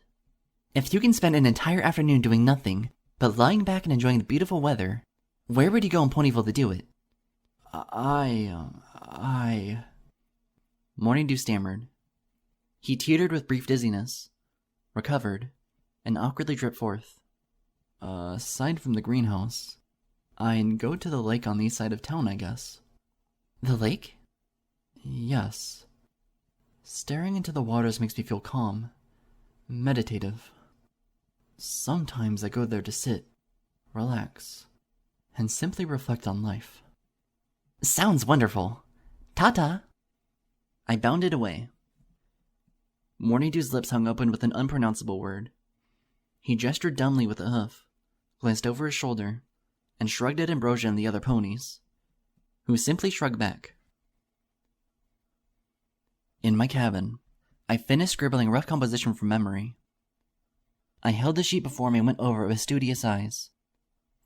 if you can spend an entire afternoon doing nothing but lying back and enjoying the beautiful weather, where would you go in Ponyville to do it? Morning Dew stammered. He teetered with brief dizziness, recovered, and awkwardly dripped forth. Aside from the greenhouse, I'd go to the lake on the east side of town, I guess. The lake? Yes. Staring into the waters makes me feel calm, meditative. Sometimes I go there to sit, relax, and simply reflect on life. Sounds wonderful. Ta-ta. I bounded away. Morning Dew's lips hung open with an unpronounceable word. He gestured dumbly with a hoof, glanced over his shoulder, and shrugged at Ambrosia and the other ponies, who simply shrugged back. In my cabin, I finished scribbling a rough composition from memory. I held the sheet before me and went over it with studious eyes,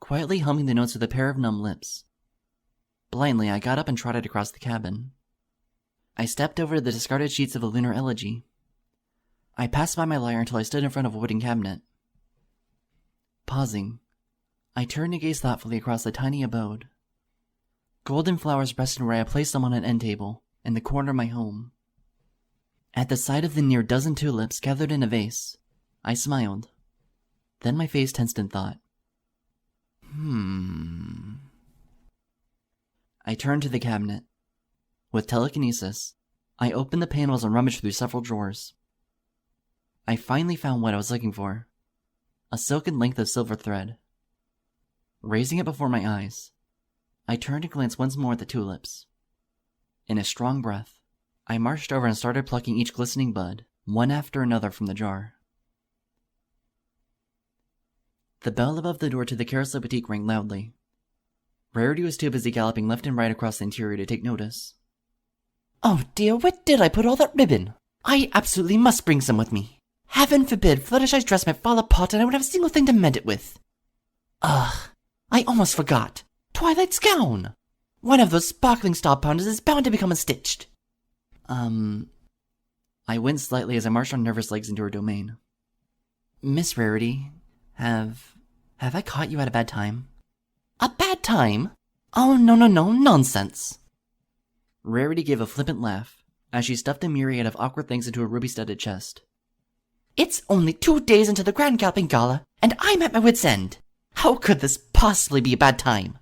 quietly humming the notes with a pair of numb lips. Blindly, I got up and trotted across the cabin. I stepped over the discarded sheets of a lunar elegy. I passed by my lyre until I stood in front of a wooden cabinet. Pausing, I turned and gazed thoughtfully across the tiny abode. Golden flowers rested where I placed them on an end table, in the corner of my home. At the sight of the near dozen tulips gathered in a vase, I smiled. Then my face tensed in thought. I turned to the cabinet. With telekinesis, I opened the panels and rummaged through several drawers. I finally found what I was looking for. A silken length of silver thread. Raising it before my eyes, I turned and glanced once more at the tulips. In a strong breath, I marched over and started plucking each glistening bud, one after another from the jar. The bell above the door to the Carousel Boutique rang loudly. Rarity was too busy galloping left and right across the interior to take notice. Oh dear, where did I put all that ribbon? I absolutely must bring some with me. Heaven forbid Fluttershy's dress might fall apart and I would have a single thing to mend it with. Ugh, I almost forgot. Twilight's gown! One of those sparkling star pounders is bound to become unstitched. I winced slightly as I marched on nervous legs into her domain. Miss Rarity, have I caught you at a bad time? A bad time? Oh, no, nonsense. Rarity gave a flippant laugh as she stuffed a myriad of awkward things into a ruby-studded chest. It's only 2 days into the Grand Galloping Gala, and I'm at my wit's end. How could this possibly be a bad time?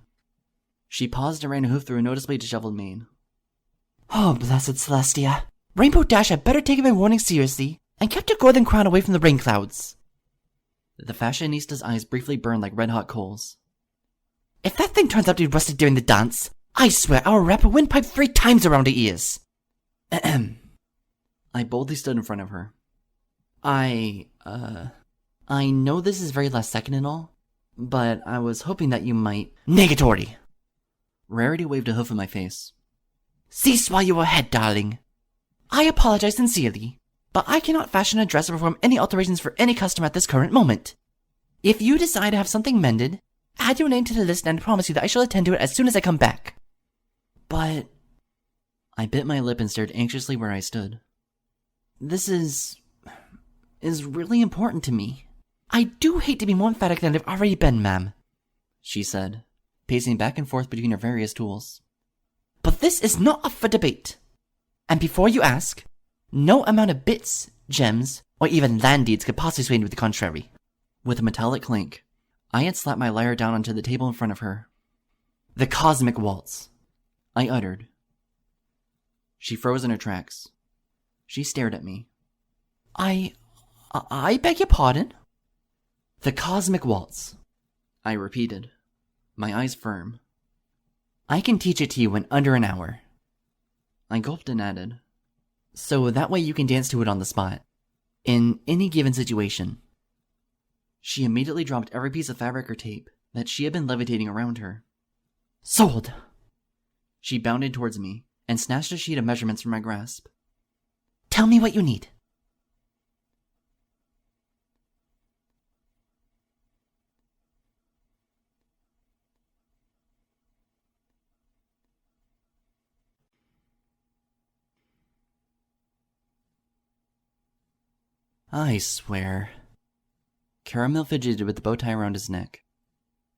She paused and ran a hoof through a noticeably disheveled mane. Oh, blessed Celestia. Rainbow Dash had better taken my warning seriously and kept her golden crown away from the rain clouds. The fashionista's eyes briefly burned like red-hot coals. If that thing turns out to be rusted during the dance, I swear I'll wrap a windpipe 3 times around the ears. Ahem. I boldly stood in front of her. I know this is very last second and all, but I was hoping that you might... Negatory! Rarity waved a hoof in my face. Cease while you are ahead, darling. I apologize sincerely, but I cannot fashion a dress or perform any alterations for any customer at this current moment. If you decide to have something mended, add your name to the list and I promise you that I shall attend to it as soon as I come back. But... I bit my lip and stared anxiously where I stood. This is really important to me. I do hate to be more emphatic than I've already been, ma'am, she said, pacing back and forth between her various tools. But this is not up for debate. And before you ask, no amount of bits, gems, or even land deeds could possibly sway me to the contrary. With a metallic clink, I had slapped my lyre down onto the table in front of her. The cosmic waltz, I uttered. She froze in her tracks. She stared at me. I beg your pardon? The cosmic waltz, I repeated, my eyes firm. I can teach it to you in under an hour. I gulped and added, so that way you can dance to it on the spot, in any given situation. She immediately dropped every piece of fabric or tape that she had been levitating around her. Sold! She bounded towards me and snatched a sheet of measurements from my grasp. Tell me what you need. I swear. Caramel fidgeted with the bow tie around his neck.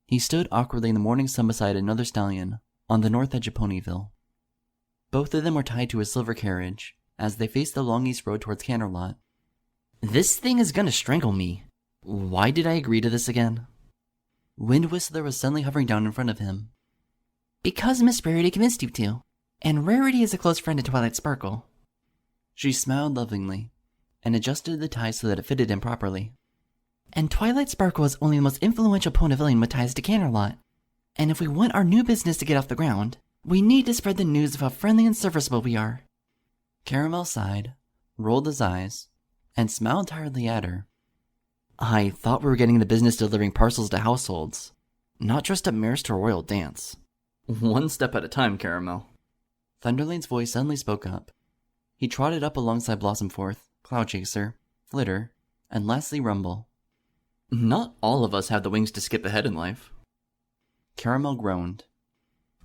He stood awkwardly in the morning sun beside another stallion on the north edge of Ponyville. Both of them were tied to a silver carriage as they faced the long east road towards Canterlot. This thing is gonna strangle me. Why did I agree to this again? Wind Whistler was suddenly hovering down in front of him. Because Miss Rarity convinced you to, and Rarity is a close friend of Twilight Sparkle. She smiled lovingly and adjusted the tie so that it fitted him properly. And Twilight Sparkle is only the most influential Ponyvillian with ties to Canterlot. And if we want our new business to get off the ground, we need to spread the news of how friendly and serviceable we are. Caramel sighed, rolled his eyes, and smiled tiredly at her. I thought we were getting the business delivering parcels to households, not dressed up mirrors to a royal dance. One step at a time, Caramel. Thunderlane's voice suddenly spoke up. He trotted up alongside Blossomforth, Cloudchaser, Flitter, and lastly Rumble. Not all of us have the wings to skip ahead in life. Caramel groaned.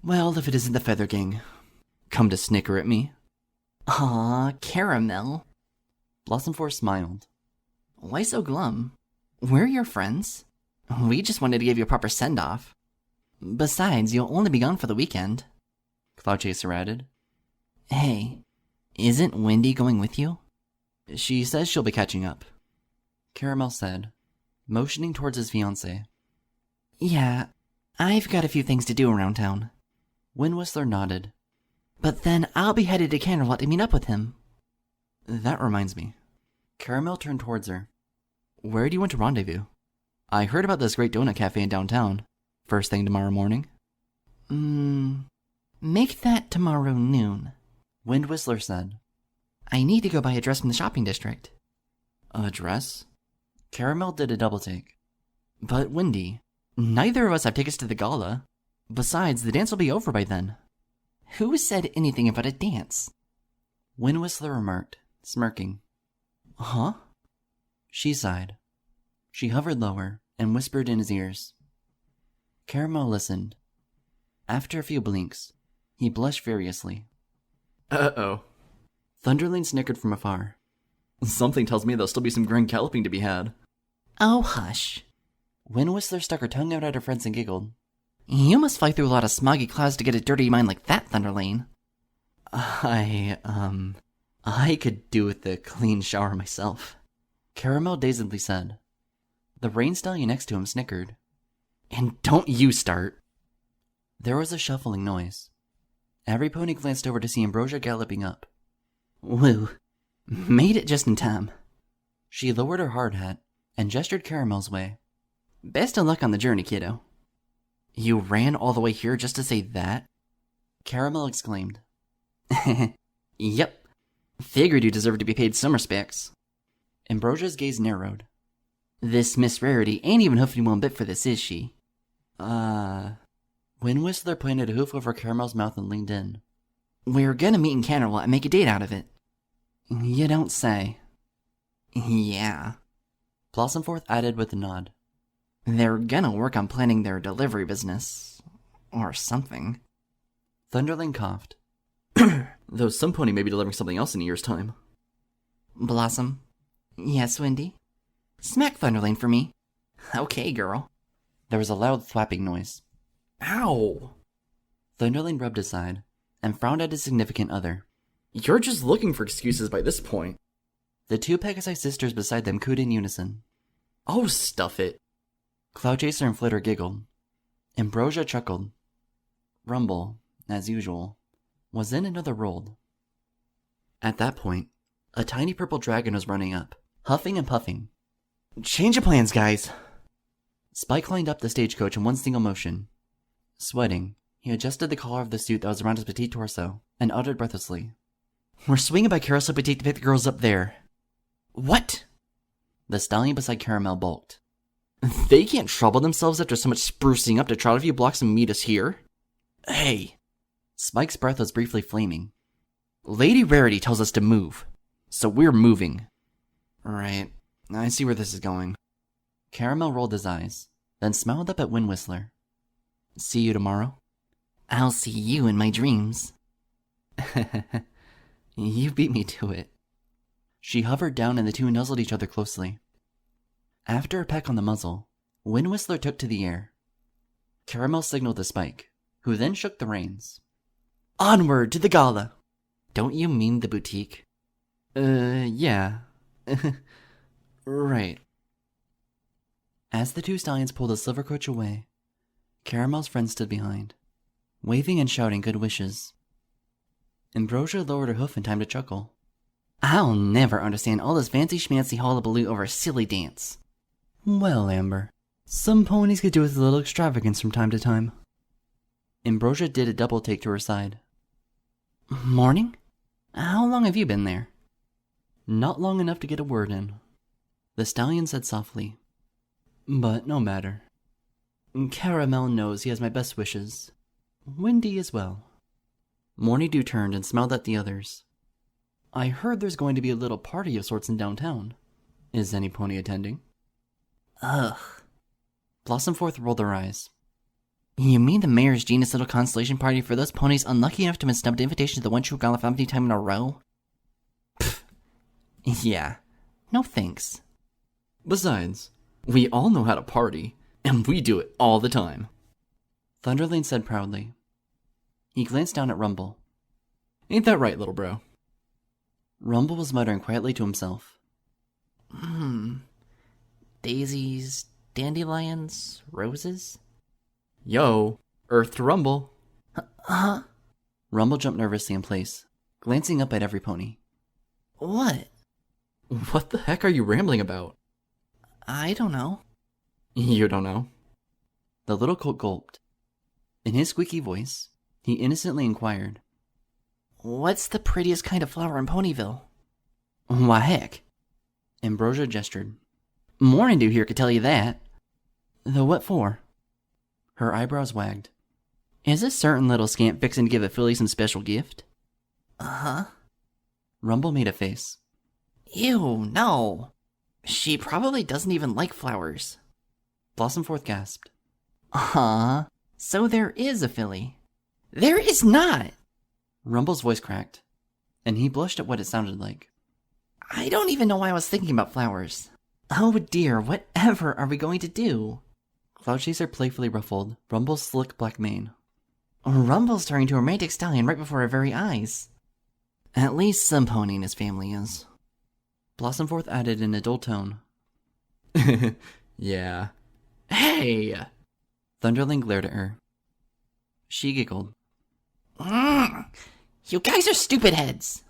Well, if it isn't the Feather Gang. Come to snicker at me. Aw, Caramel. Blossomforth smiled. Why so glum? We're your friends. We just wanted to give you a proper send-off. Besides, you'll only be gone for the weekend. Cloudchaser added. Hey, isn't Wendy going with you? She says she'll be catching up. Caramel said, motioning towards his fiancée. Yeah, I've got a few things to do around town. Wind Whistler nodded. But then I'll be headed to Canterlot to meet up with him. That reminds me. Caramel turned towards her. Where do you want to rendezvous? I heard about this great donut cafe in downtown. First thing tomorrow morning. Make that tomorrow noon. Wind Whistler said. I need to go buy a dress from the shopping district. A dress? Caramel did a double take. But Windy, neither of us have tickets to the gala. Besides, the dance will be over by then. Who said anything about a dance? Wind Whistler remarked, smirking. Huh? She sighed. She hovered lower and whispered in his ears. Caramel listened. After a few blinks, he blushed furiously. Uh-oh. Thunderlane snickered from afar. Something tells me there'll still be some grand galloping to be had. Oh, hush. Wind Whistler stuck her tongue out at her friends and giggled. You must fly through a lot of smoggy clouds to get a dirty mind like that, Thunderlane. I could do with a clean shower myself. Caramel dazedly said. The rain stallion next to him snickered. And don't you start. There was a shuffling noise. Everypony glanced over to see Ambrosia galloping up. Woo. Made it just in time. She lowered her hard hat and gestured Caramel's way. Best of luck on the journey, kiddo. You ran all the way here just to say that? Caramel exclaimed. Yep. Figured you deserved to be paid some respects. Ambrosia's gaze narrowed. This Miss Rarity ain't even hoofing one bit for this, is she? Wind Whistler pointed a hoof over Caramel's mouth and leaned in. We're gonna meet in Canterlot and make a date out of it. You don't say. Yeah. Blossomforth added with a nod. They're gonna work on planning their delivery business. Or something. Thunderling coughed. Though some pony may be delivering something else in a year's time. Blossom. Yes, Windy? Smack Thunderling for me. Okay, girl. There was a loud thwapping noise. Ow! Thunderling rubbed his side and frowned at his significant other. You're just looking for excuses by this point. The two Pegasi sisters beside them cooed in unison. Oh, stuff it. Cloudchaser and Flitter giggled. Ambrosia chuckled. Rumble, as usual, was in another world. At that point, a tiny purple dragon was running up, huffing and puffing. Change of plans, guys! Spike climbed up the stagecoach in one single motion. Sweating, he adjusted the collar of the suit that was around his petite torso, and uttered breathlessly. We're swinging by Carousel Petite to pick the girls up there. What? The stallion beside Caramel balked. They can't trouble themselves after so much sprucing up to trot a few blocks and meet us here. Hey! Spike's breath was briefly flaming. Lady Rarity tells us to move, so we're moving. Right, I see where this is going. Caramel rolled his eyes, then smiled up at Wind Whistler. See you tomorrow? I'll see you in my dreams. You beat me to it. She hovered down and the two nuzzled each other closely. After a peck on the muzzle, Wind Whistler took to the air. Caramel signaled to Spike, who then shook the reins. Onward to the gala! Don't you mean the boutique? Yeah. Right. As the two stallions pulled the silver coach away, Caramel's friend stood behind, waving and shouting good wishes. Ambrosia lowered her hoof in time to chuckle. I'll never understand all this fancy schmancy hullabaloo over a silly dance. Well, Amber, some ponies could do with a little extravagance from time to time. Ambrosia did a double take to her side. Morning? How long have you been there? Not long enough to get a word in. The stallion said softly. But no matter. Caramel knows he has my best wishes. Windy as well. Morning-Dew turned and smiled at the others. I heard there's going to be a little party of sorts in downtown. Is any pony attending? Ugh. Blossomforth rolled her eyes. You mean the mayor's genius little constellation party for those ponies unlucky enough to have been snubbed invitation to the one true gala for how many time in a row? Pfft. Yeah. No thanks. Besides, we all know how to party, and we do it all the time. Thunderling said proudly. He glanced down at Rumble. Ain't that right, little bro? Rumble was muttering quietly to himself. Daisies, dandelions, roses? Yo, Earth to Rumble. Huh? Rumble jumped nervously in place, glancing up at Everypony. What? What the heck are you rambling about? I don't know. You don't know? The little colt gulped. In his squeaky voice, he innocently inquired. What's the prettiest kind of flower in Ponyville? Why heck? Ambrosia gestured. Morning-Dew here could tell you that. Though what for? Her eyebrows wagged. Is this certain little scamp fixing to give a filly some special gift? Uh-huh. Rumble made a face. Ew, no. She probably doesn't even like flowers. Blossomforth gasped. So there is a filly. There is not! Rumble's voice cracked, and he blushed at what it sounded like. I don't even know why I was thinking about flowers. Oh dear, whatever are we going to do? Cloudchaser playfully ruffled Rumble's slick black mane. Rumble's turning to a romantic stallion right before our very eyes. At least some pony in his family is. Blossomforth added in a dull tone. Yeah. Hey! Thunderling glared at her. She giggled. You guys are stupid heads!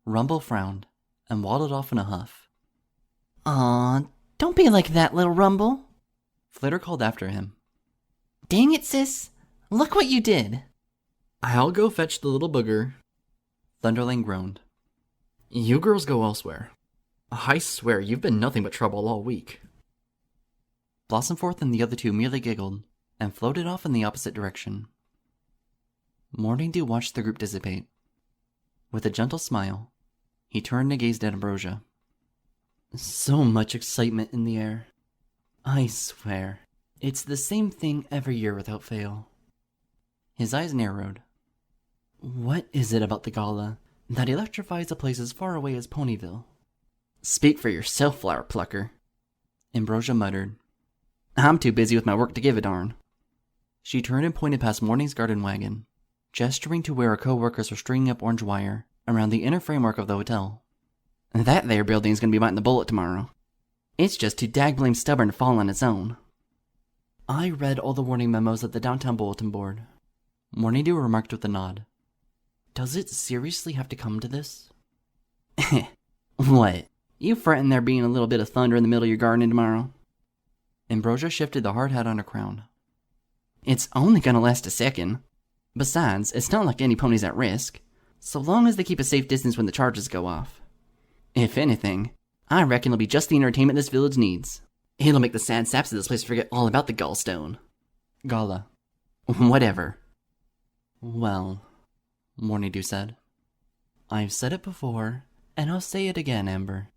Rumble frowned and waddled off in a huff. Aw, don't be like that, little Rumble. Flitter called after him. Dang it, sis! Look what you did! I'll go fetch the little booger. Thunderling groaned. You girls go elsewhere. I swear you've been nothing but trouble all week. Blossomforth and the other two merely giggled and floated off in the opposite direction. Morning Dew watched the group dissipate. With a gentle smile, he turned and gazed at Ambrosia. So much excitement in the air. I swear, it's the same thing every year without fail. His eyes narrowed. What is it about the gala that electrifies a place as far away as Ponyville? Speak for yourself, Flower Plucker, Ambrosia muttered. I'm too busy with my work to give a darn. She turned and pointed past Morning's garden wagon, gesturing to where her co-workers were stringing up orange wire around the inner framework of the hotel. That there building's gonna be biting the bullet tomorrow. It's just too dag-blame stubborn to fall on its own. I read all the warning memos at the downtown bulletin board, Morning Dew remarked with a nod. Does it seriously have to come to this? What? You fretting there being a little bit of thunder in the middle of your garden tomorrow? Ambrosia shifted the hard hat on her crown. It's only gonna last a second. Besides, it's not like any pony's at risk, so long as they keep a safe distance when the charges go off. If anything, I reckon it'll be just the entertainment this village needs. It'll make the sad saps of this place forget all about the gallstone. Gala. Whatever. Well, Morning Dew said. I've said it before, and I'll say it again, Amber.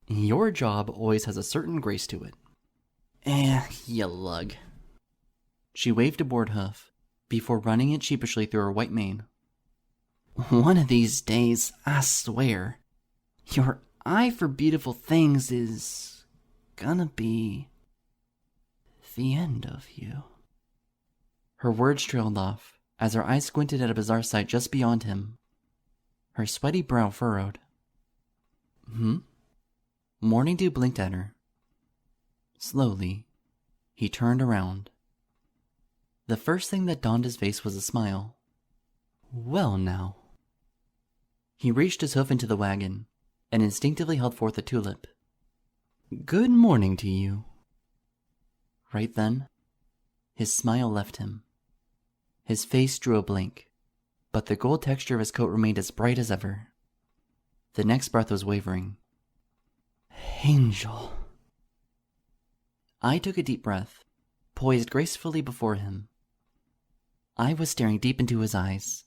Your job always has a certain grace to it. You lug. She waved a bored hoof, before running it sheepishly through her white mane. One of these days, I swear, your eye for beautiful things is gonna be the end of you. Her words trailed off, as her eyes squinted at a bizarre sight just beyond him. Her sweaty brow furrowed. Morning Dew blinked at her. Slowly, he turned around. The first thing that dawned his face was a smile. Well now. He reached his hoof into the wagon, and instinctively held forth a tulip. Good morning to you. Right then, his smile left him. His face drew a blank, but the gold texture of his coat remained as bright as ever. The next breath was wavering. Angel. I took a deep breath, poised gracefully before him. I was staring deep into his eyes,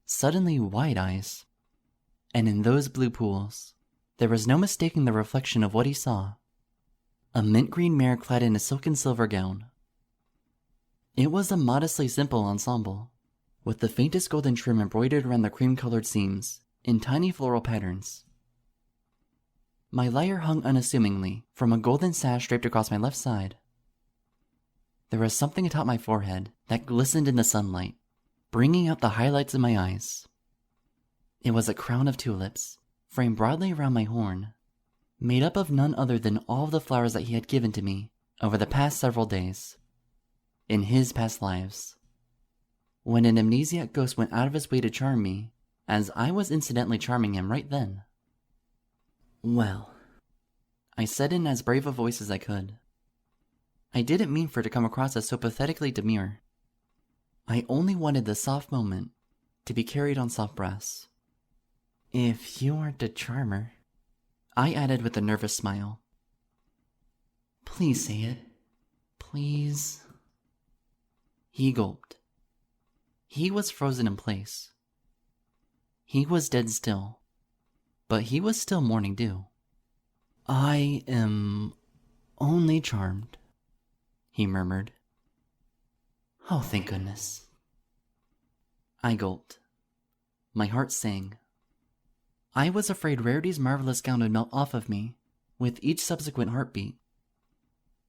suddenly wide eyes, and in those blue pools, there was no mistaking the reflection of what he saw. A mint green mare clad in a silk and silver gown. It was a modestly simple ensemble, with the faintest golden trim embroidered around the cream-colored seams in tiny floral patterns. My lyre hung unassumingly from a golden sash draped across my left side. There was something atop my forehead that glistened in the sunlight, bringing out the highlights of my eyes. It was a crown of tulips, framed broadly around my horn, made up of none other than all of the flowers that he had given to me over the past several days, in his past lives. When an amnesiac ghost went out of his way to charm me, as I was incidentally charming him right then. Well, I said in as brave a voice as I could. I didn't mean for it to come across as so pathetically demure. I only wanted the soft moment to be carried on soft breaths. If you weren't a charmer, I added with a nervous smile. Please say it. Please. He gulped. He was frozen in place. He was dead still, but he was still Morning Dew. I am only charmed, he murmured. Oh, thank goodness. I gulped. My heart sang. I was afraid Rarity's marvelous gown would melt off of me with each subsequent heartbeat.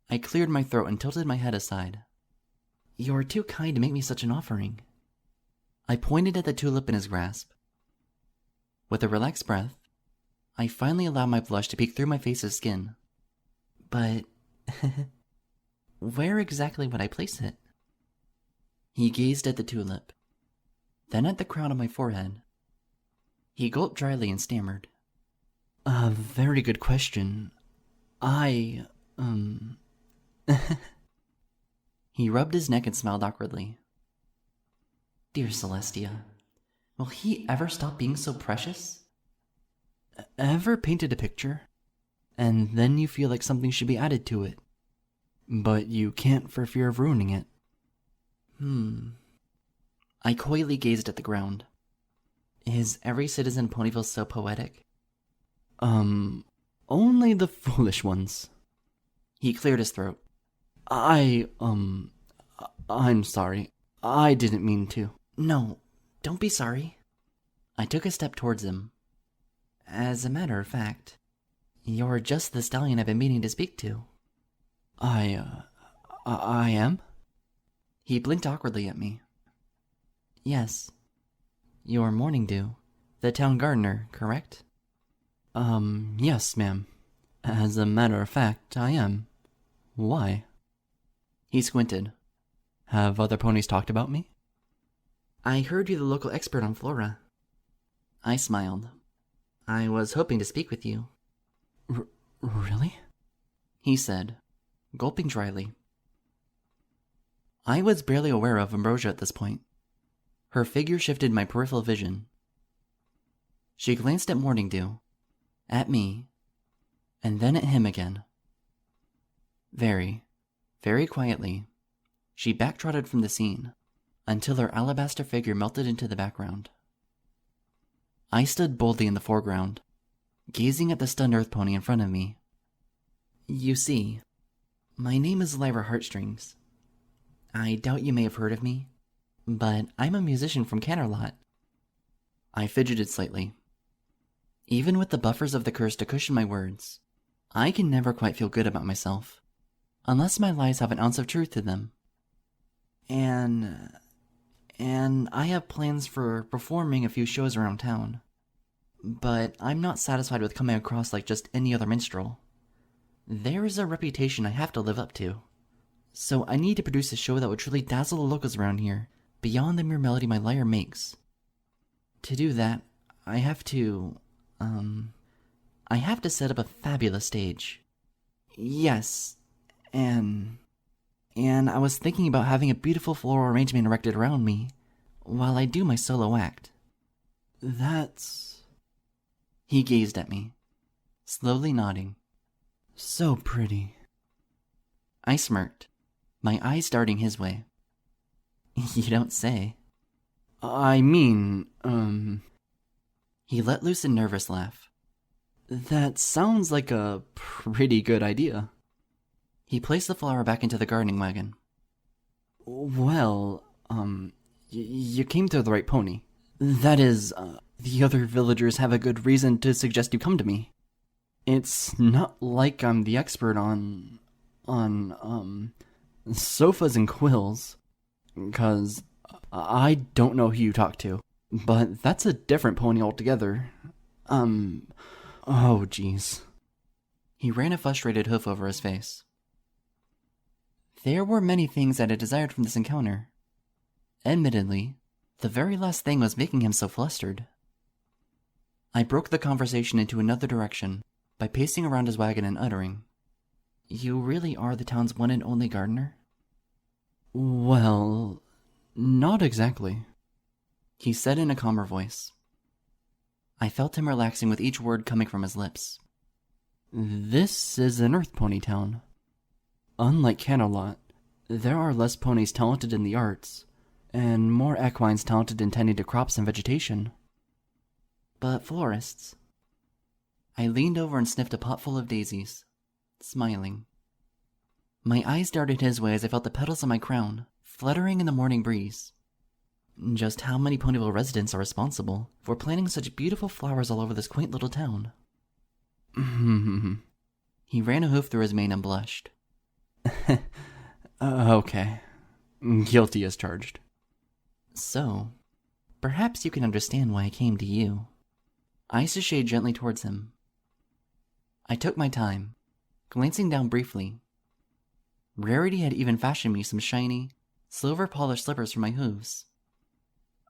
I cleared my throat and tilted my head aside. You're too kind to make me such an offering. I pointed at the tulip in his grasp. With a relaxed breath, I finally allowed my blush to peek through my face's skin. But where exactly would I place it? He gazed at the tulip, then at the crown on my forehead. He gulped dryly and stammered. A very good question. He rubbed his neck and smiled awkwardly. Dear Celestia, will he ever stop being so precious? Ever painted a picture, and then you feel like something should be added to it, but you can't for fear of ruining it? I coyly gazed at the ground. Is every citizen Ponyville so poetic? Only the foolish ones. He cleared his throat. I'm sorry. I didn't mean to. No, don't be sorry. I took a step towards him. As a matter of fact, you're just the stallion I've been meaning to speak to. I am? He blinked awkwardly at me. Yes. You're Morning Dew, the town gardener, correct? Yes, ma'am. As a matter of fact, I am. Why? He squinted. Have other ponies talked about me? I heard you're the local expert on flora. I smiled. I was hoping to speak with you. Really? He said, gulping dryly. I was barely aware of Ambrosia at this point. Her figure shifted my peripheral vision. She glanced at Morning Dew, at me, and then at him again. Very, very quietly, she backtrotted from the scene until her alabaster figure melted into the background. I stood boldly in the foreground, gazing at the stunned earth pony in front of me. You see, my name is Lyra Heartstrings. I doubt you may have heard of me, but I'm a musician from Canterlot. I fidgeted slightly. Even with the buffers of the curse to cushion my words, I can never quite feel good about myself, unless my lies have an ounce of truth to them. And I have plans for performing a few shows around town. But I'm not satisfied with coming across like just any other minstrel. There is a reputation I have to live up to. So I need to produce a show that would truly dazzle the locals around here, beyond the mere melody my lyre makes. To do that, I have to set up a fabulous stage. Yes, and I was thinking about having a beautiful floral arrangement erected around me while I do my solo act. That's... He gazed at me, slowly nodding. So pretty. I smirked, my eyes darting his way. You don't say. I mean, He let loose a nervous laugh. That sounds like a pretty good idea. He placed the flower back into the gardening wagon. Well, you came to the right pony. That is, the other villagers have a good reason to suggest you come to me. It's not like I'm the expert on sofas and quills, 'cause I don't know who you talk to, but that's a different pony altogether. Oh geez. He ran a frustrated hoof over his face. There were many things that I desired from this encounter. Admittedly, the very last thing was making him so flustered. I broke the conversation into another direction by pacing around his wagon and uttering, "You really are the town's one and only gardener?" Well, not exactly, he said in a calmer voice. I felt him relaxing with each word coming from his lips. This is an earth pony town. Unlike Canterlot, there are less ponies talented in the arts, and more equines talented in tending to crops and vegetation. But florists. I leaned over and sniffed a pot full of daisies, smiling. My eyes darted his way as I felt the petals of my crown fluttering in the morning breeze. Just how many Ponyville residents are responsible for planting such beautiful flowers all over this quaint little town? He ran a hoof through his mane and blushed. Okay. Guilty as charged. So, perhaps you can understand why I came to you. I sashayed gently towards him. I took my time, glancing down briefly. Rarity had even fashioned me some shiny, silver-polished slippers for my hooves.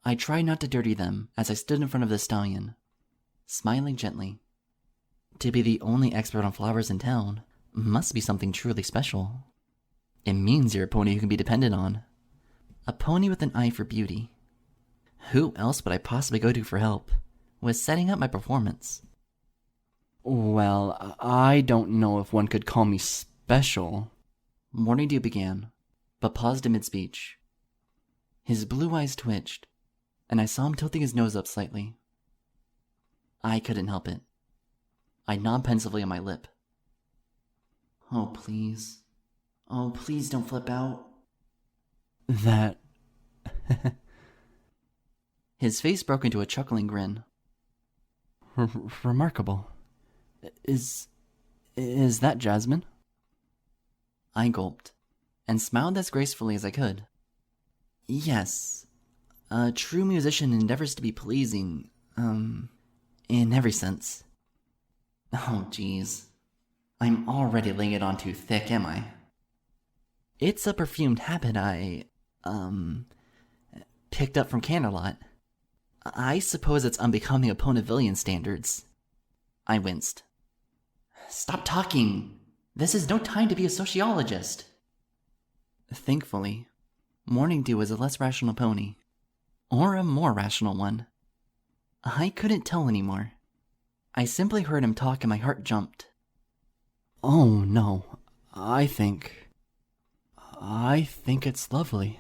I tried not to dirty them as I stood in front of the stallion, smiling gently. To be the only expert on flowers in town must be something truly special. It means you're a pony who can be depended on. A pony with an eye for beauty. Who else would I possibly go to for help with setting up my performance? Well, I don't know if one could call me special. Morning Dew began, but paused mid-speech. His blue eyes twitched, and I saw him tilting his nose up slightly. I couldn't help it. I gnawed pensively on my lip. Oh, please. Oh, please don't flip out. That... His face broke into a chuckling grin. Remarkable. Is that Jasmine? I gulped, and smiled as gracefully as I could. Yes. A true musician endeavors to be pleasing, in every sense. Oh, jeez. I'm already laying it on too thick, am I? It's a perfumed habit I, picked up from Canterlot. I suppose it's unbecoming of Ponyvillian standards. I winced. Stop talking! This is no time to be a sociologist! Thankfully, Morning Dew was a less rational pony. Or a more rational one. I couldn't tell anymore. I simply heard him talk and my heart jumped. Oh, no. I think it's lovely.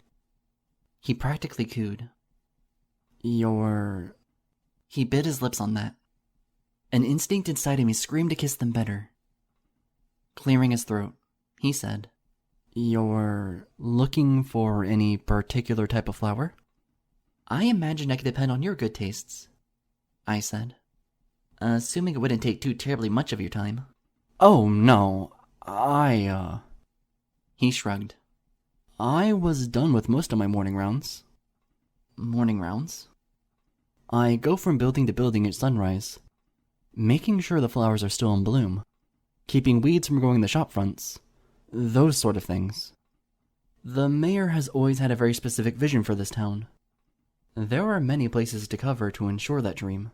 He practically cooed. You're... He bit his lips on that. An instinct inside of me screamed to kiss them better. Clearing his throat, he said, You're looking for any particular type of flower? I imagine I could depend on your good tastes, I said, assuming it wouldn't take too terribly much of your time. Oh, no. He shrugged. I was done with most of my morning rounds. Morning rounds? I go from building to building at sunrise, making sure the flowers are still in bloom, keeping weeds from growing the shop fronts, those sort of things. The mayor has always had a very specific vision for this town. There are many places to cover to ensure that dream.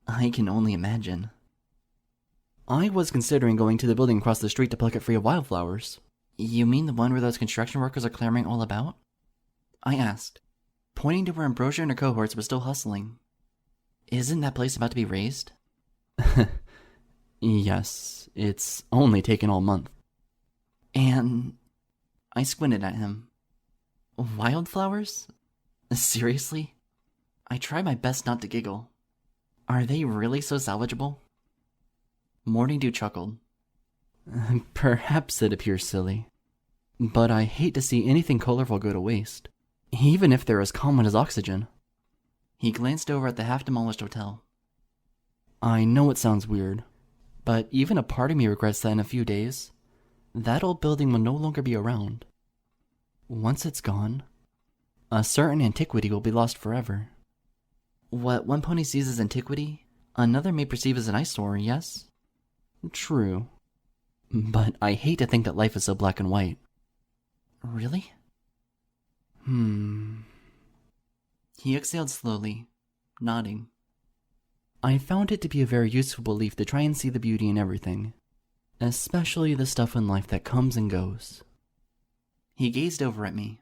I can only imagine. I was considering going to the building across the street to pluck it free of wildflowers. You mean the one where those construction workers are clamoring all about? I asked, pointing to where Ambrosia and her cohorts were still hustling. Isn't that place about to be razed? Yes, it's only taken all month. And... I squinted at him. Wildflowers? Seriously? I tried my best not to giggle. Are they really so salvageable? Morning Dew chuckled. Perhaps it appears silly, but I hate to see anything colorful go to waste, even if they're as common as oxygen. He glanced over at the half-demolished hotel. I know it sounds weird, but even a part of me regrets that in a few days, that old building will no longer be around. Once it's gone, a certain antiquity will be lost forever. What one pony sees as antiquity, another may perceive as an eyesore, yes? True. But I hate to think that life is so black and white. Really? He exhaled slowly, nodding. I found it to be a very useful belief to try and see the beauty in everything, especially the stuff in life that comes and goes. He gazed over at me,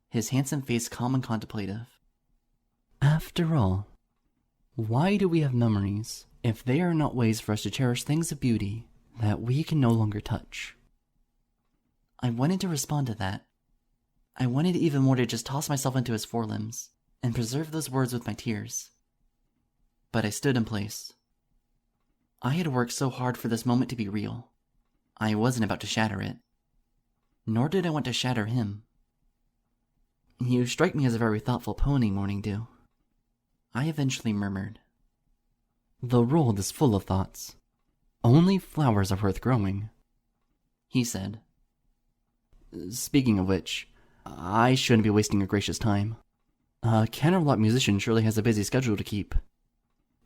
his handsome face calm and contemplative. After all, why do we have memories if they are not ways for us to cherish things of beauty that we can no longer touch? I wanted to respond to that. I wanted even more to just toss myself into his forelimbs and preserve those words with my tears. But I stood in place. I had worked so hard for this moment to be real. I wasn't about to shatter it. Nor did I want to shatter him. You strike me as a very thoughtful pony, Morning Dew. I eventually murmured. The world is full of thoughts. Only flowers are worth growing, he said. Speaking of which, I shouldn't be wasting your gracious time. A Canterlot musician surely has a busy schedule to keep.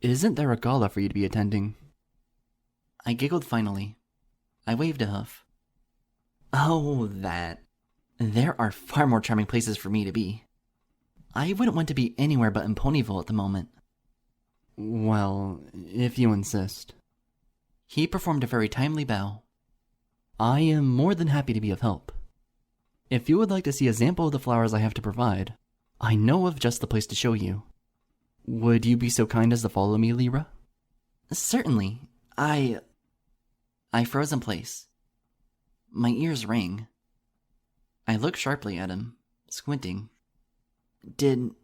Isn't there a gala for you to be attending? I giggled finally. I waved a hoof. Oh, that. There are far more charming places for me to be. I wouldn't want to be anywhere but in Ponyville at the moment. Well, if you insist. He performed a very timely bow. I am more than happy to be of help. If you would like to see a sample of the flowers I have to provide, I know of just the place to show you. Would you be so kind as to follow me, Lyra? Certainly. I froze in place. My ears rang. I looked sharply at him, squinting. Did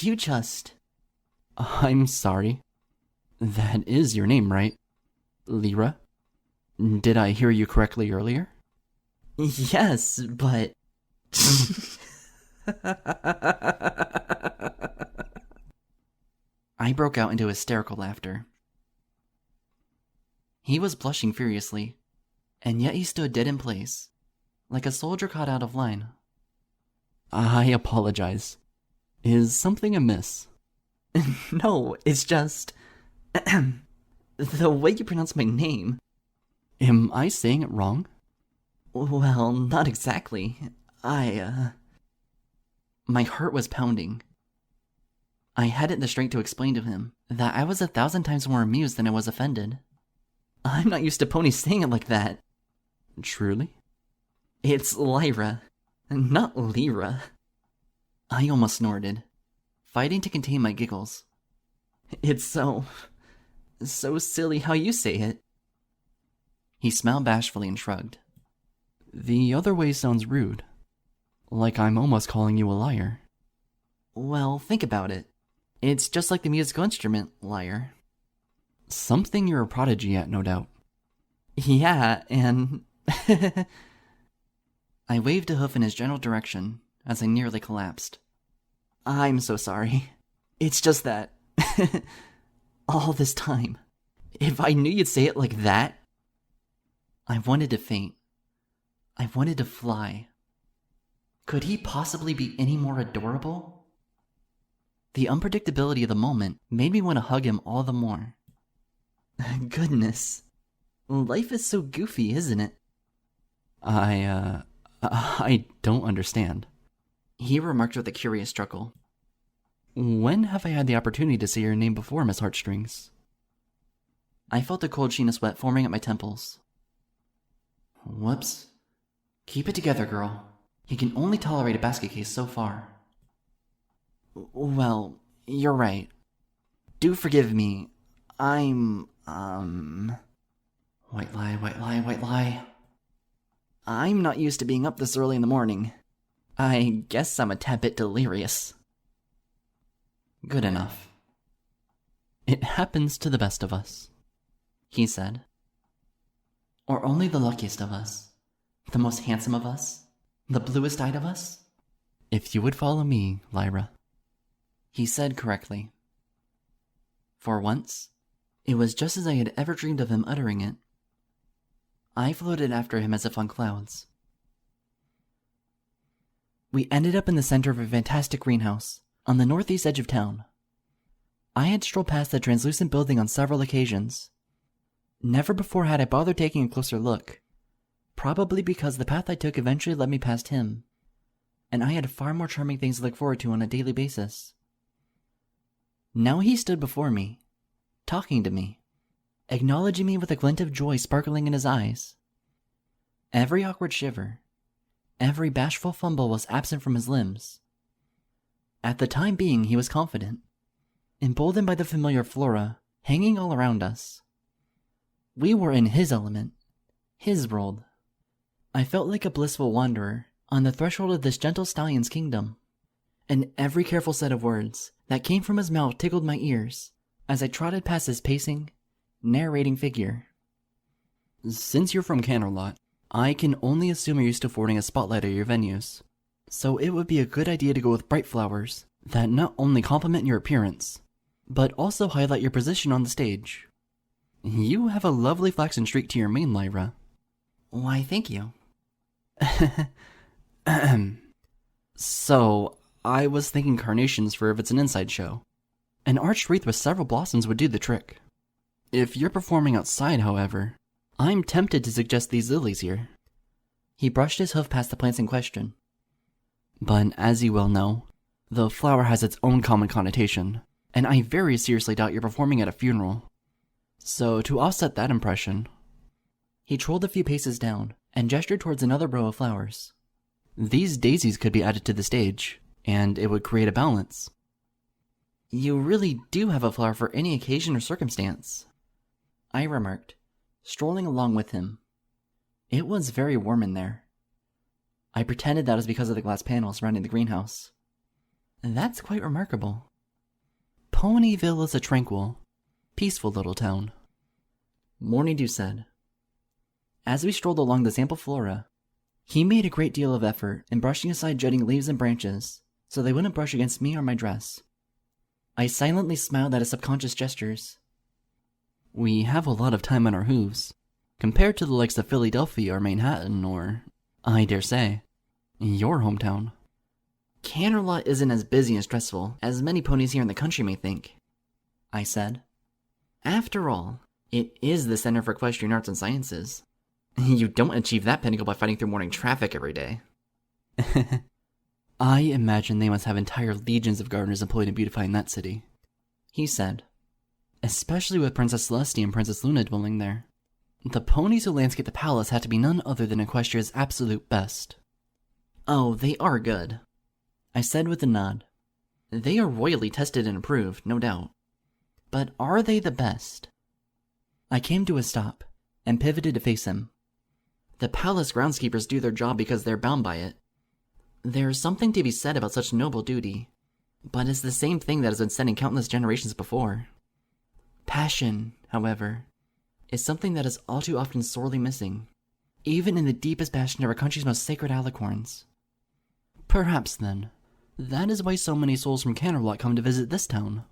you just... I'm sorry. That is your name, right? Lyra? Did I hear you correctly earlier? Yes, but... I broke out into hysterical laughter. He was blushing furiously, and yet he stood dead in place, like a soldier caught out of line. I apologize. Is something amiss? No, it's just... the way you pronounce my name. Am I saying it wrong? Well, not exactly. My heart was pounding. I hadn't the strength to explain to him that I was 1,000 times more amused than I was offended. I'm not used to ponies saying it like that. Truly? It's Lyra, not Lyra. I almost snorted, fighting to contain my giggles. It's so silly how you say it. He smiled bashfully and shrugged. The other way sounds rude. Like I'm almost calling you a liar. Well, think about it. It's just like the musical instrument, lyre. Something you're a prodigy at, no doubt. Yeah, and... I waved a hoof in his general direction as I nearly collapsed. I'm so sorry. It's just that... all this time, if I knew you'd say it like that... I wanted to faint. I wanted to fly. Could he possibly be any more adorable? The unpredictability of the moment made me want to hug him all the more. Goodness. Life is so goofy, isn't it? I don't understand. He remarked with a curious chuckle. When have I had the opportunity to say your name before, Miss Heartstrings? I felt a cold sheen of sweat forming at my temples. Whoops. Keep it together, girl. He can only tolerate a basket case so far. Well, you're right. Do forgive me. I'm, White lie, white lie, white lie. I'm not used to being up this early in the morning. I guess I'm a tad bit delirious. Good enough. It happens to the best of us, he said. Or only the luckiest of us. The most handsome of us. The bluest-eyed of us. If you would follow me, Lyra. He said correctly. For once, it was just as I had ever dreamed of him uttering it. I floated after him as if on clouds. We ended up in the center of a fantastic greenhouse, on the northeast edge of town. I had strolled past the translucent building on several occasions. Never before had I bothered taking a closer look, probably because the path I took eventually led me past him, and I had far more charming things to look forward to on a daily basis. Now he stood before me, talking to me, acknowledging me with a glint of joy sparkling in his eyes. Every awkward shiver, every bashful fumble was absent from his limbs. At the time being, he was confident, emboldened by the familiar flora hanging all around us. We were in his element, his world. I felt like a blissful wanderer on the threshold of this gentle stallion's kingdom, and every careful set of words that came from his mouth tickled my ears as I trotted past his pacing, narrating figure. Since you're from Canterlot, I can only assume you're used to affording a spotlight at your venues, so it would be a good idea to go with bright flowers that not only complement your appearance, but also highlight your position on the stage. You have a lovely flaxen streak to your mane, Lyra. Why, thank you. So, I was thinking carnations for if it's an inside show. An arched wreath with several blossoms would do the trick. If you're performing outside, however, I'm tempted to suggest these lilies here. He brushed his hoof past the plants in question. But as you well know, the flower has its own common connotation, and I very seriously doubt you're performing at a funeral. So, to offset that impression... He trolled a few paces down and gestured towards another row of flowers. These daisies could be added to the stage, and it would create a balance. You really do have a flower for any occasion or circumstance, I remarked, strolling along with him. It was very warm in there. I pretended that was because of the glass panels surrounding the greenhouse. That's quite remarkable. Ponyville is a tranquil, peaceful little town, Morning Dew said. As we strolled along the sample flora, he made a great deal of effort in brushing aside jutting leaves and branches so they wouldn't brush against me or my dress. I silently smiled at his subconscious gestures. We have a lot of time on our hooves, compared to the likes of Philadelphia or Manhattan or, I dare say, your hometown. Canterlot isn't as busy and stressful as many ponies here in the country may think, I said. After all, it is the Center for Equestrian Arts and Sciences. You don't achieve that pinnacle by fighting through morning traffic every day. I imagine they must have entire legions of gardeners employed in beautifying that city, he said. Especially with Princess Celestia and Princess Luna dwelling there. The ponies who landscape the palace had to be none other than Equestria's absolute best. Oh, they are good, I said with a nod. They are royally tested and approved, no doubt. But are they the best? I came to a stop and pivoted to face him. The palace groundskeepers do their job because they're bound by it. There's something to be said about such noble duty, but it's the same thing that has been said in countless generations before. Passion, however, is something that is all too often sorely missing, even in the deepest bastion of our country's most sacred alicorns. Perhaps, then, that is why so many souls from Canterlot come to visit this town.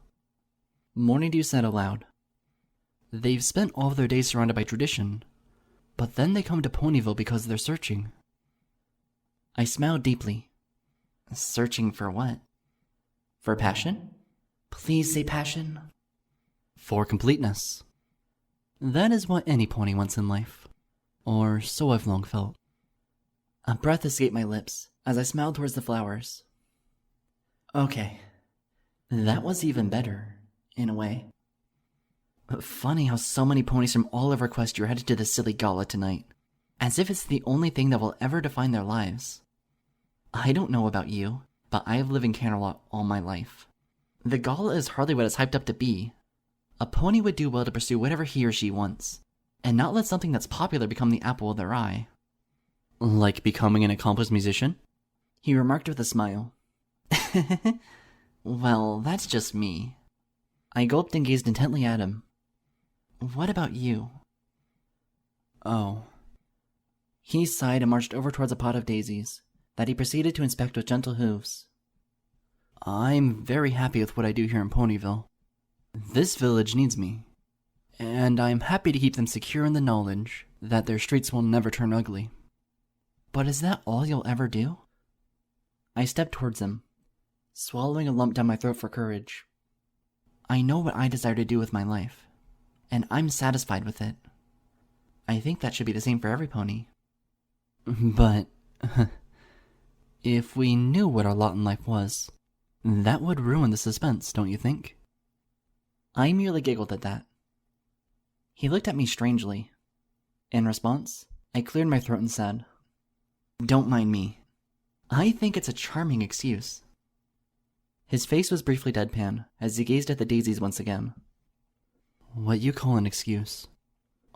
Morning Dew said aloud. They've spent all of their days surrounded by tradition, but then they come to Ponyville because they're searching. I smiled deeply. Searching for what? For passion? Please say passion. For completeness. That is what any pony wants in life. Or so I've long felt. A breath escaped my lips as I smiled towards the flowers. Okay. That was even better, in a way. But funny how so many ponies from all over Equestria are headed to this silly gala tonight, as if it's the only thing that will ever define their lives. I don't know about you, but I have lived in Canterlot all my life. The gala is hardly what it's hyped up to be. A pony would do well to pursue whatever he or she wants, and not let something that's popular become the apple of their eye. Like becoming an accomplished musician? He remarked with a smile. Well, that's just me. I gulped and gazed intently at him. What about you? Oh. He sighed and marched over towards a pot of daisies that he proceeded to inspect with gentle hooves. I'm very happy with what I do here in Ponyville. This village needs me, and I'm happy to keep them secure in the knowledge that their streets will never turn ugly. But is that all you'll ever do? I stepped towards him, swallowing a lump down my throat for courage. I know what I desire to do with my life, and I'm satisfied with it. I think that should be the same for every pony. But if we knew what our lot in life was, that would ruin the suspense, don't you think? I merely giggled at that. He looked at me strangely. In response, I cleared my throat and said, "Don't mind me. I think it's a charming excuse." His face was briefly deadpan as he gazed at the daisies once again. What you call an excuse,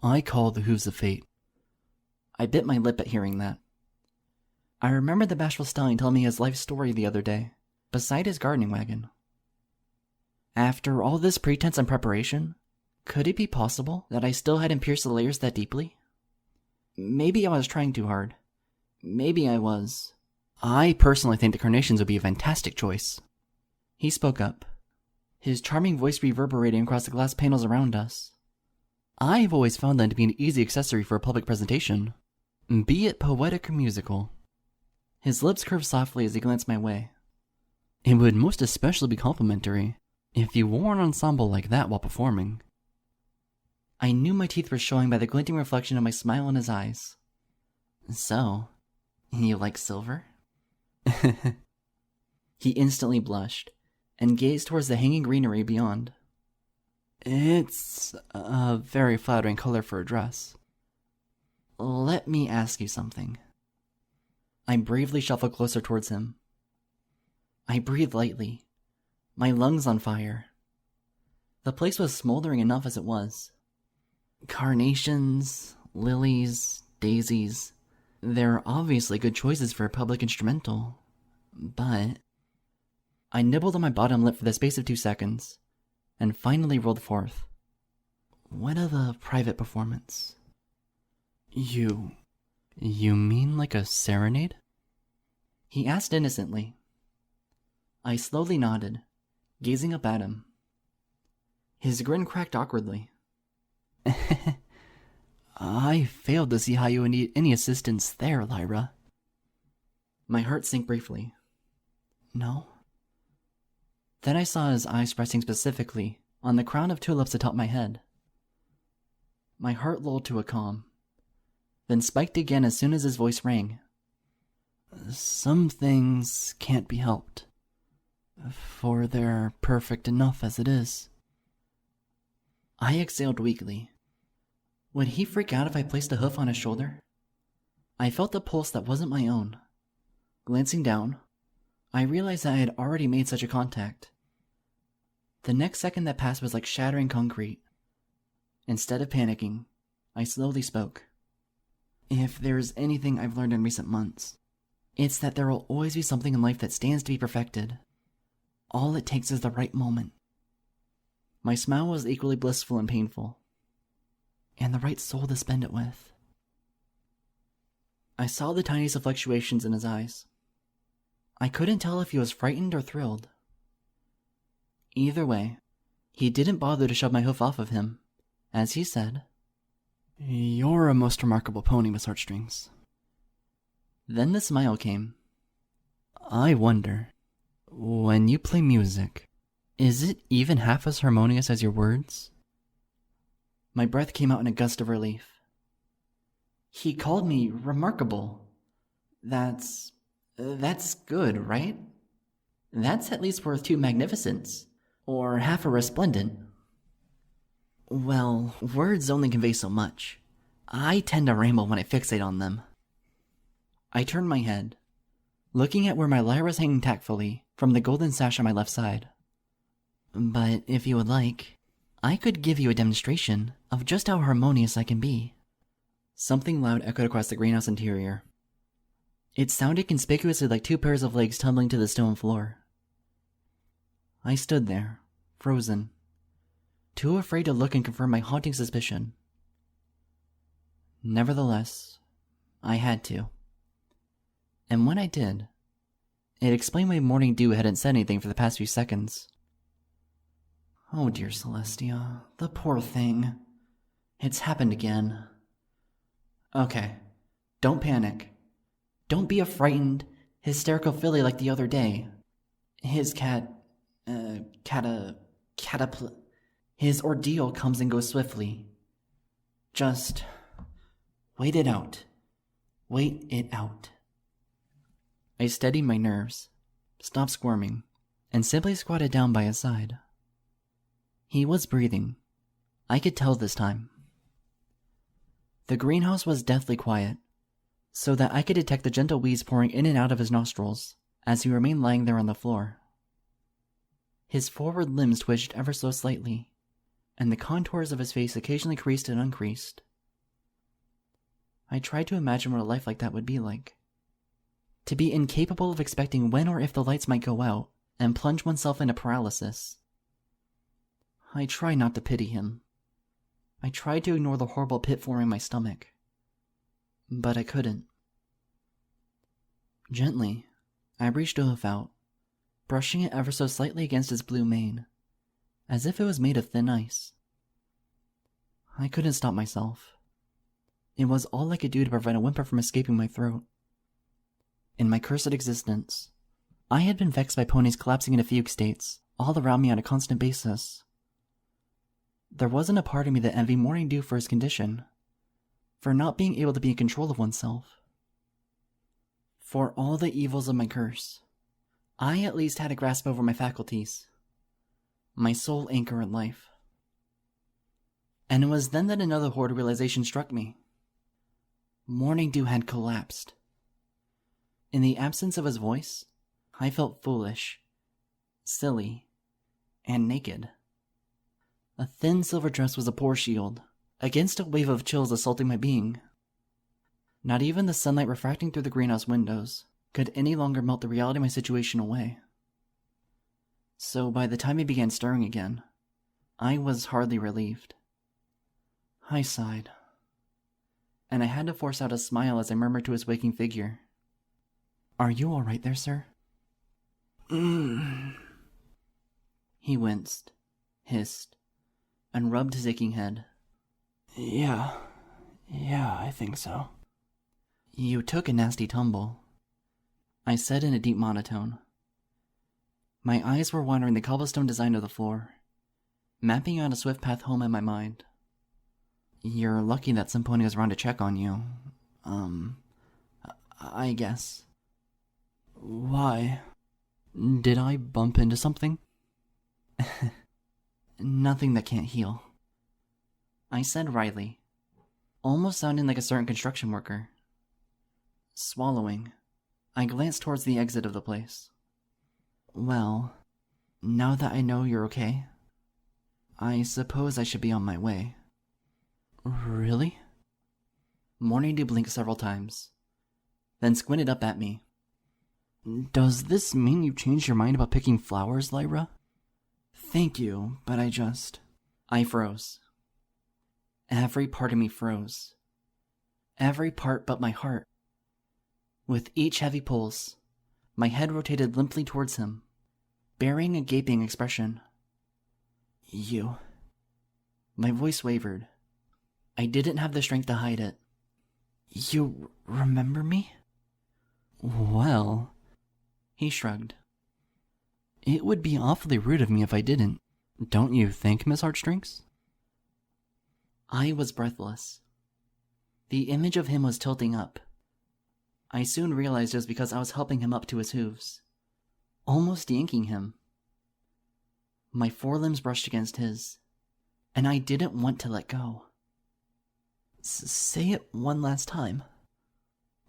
I call the hooves of fate. I bit my lip at hearing that. I remembered the bashful stallion telling me his life story the other day, beside his gardening wagon. After all this pretense and preparation, could it be possible that I still hadn't pierced the layers that deeply? Maybe I was trying too hard. Maybe I was. I personally think the carnations would be a fantastic choice. He spoke up, his charming voice reverberating across the glass panels around us. I've always found them to be an easy accessory for a public presentation, be it poetic or musical. His lips curved softly as he glanced my way. It would most especially be complimentary if you wore an ensemble like that while performing. I knew my teeth were showing by the glinting reflection of my smile in his eyes. So, you like silver? He instantly blushed and gazed towards the hanging greenery beyond. It's a very flattering color for a dress. Let me ask you something. I bravely shuffled closer towards him. I breathed lightly, my lungs on fire. The place was smoldering enough as it was. Carnations, lilies, daisies. They're obviously good choices for a public instrumental, but... I nibbled on my bottom lip for the space of 2 seconds, and finally rolled forth. What of a private performance? You mean like a serenade? He asked innocently. I slowly nodded, gazing up at him. His grin cracked awkwardly. I failed to see how you would need any assistance there, Lyra. My heart sank briefly. No? Then I saw his eyes resting specifically on the crown of tulips atop my head. My heart lulled to a calm, then spiked again as soon as his voice rang. Some things can't be helped, for they're perfect enough as it is. I exhaled weakly. Would he freak out if I placed a hoof on his shoulder? I felt a pulse that wasn't my own. Glancing down, I realized that I had already made such a contact. The next second that passed was like shattering concrete. Instead of panicking, I slowly spoke. If there's anything I've learned in recent months, it's that there will always be something in life that stands to be perfected. All it takes is the right moment. My smile was equally blissful and painful. And the right soul to spend it with. I saw the tiniest of fluctuations in his eyes. I couldn't tell if he was frightened or thrilled. Either way, he didn't bother to shove my hoof off of him, as he said, "You're a most remarkable pony, Miss Heartstrings." Then the smile came. I wonder, when you play music, is it even half as harmonious as your words? My breath came out in a gust of relief. He called me remarkable. That's good, right? That's at least worth 2 magnificents, or half a resplendent. Well, words only convey so much. I tend to ramble when I fixate on them. I turned my head, looking at where my lyre was hanging tactfully from the golden sash on my left side. But if you would like, I could give you a demonstration of just how harmonious I can be. Something loud echoed across the greenhouse interior. It sounded conspicuously like 2 pairs of legs tumbling to the stone floor. I stood there, frozen, too afraid to look and confirm my haunting suspicion. Nevertheless, I had to. And when I did, it explained why Morning Dew hadn't said anything for the past few seconds. Oh dear Celestia, the poor thing. It's happened again. Okay, don't panic. Don't be a frightened, hysterical filly like the other day. His his ordeal comes and goes swiftly. Just wait it out. Wait it out. I steadied my nerves, stopped squirming, and simply squatted down by his side. He was breathing. I could tell this time. The greenhouse was deathly quiet, so that I could detect the gentle wheeze pouring in and out of his nostrils as he remained lying there on the floor. His forward limbs twitched ever so slightly, and the contours of his face occasionally creased and uncreased. I tried to imagine what a life like that would be like. To be incapable of expecting when or if the lights might go out, and plunge oneself into paralysis. I tried not to pity him. I tried to ignore the horrible pit forming my stomach. But I couldn't. Gently, I reached a hoof out, brushing it ever so slightly against his blue mane, as if it was made of thin ice. I couldn't stop myself. It was all I could do to prevent a whimper from escaping my throat. In my cursed existence, I had been vexed by ponies collapsing into fugue states all around me on a constant basis. There wasn't a part of me that envied Morning Dew for his condition, for not being able to be in control of oneself. For all the evils of my curse, I at least had a grasp over my faculties, my sole anchor in life. And it was then that another horrid realization struck me. Morning Dew had collapsed. In the absence of his voice, I felt foolish, silly, and naked. A thin silver dress was a poor shield against a wave of chills assaulting my being. Not even the sunlight refracting through the greenhouse windows could any longer melt the reality of my situation away. So by the time he began stirring again, I was hardly relieved. I sighed, and I had to force out a smile as I murmured to his waking figure, "Are you all right there, sir?" He winced, hissed, and rubbed his aching head. Yeah, I think so. "You took a nasty tumble," I said in a deep monotone. My eyes were wandering the cobblestone design of the floor, mapping out a swift path home in my mind. "You're lucky that some pony was around to check on you. I guess." Why? Did I bump into something? "Nothing that can't heal," I said wryly, almost sounding like a certain construction worker. Swallowing, I glanced towards the exit of the place. "Well, now that I know you're okay, I suppose I should be on my way." Really? Morning Dew blinked several times, then squinted up at me. Does this mean you changed your mind about picking flowers, Lyra? "Thank you, but I froze. Every part of me froze. Every part but my heart. With each heavy pulse, my head rotated limply towards him, bearing a gaping expression. "You." My voice wavered. I didn't have the strength to hide it. "You remember me?" "Well," he shrugged. "It would be awfully rude of me if I didn't. Don't you think, Miss Heartstrings?" I was breathless. The image of him was tilting up. I soon realized it was because I was helping him up to his hooves, almost yanking him. My forelimbs brushed against his, and I didn't want to let go. Say it one last time."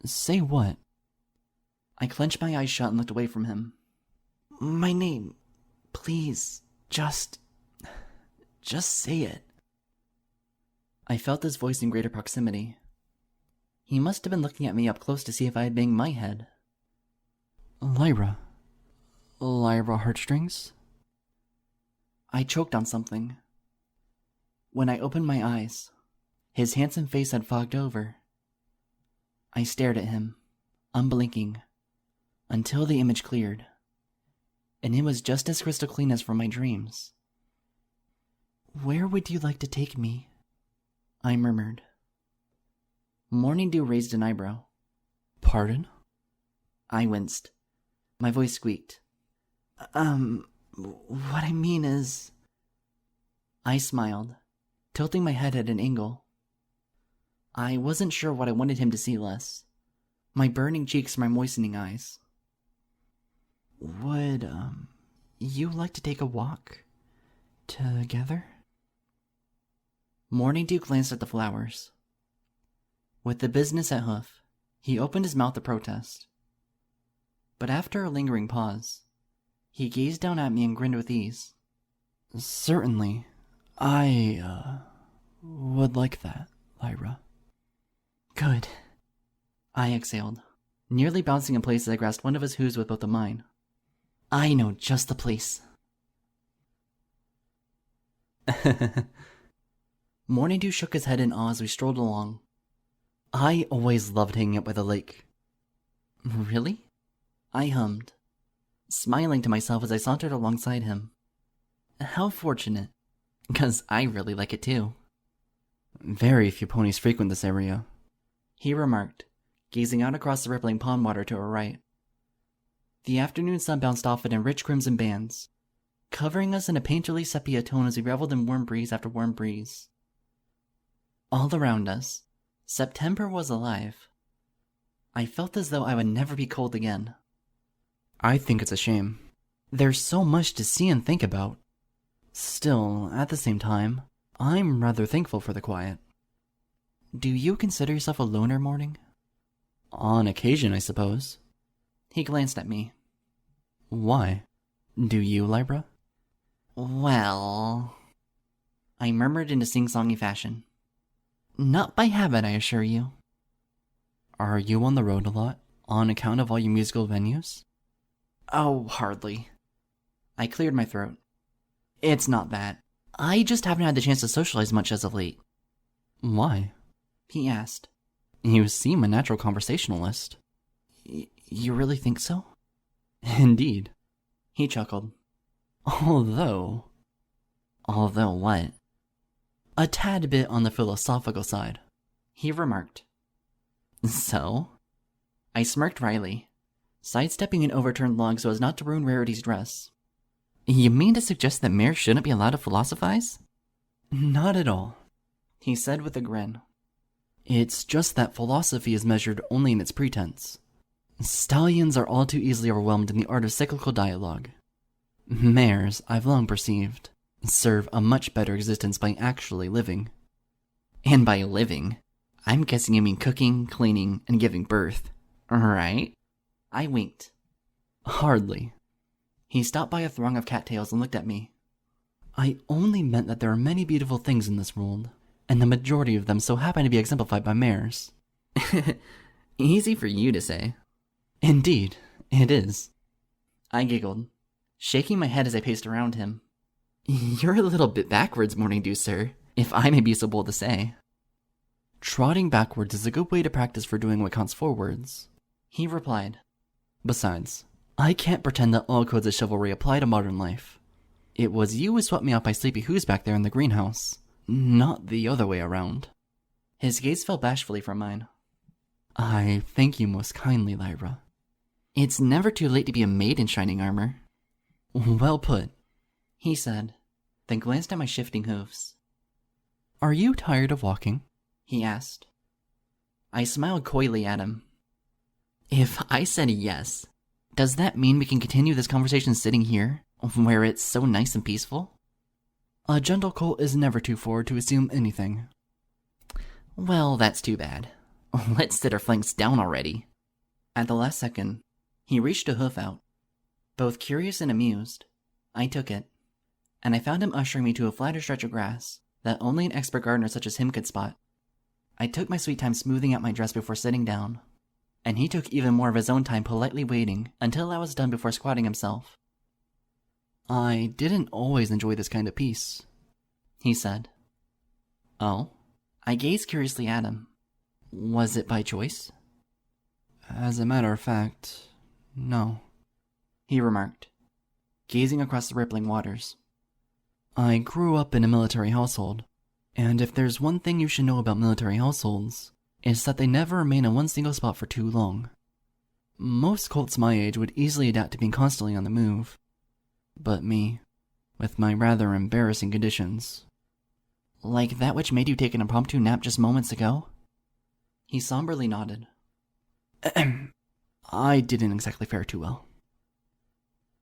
"Say what?" I clenched my eyes shut and looked away from him. "My name. Please, just say it." I felt his voice in greater proximity. He must have been looking at me up close to see if I had banged my head. Lyra Heartstrings? I choked on something. When I opened my eyes, his handsome face had fogged over. I stared at him, unblinking, until the image cleared, and it was just as crystal clean as from my dreams. "Where would you like to take me?" I murmured. Morning Dew raised an eyebrow. "Pardon?" I winced. My voice squeaked. What I mean is..." I smiled, tilting my head at an angle. I wasn't sure what I wanted him to see less, my burning cheeks or my moistening eyes. "Would, you like to take a walk? Together?" Morning Dew glanced at the flowers. With the business at hoof, he opened his mouth to protest. But after a lingering pause, he gazed down at me and grinned with ease. "Certainly. I, would like that, Lyra." "Good." I exhaled, nearly bouncing in place as I grasped one of his hooves with both of mine. "I know just the place." Morning Dew shook his head in awe as we strolled along. I always loved hanging out by the lake. "Really?" I hummed, smiling to myself as I sauntered alongside him. How fortunate, 'cause I really like it too. "Very few ponies frequent this area," he remarked, gazing out across the rippling pond water to our right. The afternoon sun bounced off it in rich crimson bands, covering us in a painterly sepia tone as we reveled in warm breeze after warm breeze. All around us, September was alive. I felt as though I would never be cold again. "I think it's a shame. There's so much to see and think about. Still, at the same time, I'm rather thankful for the quiet." "Do you consider yourself a loner, Morning?" "On occasion, I suppose. He glanced at me. Why? Do you, Libra? Well, I murmured in a sing-songy fashion. Not by habit, I assure you. Are you on the road a lot, on account of all your musical venues? Oh, hardly. I cleared my throat. It's not that. I just haven't had the chance to socialize much as of late. Why? He asked. You seem a natural conversationalist. You really think so? Indeed. He chuckled. Although what? A tad bit on the philosophical side, He remarked. So? I smirked wryly, sidestepping an overturned log so as not to ruin Rarity's dress. You mean to suggest that mares shouldn't be allowed to philosophize? Not at all. He said with a grin. It's just that philosophy is measured only in its pretense. Stallions are all too easily overwhelmed in the art of cyclical dialogue. Mares, I've long perceived, serve a much better existence by actually living. And by living, I'm guessing you mean cooking, cleaning, and giving birth, right? I winked. Hardly. He stopped by a throng of cattails and looked at me. I only meant that there are many beautiful things in this world, and the majority of them so happen to be exemplified by mares. Easy for you to say. Indeed, it is. I giggled, shaking my head as I paced around him. You're a little bit backwards, Morning Dew, sir, if I may be so bold to say. Trotting backwards is a good way to practice for doing what counts forwards. He replied. Besides, I can't pretend that all codes of chivalry apply to modern life. It was you who swept me out by Sleepy Who's back there in the greenhouse, not the other way around. His gaze fell bashfully from mine. I thank you most kindly, Lyra. It's never too late to be a maid in shining armor. Well put, He said, then glanced at my shifting hooves. Are you tired of walking? He asked. I smiled coyly at him. If I said yes, does that mean we can continue this conversation sitting here, where it's so nice and peaceful? A gentle colt is never too forward to assume anything. Well, that's too bad. Let's sit our flanks down already. At the last second, he reached a hoof out. Both curious and amused, I took it, and I found him ushering me to a flatter stretch of grass that only an expert gardener such as him could spot. I took my sweet time smoothing out my dress before sitting down, and he took even more of his own time politely waiting until I was done before squatting himself. I didn't always enjoy this kind of peace, He said. Oh? I gazed curiously at him. Was it by choice? As a matter of fact, no. He remarked, gazing across the rippling waters. I grew up in a military household, and if there's one thing you should know about military households, it's that they never remain in one single spot for too long. Most colts my age would easily adapt to being constantly on the move. But me, with my rather embarrassing conditions. Like that which made you take an impromptu nap just moments ago? He somberly nodded. I didn't exactly fare too well.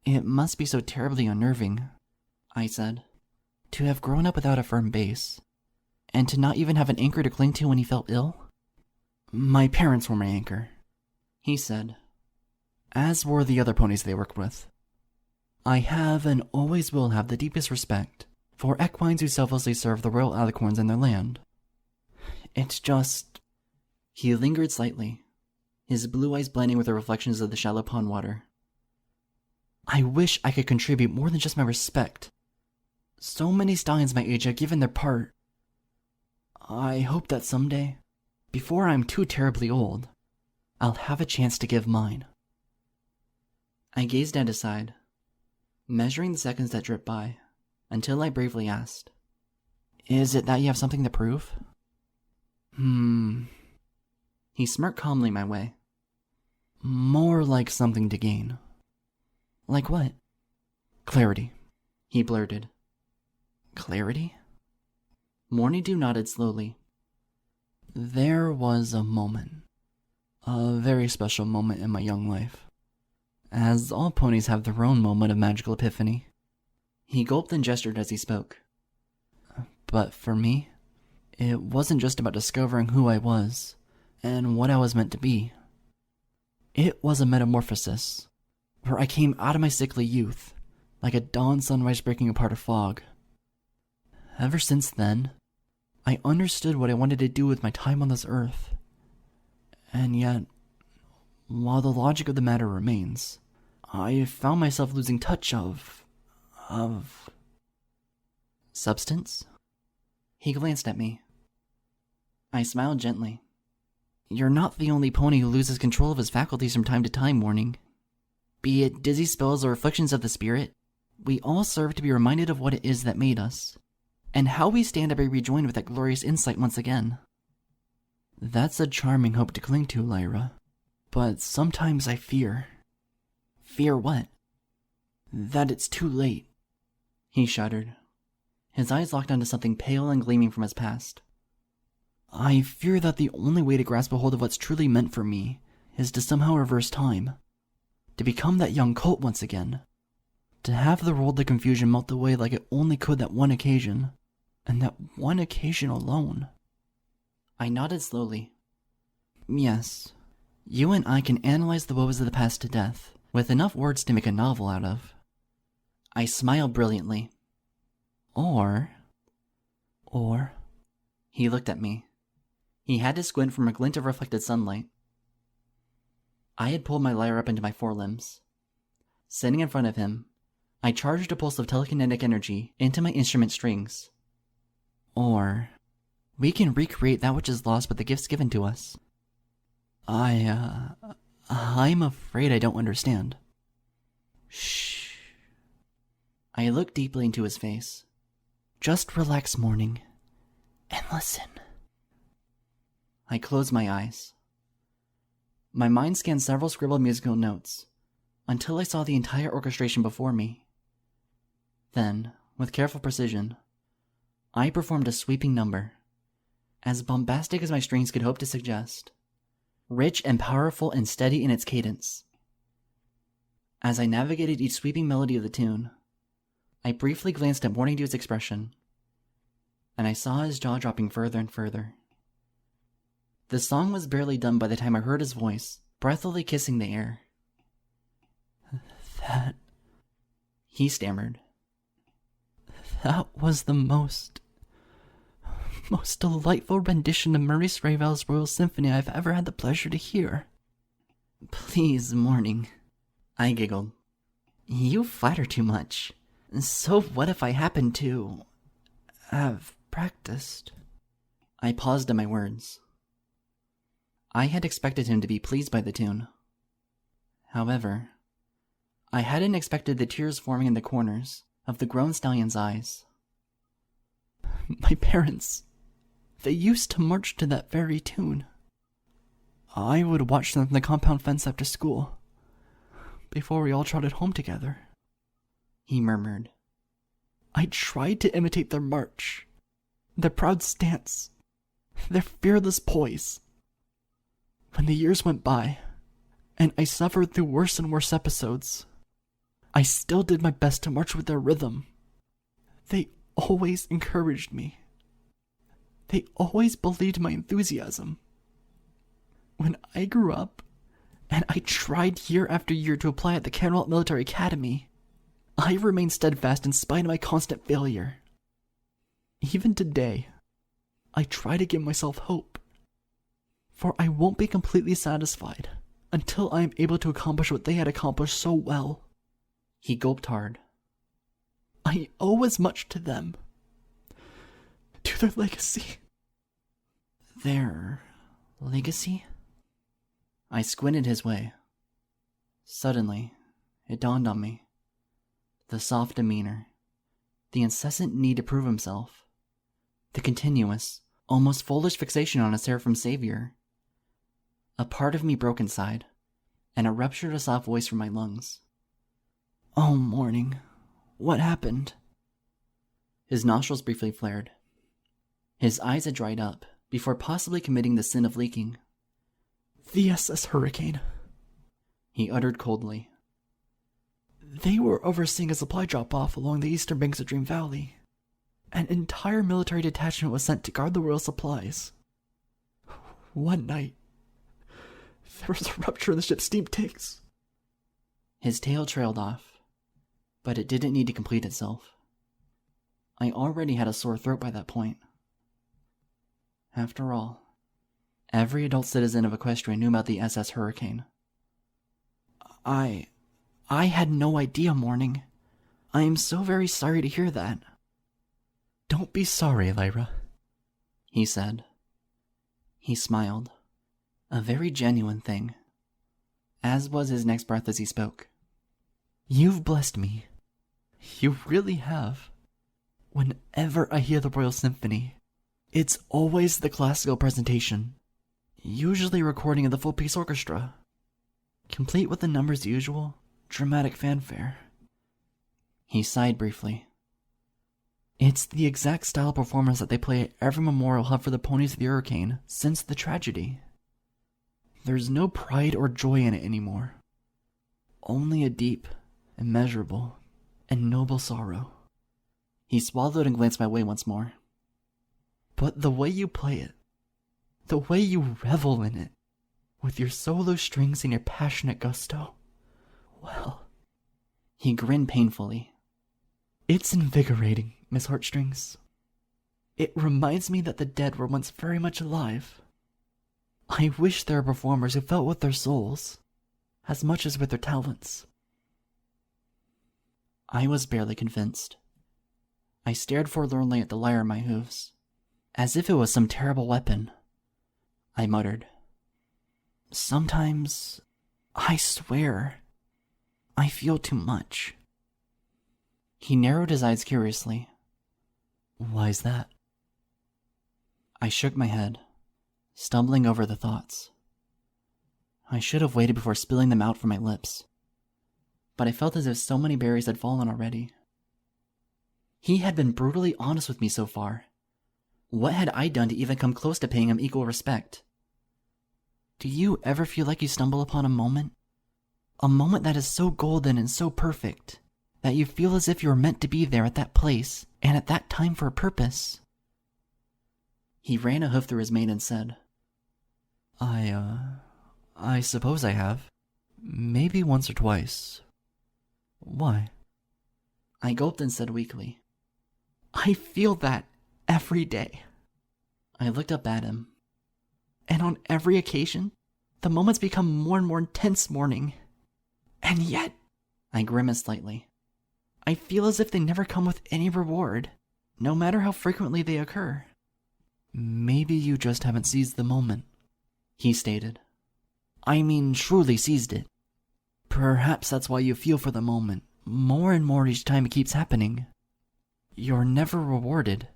It must be so terribly unnerving, I said, to have grown up without a firm base, and to not even have an anchor to cling to when he felt ill. My parents were my anchor, he said, as were the other ponies they worked with. I have and always will have the deepest respect for equines who selflessly serve the royal alicorns in their land. It's just... He lingered slightly, his blue eyes blending with the reflections of the shallow pond water. I wish I could contribute more than just my respect. So many stallions my age have given their part. I hope that someday, before I'm too terribly old, I'll have a chance to give mine. I gazed at his side, measuring the seconds that dripped by, until I bravely asked, Is it that you have something to prove? He smirked calmly my way. More like something to gain. Like what? Clarity, he blurted. Clarity? Morning Dew nodded slowly. There was a moment. A very special moment in my young life. As all ponies have their own moment of magical epiphany. He gulped and gestured as he spoke. But for me, it wasn't just about discovering who I was and what I was meant to be. It was a metamorphosis, where I came out of my sickly youth, like a dawn sunrise breaking apart a fog. Ever since then, I understood what I wanted to do with my time on this earth. And yet, while the logic of the matter remains, I found myself losing touch of substance? He glanced at me. I smiled gently. You're not the only pony who loses control of his faculties from time to time, Morning. Be it dizzy spells or afflictions of the spirit, we all serve to be reminded of what it is that made us, and how we stand to be rejoined with that glorious insight once again. That's a charming hope to cling to, Lyra. But sometimes I fear. Fear what? That it's too late. He shuddered. His eyes locked onto something pale and gleaming from his past. I fear that the only way to grasp a hold of what's truly meant for me is to somehow reverse time. To become that young colt once again. To have the world of confusion melt away like it only could that one occasion. And that one occasion alone. I nodded slowly. Yes, you and I can analyze the woes of the past to death, with enough words to make a novel out of. I smiled brilliantly. Or... He looked at me. He had to squint from a glint of reflected sunlight. I had pulled my lyre up into my forelimbs. Sitting in front of him, I charged a pulse of telekinetic energy into my instrument strings. Or... we can recreate that which is lost with the gifts given to us. I'm afraid I don't understand. Shh. I looked deeply into his face. Just relax, Morning, and listen. I closed my eyes. My mind scanned several scribbled musical notes, until I saw the entire orchestration before me. Then, with careful precision, I performed a sweeping number, as bombastic as my strings could hope to suggest, rich and powerful and steady in its cadence. As I navigated each sweeping melody of the tune, I briefly glanced at Morning Dew's expression, and I saw his jaw dropping further and further. The song was barely done by the time I heard his voice, breathily kissing the air. That... he stammered. That was the most delightful rendition of Maurice Ravel's Royal Symphony I've ever had the pleasure to hear. Please, Morning, I giggled. You flatter too much. So what if I happen to... have practiced? I paused at my words. I had expected him to be pleased by the tune. However, I hadn't expected the tears forming in the corners of the grown stallion's eyes. My parents, they used to march to that very tune. I would watch them from the compound fence after school, before we all trotted home together. He murmured. I tried to imitate their march, their proud stance, their fearless poise. When the years went by, and I suffered through worse and worse episodes, I still did my best to march with their rhythm. They always encouraged me. They always believed my enthusiasm. When I grew up, and I tried year after year to apply at the Camelot Military Academy, I remained steadfast in spite of my constant failure. Even today, I try to give myself hope. For I won't be completely satisfied until I am able to accomplish what they had accomplished so well. He gulped hard. I owe as much to them. To their legacy. Their legacy? I squinted his way. Suddenly, it dawned on me. The soft demeanor, the incessant need to prove himself, the continuous, almost foolish fixation on a seraphim savior. A part of me broke inside, and it ruptured a soft voice from my lungs. Oh, Morning, what happened? His nostrils briefly flared. His eyes had dried up, before possibly committing the sin of leaking. The SS Hurricane, he uttered coldly. They were overseeing a supply drop-off along the eastern banks of Dream Valley. An entire military detachment was sent to guard the royal supplies. One night, There was a rupture in the ship's steam tanks. His tail trailed off, but it didn't need to complete itself. I already had a sore throat by that point. After all, every adult citizen of Equestria knew about the SS Hurricane. I had no idea, Morning. I am so very sorry to hear that. Don't be sorry, Lyra, he said. He smiled. A very genuine thing. As was his next breath as he spoke. You've blessed me. You really have. Whenever I hear the Royal Symphony, it's always the classical presentation, usually a recording of the full-piece orchestra, complete with the numbers usual, dramatic fanfare. He sighed briefly. It's the exact style of performance that they play at every memorial held for the ponies of the hurricane since the tragedy. There's no pride or joy in it anymore. Only a deep, immeasurable, and noble sorrow. He swallowed and glanced my way once more. But the way you play it, the way you revel in it, with your solo strings and your passionate gusto, well... He grinned painfully. It's invigorating, Miss Heartstrings. It reminds me that the dead were once very much alive. I wish there were performers who felt with their souls, as much as with their talents. I was barely convinced. I stared forlornly at the lyre in my hooves, as if it was some terrible weapon. I muttered, Sometimes, I swear, I feel too much. He narrowed his eyes curiously. Why's that? I shook my head, stumbling over the thoughts. I should have waited before spilling them out from my lips, but I felt as if so many berries had fallen already. He had been brutally honest with me so far. What had I done to even come close to paying him equal respect? Do you ever feel like you stumble upon a moment? A moment that is so golden and so perfect, that you feel as if you were meant to be there at that place, and at that time for a purpose? He ran a hoof through his mane and said, I suppose I have. Maybe once or twice. Why? I gulped and said weakly, I feel that every day. I looked up at him. And on every occasion, the moments become more and more intense, Morning. And yet, I grimaced slightly, I feel as if they never come with any reward, no matter how frequently they occur. Maybe you just haven't seized the moment, he stated. I mean, truly seized it. Perhaps that's why you feel for the moment, more and more each time it keeps happening. You're never rewarded,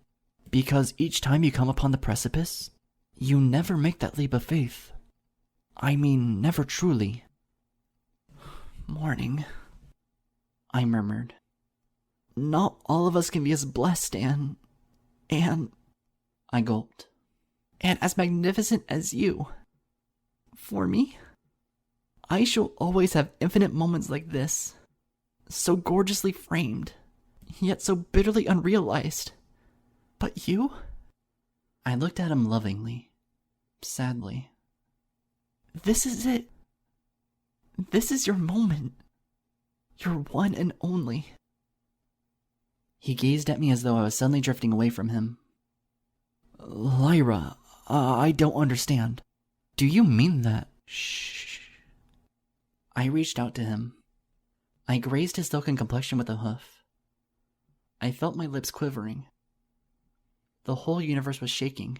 because each time you come upon the precipice, you never make that leap of faith. I mean, never truly. Morning, I murmured. Not all of us can be as blessed and... I gulped. And as magnificent as you. For me, I shall always have infinite moments like this, so gorgeously framed, yet so bitterly unrealized. But you? I looked at him lovingly, sadly. This is it. This is your moment. Your one and only. He gazed at me as though I was suddenly drifting away from him. Lyra, I don't understand. Do you mean that? Shh. I reached out to him. I grazed his silken complexion with a hoof. I felt my lips quivering. The whole universe was shaking,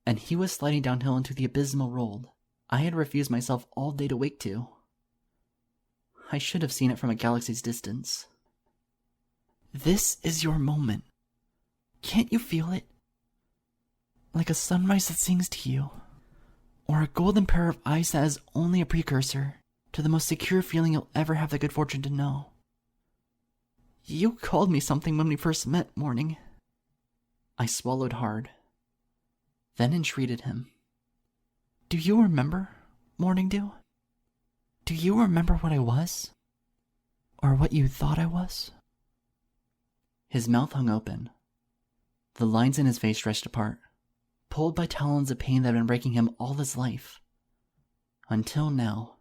and he was sliding downhill into the abysmal roll I had refused myself all day to wake to. I should have seen it from a galaxy's distance. This is your moment. Can't you feel it? Like a sunrise that sings to you, or a golden pair of eyes that is only a precursor to the most secure feeling you'll ever have the good fortune to know. You called me something when we first met, Morning. I swallowed hard, then entreated him. Do you remember, Morning Dew? Do you remember what I was? Or what you thought I was? His mouth hung open. The lines in his face stretched apart, pulled by talons of pain that had been breaking him all his life. Until now.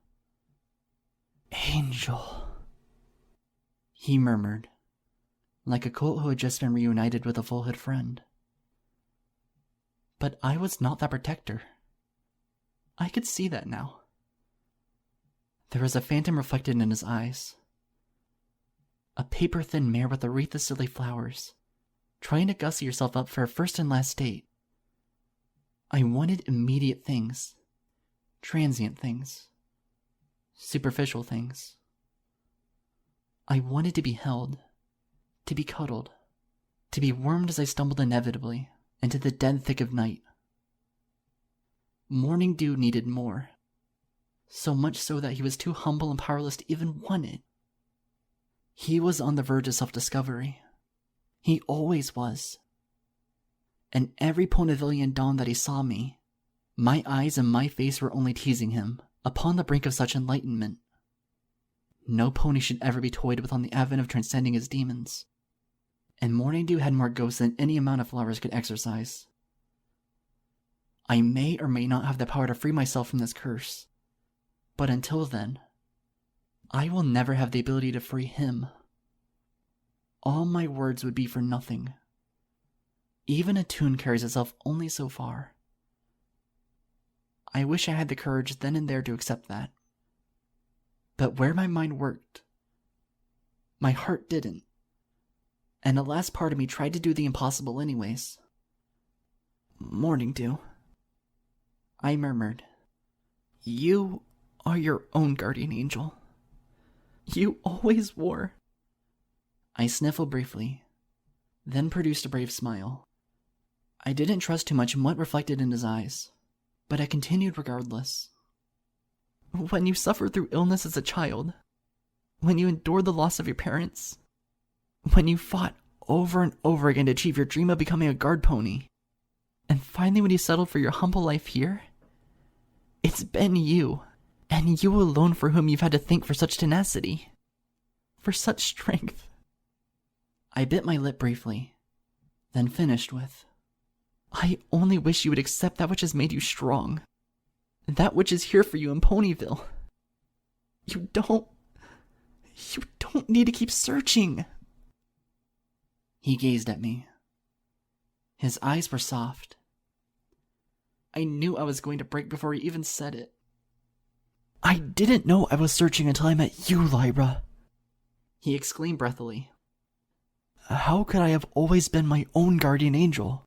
Angel, He murmured, like a colt who had just been reunited with a full-hood friend. But I was not that protector. I could see that now. There was a phantom reflected in his eyes. A paper-thin mare with a wreath of silly flowers, trying to gussy herself up for a first and last date. I wanted immediate things, transient things, superficial things. I wanted to be held, to be cuddled, to be wormed as I stumbled inevitably into the dead thick of night. Morning Dew needed more, so much so that he was too humble and powerless to even want it. He was on the verge of self-discovery. He always was. And every Ponyvillian dawn that he saw me, my eyes and my face were only teasing him, upon the brink of such enlightenment. No pony should ever be toyed with on the advent of transcending his demons. And Morning Dew had more ghosts than any amount of flowers could exorcise. I may or may not have the power to free myself from this curse, but until then, I will never have the ability to free him. All my words would be for nothing. Even a tune carries itself only so far. I wish I had the courage then and there to accept that. But where my mind worked, my heart didn't. And the last part of me tried to do the impossible anyways. Morning Dew, I murmured. You are your own guardian angel. You always were. I sniffled briefly, then produced a brave smile. I didn't trust too much in what reflected in his eyes, but I continued regardless. When you suffered through illness as a child, when you endured the loss of your parents, when you fought over and over again to achieve your dream of becoming a guard pony, and finally when you settled for your humble life here, it's been you, and you alone for whom you've had to think for such tenacity, for such strength. I bit my lip briefly, then finished with, I only wish you would accept that which has made you strong, that which is here for you in Ponyville. You don't need to keep searching. He gazed at me. His eyes were soft. I knew I was going to break before he even said it. I didn't know I was searching until I met you, Lyra. He exclaimed breathily. How could I have always been my own guardian angel?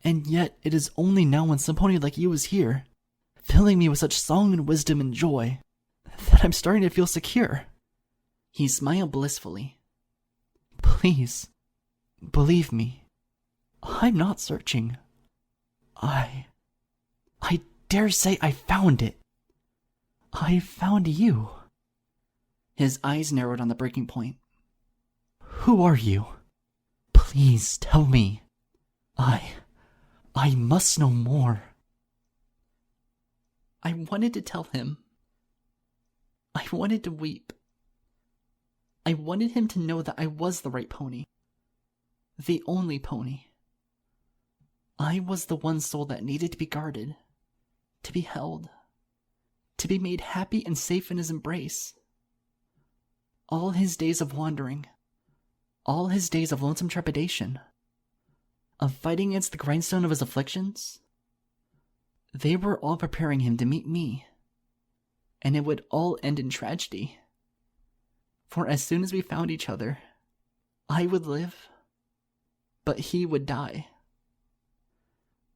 And yet it is only now when some pony like you is here, filling me with such song and wisdom and joy, that I'm starting to feel secure. He smiled blissfully. Please, believe me, I'm not searching. I dare say I found it. I found you. His eyes narrowed on the breaking point. Who are you? Please tell me. I must know more. I wanted to tell him. I wanted to weep. I wanted him to know that I was the right pony. The only pony. I was the one soul that needed to be guarded, to be held, to be made happy and safe in his embrace. All his days of wandering, all his days of lonesome trepidation, of fighting against the grindstone of his afflictions, they were all preparing him to meet me, and it would all end in tragedy. For as soon as we found each other, I would live, but he would die.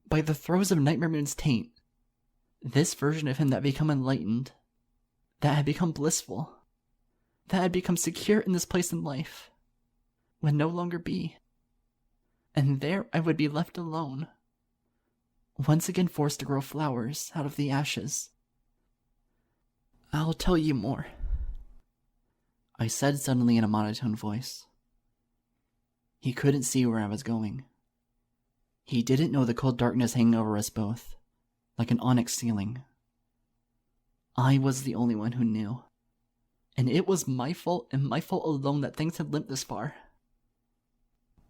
By the throes of Nightmare Moon's taint, this version of him that had become enlightened, that had become blissful, that had become secure in this place in life, would no longer be. And there I would be left alone, once again forced to grow flowers out of the ashes. I'll tell you more, I said suddenly in a monotone voice. He couldn't see where I was going. He didn't know the cold darkness hanging over us both, like an onyx ceiling. I was the only one who knew. And it was my fault and my fault alone that things had limped this far.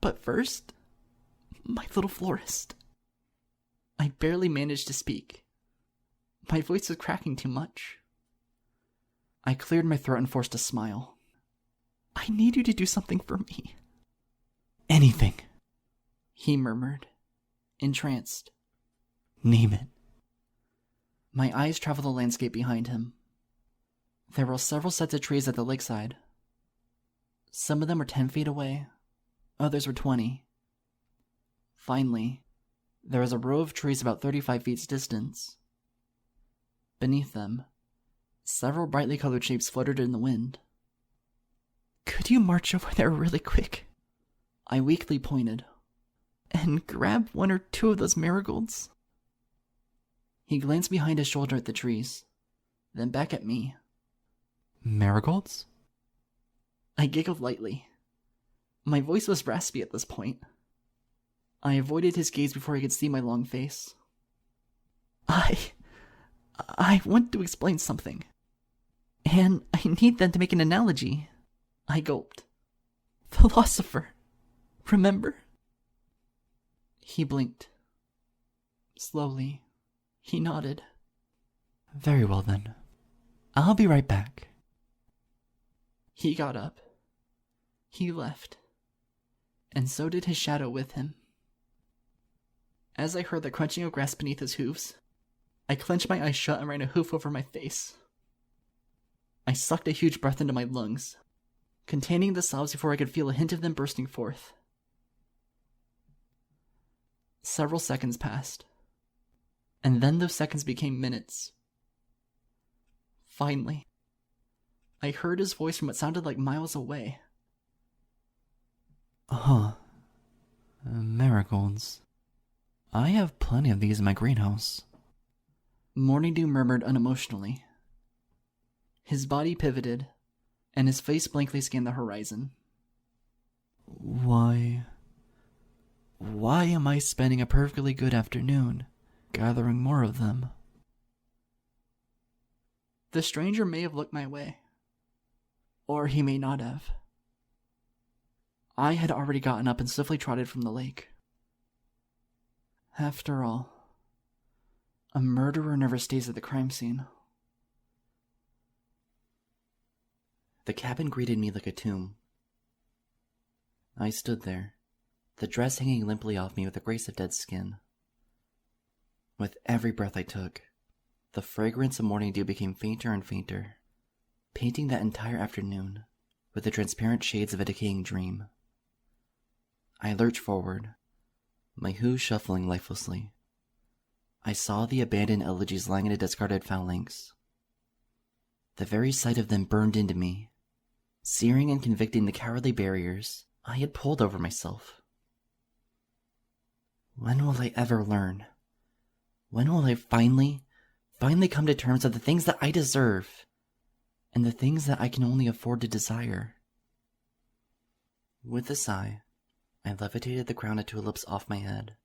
But first, my little florist. I barely managed to speak. My voice was cracking too much. I cleared my throat and forced a smile. I need you to do something for me. Anything. He murmured, entranced. Name it. My eyes traveled the landscape behind him. There were several sets of trees at the lakeside. Some of them were 10 feet away, others were 20. Finally, there was a row of trees about 35 feet distance. Beneath them, several brightly colored shapes fluttered in the wind. Could you march over there really quick? I weakly pointed. And grab one or two of those marigolds? He glanced behind his shoulder at the trees, then back at me. Marigolds? I giggled lightly. My voice was raspy at this point. I avoided his gaze before he could see my long face. I want to explain something. And I need them to make an analogy. I gulped. Philosopher. Remember? He blinked. Slowly, he nodded. Very well then. I'll be right back. He got up. He left. And so did his shadow with him. As I heard the crunching of grass beneath his hooves, I clenched my eyes shut and ran a hoof over my face. I sucked a huge breath into my lungs, containing the sobs before I could feel a hint of them bursting forth. Several seconds passed, and then those seconds became minutes. Finally, I heard his voice from what sounded like miles away. Marigolds. I have plenty of these in my greenhouse. Morning Dew murmured unemotionally. His body pivoted, and his face blankly scanned the horizon. Why am I spending a perfectly good afternoon gathering more of them? The stranger may have looked my way. Or he may not have. I had already gotten up and swiftly trotted from the lake. After all, a murderer never stays at the crime scene. The cabin greeted me like a tomb. I stood there, the dress hanging limply off me with the grace of dead skin. With every breath I took, the fragrance of morning dew became fainter and fainter, painting that entire afternoon with the transparent shades of a decaying dream. I lurched forward, my hooves shuffling lifelessly. I saw the abandoned elegies lying in a discarded phalanx. The very sight of them burned into me, searing and convicting the cowardly barriers I had pulled over myself. When will I ever learn? When will I finally come to terms with the things that I deserve, and the things that I can only afford to desire? With a sigh, I levitated the crown of tulips off my head.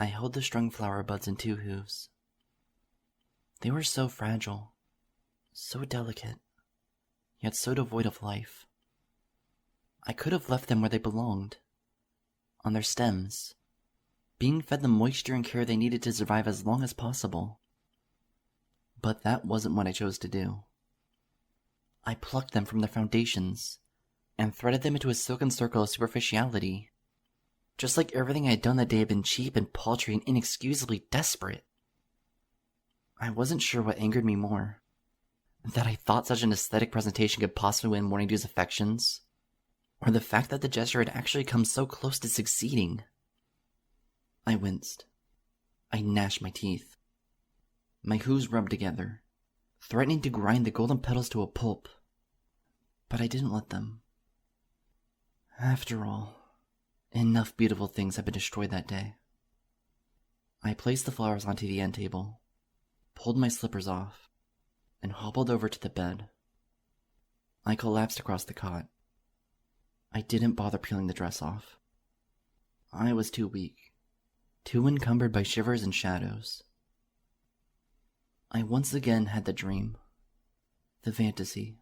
I held the strung flower buds in two hooves. They were so fragile, so delicate, yet so devoid of life. I could have left them where they belonged, on their stems, being fed the moisture and care they needed to survive as long as possible. But that wasn't what I chose to do. I plucked them from their foundations and threaded them into a silken circle of superficiality, just like everything I had done that day had been cheap and paltry and inexcusably desperate. I wasn't sure what angered me more, that I thought such an aesthetic presentation could possibly win Morning Dew's affections, or the fact that the gesture had actually come so close to succeeding. I winced. I gnashed my teeth. My hooves rubbed together, threatening to grind the golden petals to a pulp. But I didn't let them. After all, enough beautiful things had been destroyed that day. I placed the flowers onto the end table, pulled my slippers off, and hobbled over to the bed. I collapsed across the cot. I didn't bother peeling the dress off. I was too weak, too encumbered by shivers and shadows. I once again had the dream, the fantasy,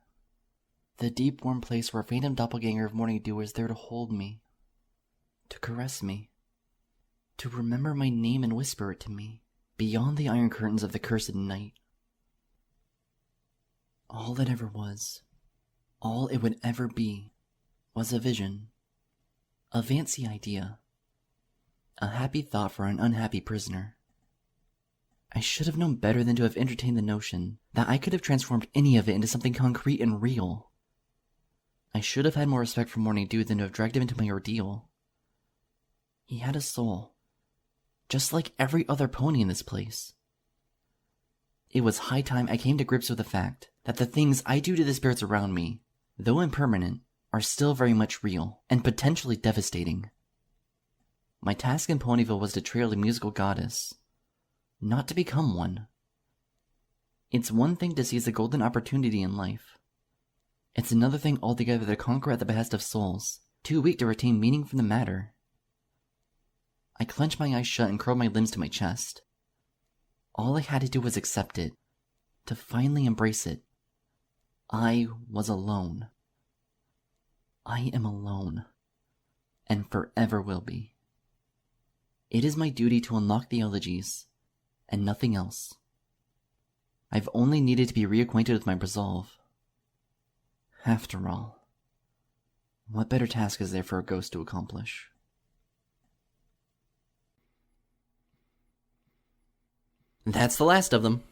the deep warm place where a phantom doppelganger of Morning Dew was there to hold me, to caress me, to remember my name and whisper it to me. beyond the iron curtains of the cursed night. All that ever was, all it would ever be, was a vision, a fancy idea, a happy thought for an unhappy prisoner. I should have known better than to have entertained the notion that I could have transformed any of it into something concrete and real. I should have had more respect for Morning Dew than to have dragged him into my ordeal. He had a soul, just like every other pony in this place. It was high time I came to grips with the fact that the things I do to the spirits around me, though impermanent, are still very much real and potentially devastating. My task in Ponyville was to trail the musical goddess, not to become one. It's one thing to seize the golden opportunity in life. It's another thing altogether to conquer at the behest of souls, too weak to retain meaning from the matter. I clenched my eyes shut and curled my limbs to my chest. All I had to do was accept it, to finally embrace it. I was alone. I am alone, and forever will be. It is my duty to unlock the elegies, and nothing else. I've only needed to be reacquainted with my resolve. After all, what better task is there for a ghost to accomplish? That's the last of them,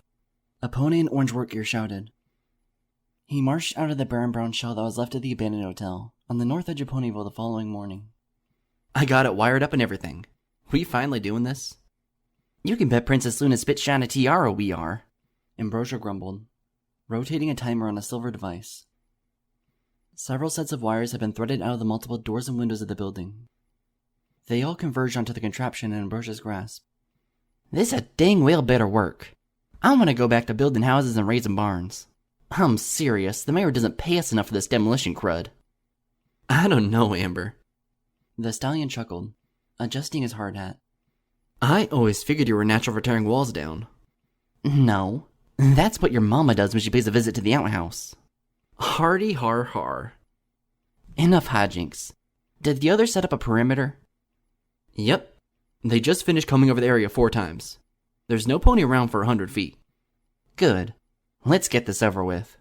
a pony in orange work gear shouted. He marched out of the barren brown shell that was left at the abandoned hotel on the north edge of Ponyville the following morning. I got it wired up and everything. We finally doing this? You can bet Princess Luna's spit shine a tiara we are, Ambrosia grumbled, rotating a timer on a silver device. Several sets of wires had been threaded out of the multiple doors and windows of the building. They all converged onto the contraption in Ambrosia's grasp. This a dang well better work. I want to go back to building houses and raising barns. I'm serious, the mayor doesn't pay us enough for this demolition crud. I don't know, Amber. The stallion chuckled, adjusting his hard hat. I always figured you were natural for tearing walls down. No, that's what your mama does when she pays a visit to the outhouse. Hardy har har. Enough hijinks. Did the others set up a perimeter? Yep. They just finished combing over the area 4 times. There's no pony around for 100 feet. Good. Let's get this over with.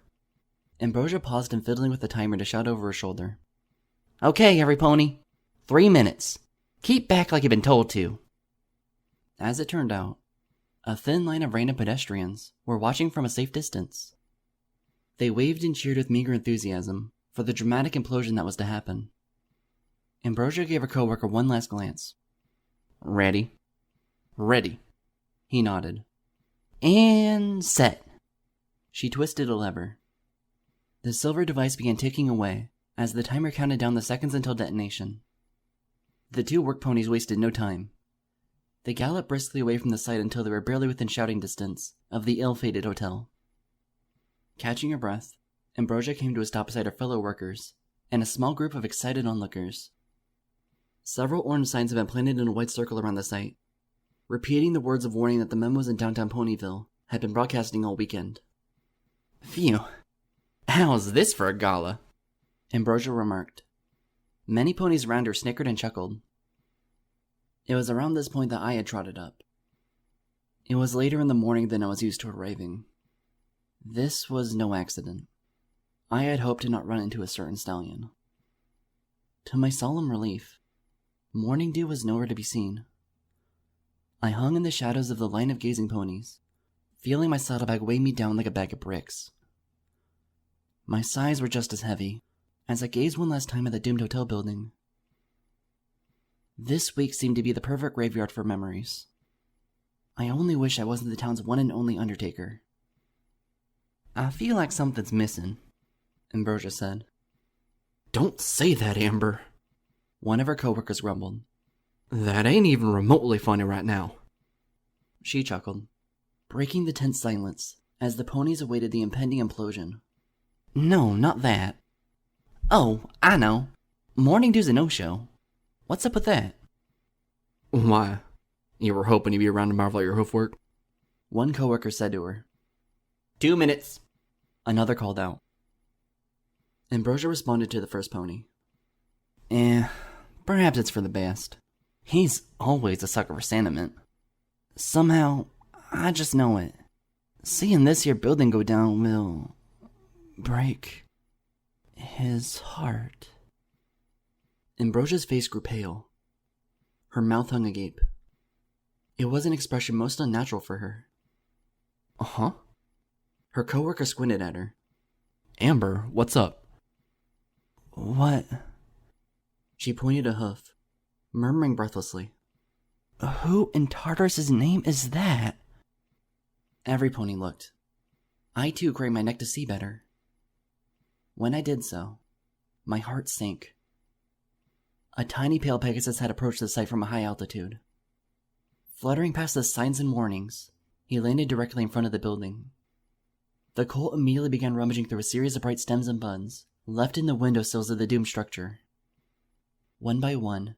Ambrosia paused in fiddling with the timer to shout over her shoulder. Okay, Everypony. 3 minutes. Keep back like you've been told to. As it turned out, a thin line of random pedestrians were watching from a safe distance. They waved and cheered with meager enthusiasm for the dramatic implosion that was to happen. Ambrosia gave her coworker one last glance. Ready? Ready. He nodded. And set. She twisted a lever. The silver device began ticking away as the timer counted down the seconds until detonation. The 2 work ponies wasted no time. They galloped briskly away from the site until they were barely within shouting distance of the ill-fated hotel. Catching her breath, Ambrosia came to a stop beside her fellow workers and a small group of excited onlookers. Several orange signs had been planted in a white circle around the site, repeating the words of warning that the memos in downtown Ponyville had been broadcasting all weekend. Phew. How's this for a gala? Ambrosia remarked. Many ponies around her snickered and chuckled. It was around this point that I had trotted up. It was later in the morning than I was used to arriving. This was no accident. I had hoped to not run into a certain stallion. To my solemn relief, Morning Dew was nowhere to be seen. I hung in the shadows of the line of gazing ponies, feeling my saddlebag weigh me down like a bag of bricks. My sighs were just as heavy, as I gazed one last time at the doomed hotel building. This week seemed to be the perfect graveyard for memories. I only wish I wasn't the town's one and only undertaker. I feel like something's missing, Ambrosia said. Don't say that, Amber. One of her coworkers grumbled. That ain't even remotely funny right now. She chuckled, breaking the tense silence as the ponies awaited the impending implosion. No, not that. Oh, I know. Morning Dew's a no-show. What's up with that? Why? You were hoping to be around to marvel at your hoofwork? One coworker said to her. 2 minutes. Another called out. Ambrosia responded to the first pony. Perhaps it's for the best. He's always a sucker for sentiment. Somehow, I just know it. Seeing this here building go down will break his heart. Ambrosia's face grew pale. Her mouth hung agape. It was an expression most unnatural for her. Uh-huh. Her coworker squinted at her. Amber, what's up? What? She pointed a hoof, murmuring breathlessly. Who in Tartarus's name is that? Everypony looked. I too craned my neck to see better. When I did so, my heart sank. A tiny pale Pegasus had approached the site from a high altitude. Fluttering past the signs and warnings, he landed directly in front of the building. The colt immediately began rummaging through a series of bright stems and buds left in the windowsills of the doomed structure. One by one,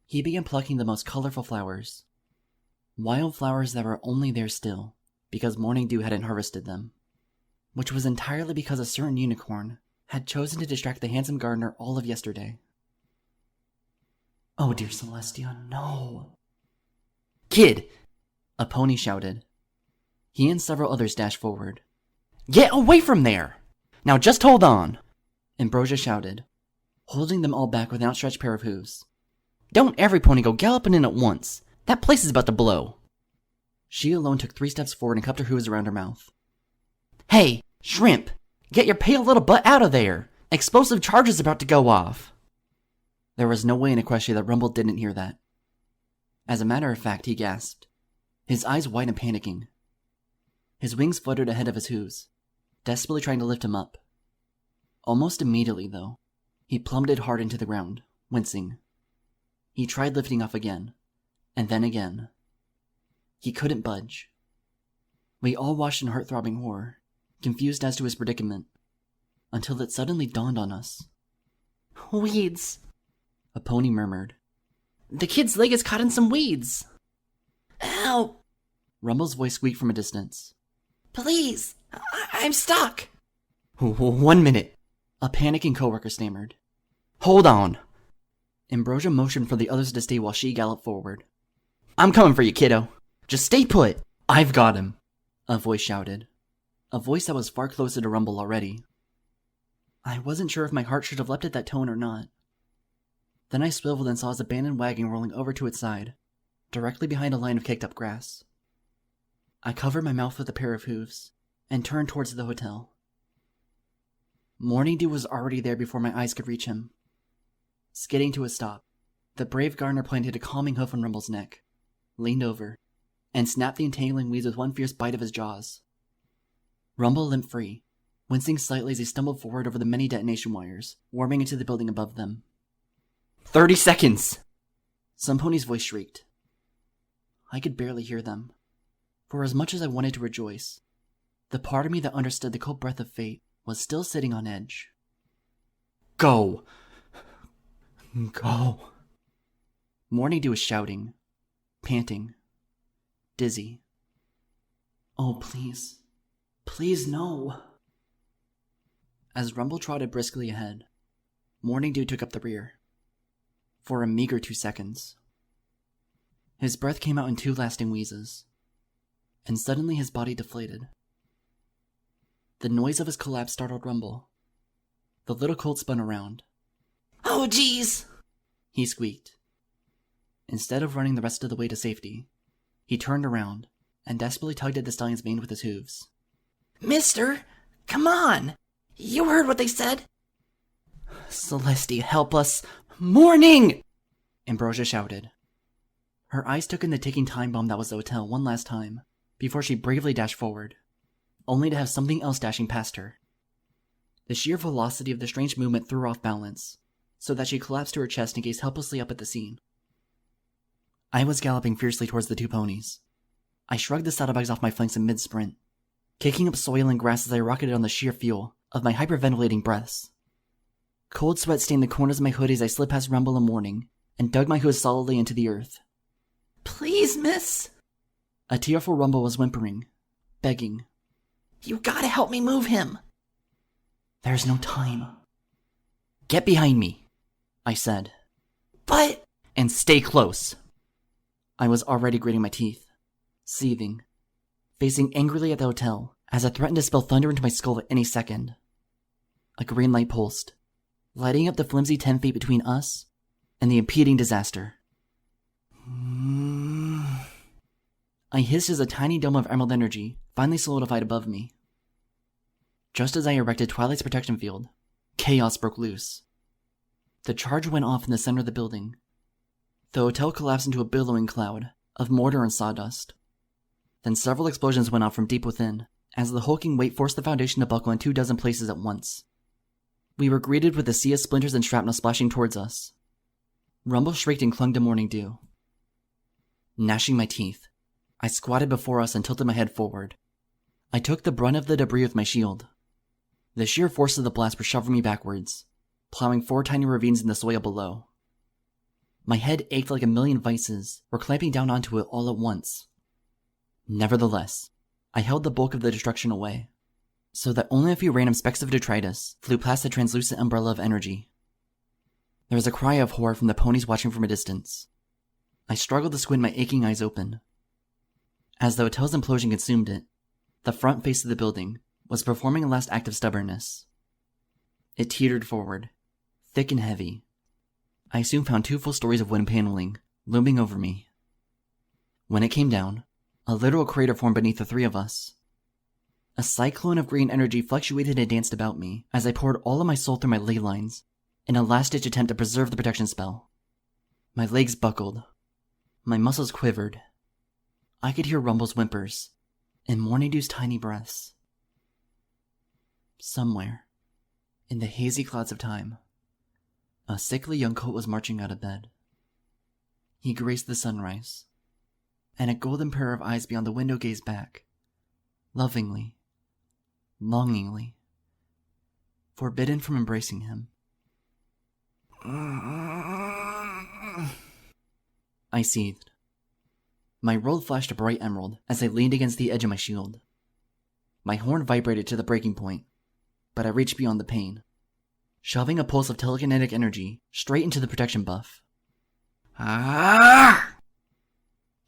he began plucking the most colorful flowers. Wild flowers that were only there still, because Morning Dew hadn't harvested them. Which was entirely because a certain unicorn had chosen to distract the handsome gardener all of yesterday. Oh dear Celestia, no! Kid! A pony shouted. He and several others dashed forward. Get away from there! Now just hold on! Ambrosia shouted, holding them all back with an outstretched pair of hooves. Don't every pony go galloping in at once. That place is about to blow. She alone took 3 steps forward and cupped her hooves around her mouth. Hey, Shrimp! Get your pale little butt out of there! Explosive charge is about to go off! There was no way in Equestria that Rumble didn't hear that. As a matter of fact, he gasped, his eyes wide and panicking. His wings fluttered ahead of his hooves, desperately trying to lift him up. Almost immediately, though, he plummeted hard into the ground, wincing. He tried lifting off again, and then again. He couldn't budge. We all watched in heart-throbbing horror, confused as to his predicament, until it suddenly dawned on us. Weeds, a pony murmured. The kid's leg is caught in some weeds. Help! Rumble's voice squeaked from a distance. Please, I'm stuck. 1 minute, a panicking coworker stammered. Hold on. Ambrosia motioned for the others to stay while she galloped forward. I'm coming for you, kiddo. Just stay put. I've got him, a voice shouted. A voice that was far closer to Rumble already. I wasn't sure if my heart should have leapt at that tone or not. Then I swiveled and saw his abandoned wagon rolling over to its side, directly behind a line of caked up grass. I covered my mouth with a pair of hooves, and turned towards the hotel. Morning Dew was already there before my eyes could reach him. Skidding to a stop, the brave gardener planted a calming hoof on Rumble's neck, leaned over, and snapped the entangling weeds with one fierce bite of his jaws. Rumble limped free, wincing slightly as he stumbled forward over the many detonation wires, warming into the building above them. 30 seconds! Some pony's voice shrieked. I could barely hear them, for as much as I wanted to rejoice, the part of me that understood the cold breath of fate was still sitting on edge. Go! Go! Morning Dew was shouting, panting, dizzy. Oh, please. Please, no. As Rumble trotted briskly ahead, Morning Dew took up the rear. For a meager 2 seconds. His breath came out in 2 lasting wheezes, and suddenly his body deflated. The noise of his collapse startled Rumble. The little colt spun around. Oh, jeez! He squeaked. Instead of running the rest of the way to safety, he turned around and desperately tugged at the stallion's mane with his hooves. Mister, come on! You heard what they said! Celestia, help us! Morning! Ambrosia shouted. Her eyes took in the ticking time bomb that was the hotel one last time, before she bravely dashed forward, only to have something else dashing past her. The sheer velocity of the strange movement threw her off balance, so that she collapsed to her chest and gazed helplessly up at the scene. I was galloping fiercely towards the 2 ponies. I shrugged the saddlebags off my flanks in mid-sprint, kicking up soil and grass as I rocketed on the sheer fuel of my hyperventilating breaths. Cold sweat stained the corners of my hoodie as I slid past Rumble and Morning, and dug my hooves solidly into the earth. Please, miss! A tearful Rumble was whimpering, begging. You gotta help me move him! There's no time. Get behind me, I said. But... And stay close. I was already gritting my teeth, seething, facing angrily at the hotel as I threatened to spill thunder into my skull at any second. A green light pulsed, lighting up the flimsy 10 feet between us and the impeding disaster. I hissed as a tiny dome of emerald energy finally solidified above me. Just as I erected Twilight's protection field, chaos broke loose. The charge went off in the center of the building. The hotel collapsed into a billowing cloud of mortar and sawdust. Then several explosions went off from deep within, as the hulking weight forced the foundation to buckle in 24 places at once. We were greeted with a sea of splinters and shrapnel splashing towards us. Rumble shrieked and clung to morning dew. Gnashing my teeth, I squatted before us and tilted my head forward. I took the brunt of the debris with my shield. The sheer force of the blast were shoving me backwards, plowing 4 tiny ravines in the soil below. My head ached like a million vices were clamping down onto it all at once. Nevertheless, I held the bulk of the destruction away, so that only a few random specks of detritus flew past the translucent umbrella of energy. There was a cry of horror from the ponies watching from a distance. I struggled to squint my aching eyes open. As the hotel's implosion consumed it, the front face of the building was performing a last act of stubbornness. It teetered forward, thick and heavy. I soon found 2 full stories of wooden paneling looming over me. When it came down, a literal crater formed beneath the 3 of us. A cyclone of green energy fluctuated and danced about me as I poured all of my soul through my ley lines in a last-ditch attempt to preserve the protection spell. My legs buckled. My muscles quivered. I could hear Rumble's whimpers and Morning Dew's tiny breaths. Somewhere, in the hazy clouds of time, a sickly young colt was marching out of bed. He graced the sunrise, and a golden pair of eyes beyond the window gazed back, lovingly, longingly, forbidden from embracing him. I seethed. My roll flashed a bright emerald as I leaned against the edge of my shield. My horn vibrated to the breaking point, but I reached beyond the pain, shoving a pulse of telekinetic energy straight into the protection buff. Ah!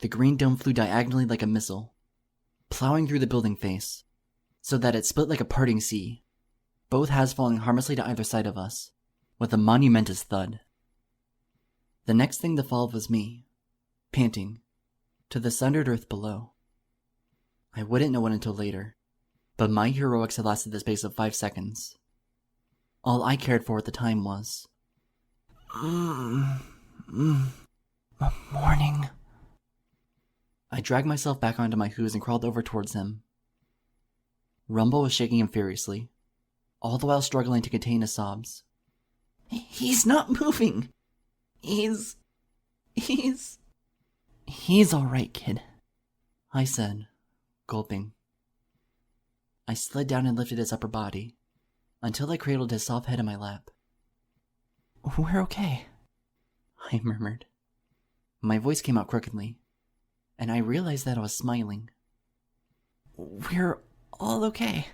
The green dome flew diagonally like a missile, plowing through the building face, so that it split like a parting sea, both halves falling harmlessly to either side of us, with a monumentous thud. The next thing to fall was me, panting, to the sundered earth below. I wouldn't know it until later, but my heroics had lasted the space of 5 seconds. All I cared for at the time was... Morning. I dragged myself back onto my hooves and crawled over towards him. Rumble was shaking him furiously, all the while struggling to contain his sobs. He's not moving. He's all right, kid, I said, gulping. I slid down and lifted his upper body, until I cradled his soft head in my lap. We're okay, I murmured. My voice came out crookedly, and I realized that I was smiling. We're all okay,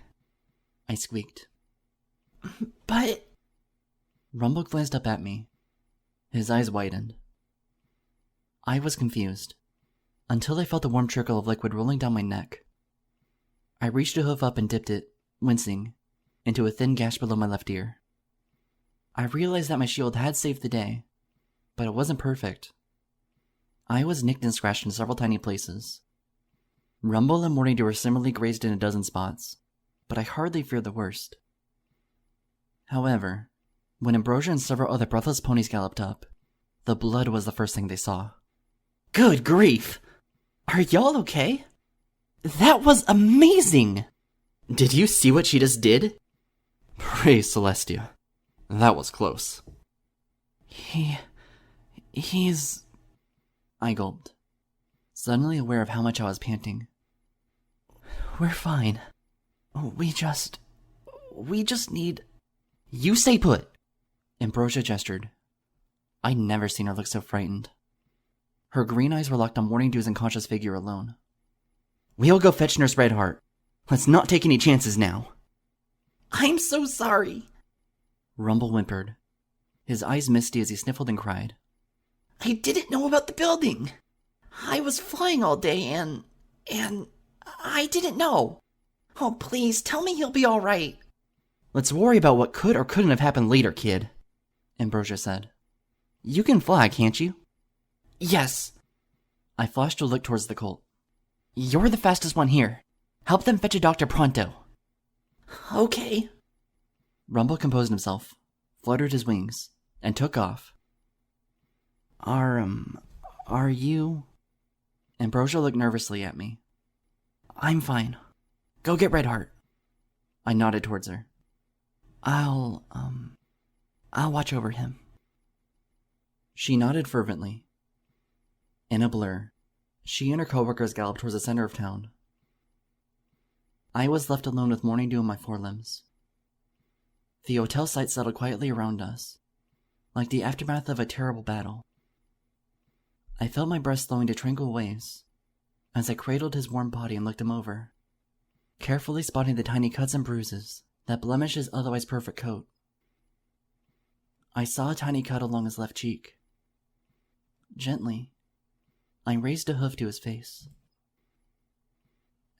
I squeaked. But... Rumble glanced up at me. His eyes widened. I was confused, until I felt a warm trickle of liquid rolling down my neck. I reached a hoof up and dipped it, wincing, into a thin gash below my left ear. I realized that my shield had saved the day, but it wasn't perfect. I was nicked and scratched in several tiny places. Rumble and Morning Dew were similarly grazed in a dozen spots, but I hardly feared the worst. However, when Ambrosia and several other breathless ponies galloped up, the blood was the first thing they saw. Good grief! Are y'all okay? That was amazing! Did you see what she just did? Praise Celestia. That was close. He's... I gulped, suddenly aware of how much I was panting. We're fine. We just need... You stay put! Ambrosia gestured. I'd never seen her look so frightened. Her green eyes were locked on Morning Dew's unconscious figure alone. We'll go fetch Nurse Redheart. Let's not take any chances now. I'm so sorry, Rumble whimpered, his eyes misty as he sniffled and cried. I didn't know about the building. I was flying all day and I didn't know. Oh, please, tell me he'll be all right. Let's worry about what could or couldn't have happened later, kid, Ambrosia said. You can fly, can't you? Yes. I flashed a look towards the colt. You're the fastest one here. Help them fetch a doctor pronto. Okay. Rumble composed himself, fluttered his wings, and took off. Are you? Ambrosia looked nervously at me. I'm fine. Go get Redheart. I nodded towards her. I'll watch over him. She nodded fervently. In a blur, she and her coworkers galloped towards the center of town. I was left alone with morning dew on my forelimbs. The hotel site settled quietly around us, like the aftermath of a terrible battle. I felt my breast slowing to tranquil waves as I cradled his warm body and looked him over, carefully spotting the tiny cuts and bruises that blemish his otherwise perfect coat. I saw a tiny cut along his left cheek. Gently, I raised a hoof to his face.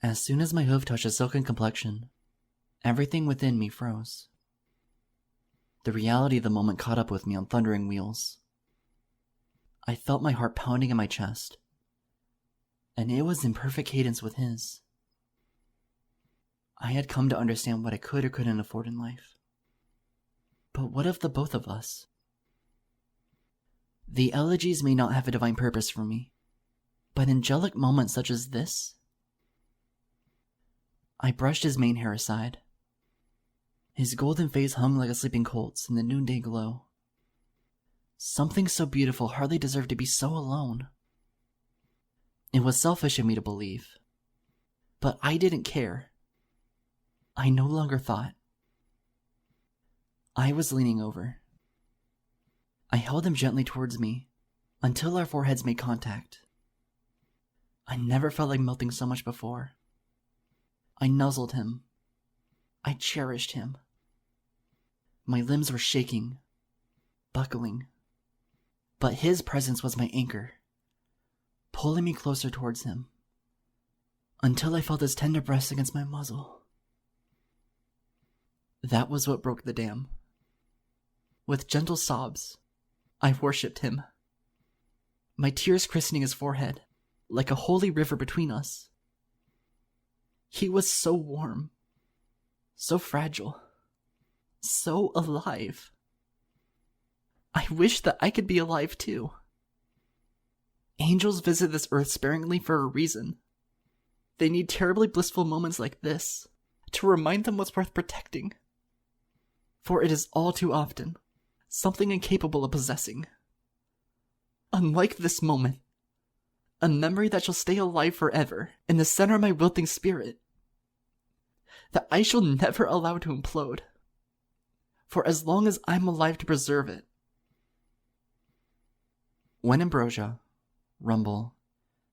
As soon as my hoof touched his silken complexion, everything within me froze. The reality of the moment caught up with me on thundering wheels. I felt my heart pounding in my chest, and it was in perfect cadence with his. I had come to understand what I could or couldn't afford in life. But what of the both of us? The elegies may not have a divine purpose for me, but angelic moments such as this? I brushed his mane hair aside. His golden face hung like a sleeping colt's in the noonday glow. Something so beautiful hardly deserved to be so alone. It was selfish of me to believe, but I didn't care. I no longer thought. I was leaning over. I held him gently towards me until our foreheads made contact. I never felt like melting so much before. I nuzzled him. I cherished him. My limbs were shaking, buckling, but his presence was my anchor, pulling me closer towards him, until I felt his tender breast against my muzzle. That was what broke the dam. With gentle sobs, I worshipped him, my tears christening his forehead like a holy river between us. He was so warm, so fragile, so alive. I wish that I could be alive too. Angels visit this earth sparingly for a reason. They need terribly blissful moments like this to remind them what's worth protecting. For it is all too often something incapable of possessing. Unlike this moment, a memory that shall stay alive forever in the center of my wilting spirit, that I shall never allow to implode, for as long as I'm alive to preserve it. When Ambrosia, Rumble,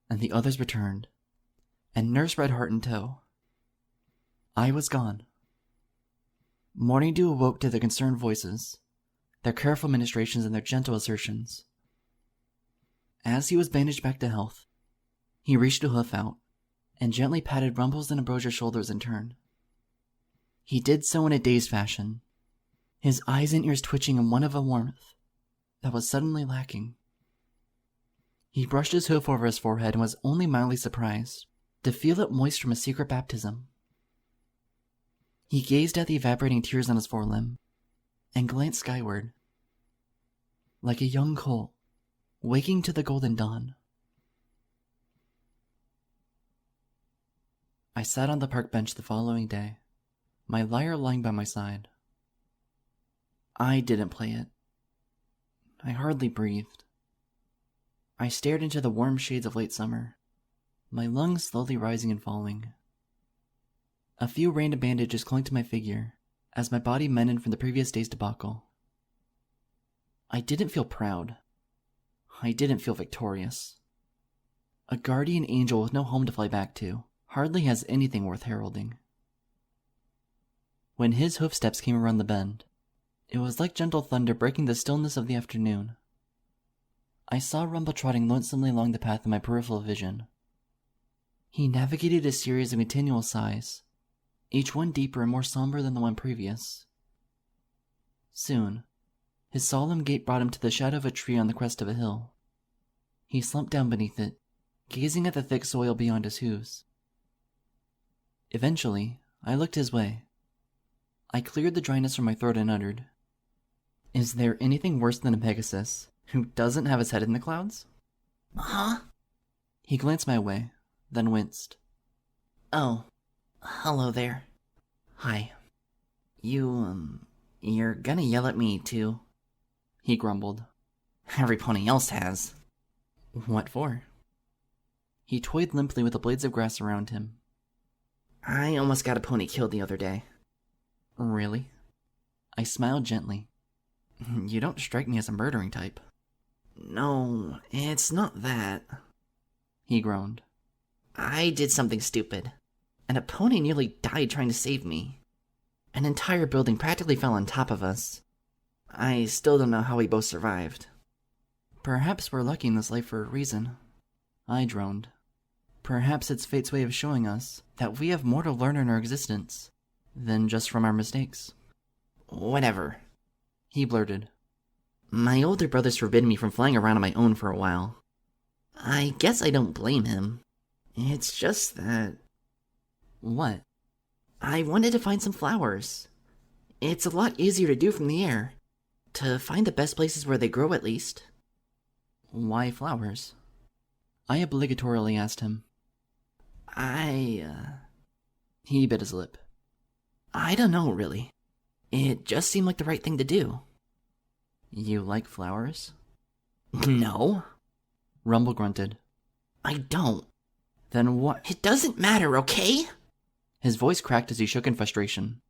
and the others returned, and Nurse Redheart in tow, I was gone. Morning dew awoke to their concerned voices, their careful ministrations and their gentle assertions. As he was bandaged back to health, he reached a hoof out and gently patted Rumble's and Ambrosia's shoulders in turn. He did so in a dazed fashion, his eyes and ears twitching in one of a warmth that was suddenly lacking. He brushed his hoof over his forehead and was only mildly surprised to feel it moist from a secret baptism. He gazed at the evaporating tears on his forelimb and glanced skyward, like a young colt waking to the golden dawn. I sat on the park bench the following day, my lyre lying by my side. I didn't play it. I hardly breathed. I stared into the warm shades of late summer, my lungs slowly rising and falling. A few random bandages clung to my figure as my body mended from the previous day's debacle. I didn't feel proud. I didn't feel victorious. A guardian angel with no home to fly back to hardly has anything worth heralding. When his hoofsteps came around the bend, it was like gentle thunder breaking the stillness of the afternoon. I saw Rumble trotting lonesomely along the path in my peripheral vision. He navigated a series of continual sighs, each one deeper and more somber than the one previous. Soon, his solemn gait brought him to the shadow of a tree on the crest of a hill. He slumped down beneath it, gazing at the thick soil beyond his hooves. Eventually, I looked his way. I cleared the dryness from my throat and uttered, "Is there anything worse than a Pegasus who doesn't have his head in the clouds?" Huh? He glanced my way, then winced. Oh, hello there. Hi. You're gonna yell at me, too? He grumbled. Everypony else has. What for? He toyed limply with the blades of grass around him. I almost got a pony killed the other day. Really? I smiled gently. You don't strike me as a murdering type. No, it's not that. He groaned. I did something stupid, and a pony nearly died trying to save me. An entire building practically fell on top of us. I still don't know how we both survived. Perhaps we're lucky in this life for a reason. I droned. Perhaps it's fate's way of showing us that we have more to learn in our existence than just from our mistakes. Whatever. He blurted. My older brother's forbidden me from flying around on my own for a while. I guess I don't blame him. It's just that... What? I wanted to find some flowers. It's a lot easier to do from the air. To find the best places where they grow, at least. Why flowers? I obligatorily asked him. He bit his lip. I don't know, really. It just seemed like the right thing to do. You like flowers? No. Rumble grunted. I don't. Then what? It doesn't matter, okay? His voice cracked as he shook in frustration,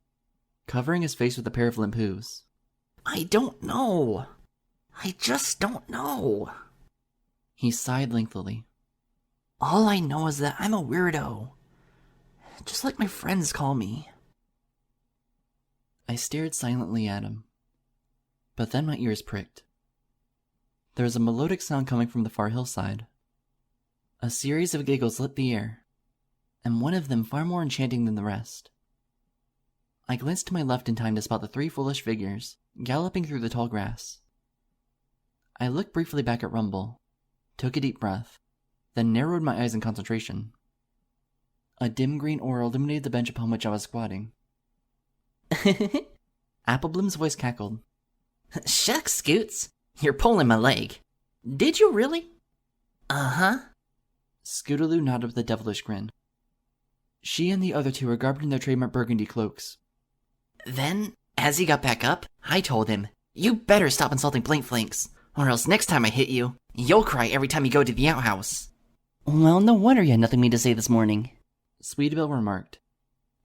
covering his face with a pair of limp hooves. I don't know. I just don't know. He sighed lengthily. All I know is that I'm a weirdo. Just like my friends call me. I stared silently at him, but then my ears pricked. There was a melodic sound coming from the far hillside. A series of giggles lit the air, and one of them far more enchanting than the rest. I glanced to my left in time to spot the three foolish figures galloping through the tall grass. I looked briefly back at Rumble, took a deep breath, then narrowed my eyes in concentration. A dim green aura illuminated the bench upon which I was squatting. Applebloom's voice cackled. Shucks, Scoots. You're pulling my leg. Did you really? Uh-huh. Scootaloo nodded with a devilish grin. She and the other two were garbed in their trademark burgundy cloaks. Then, as he got back up, I told him, "You better stop insulting Blinkflinks, or else next time I hit you, you'll cry every time you go to the outhouse." Well, no wonder you had nothing mean to say this morning, Sweetibelle remarked,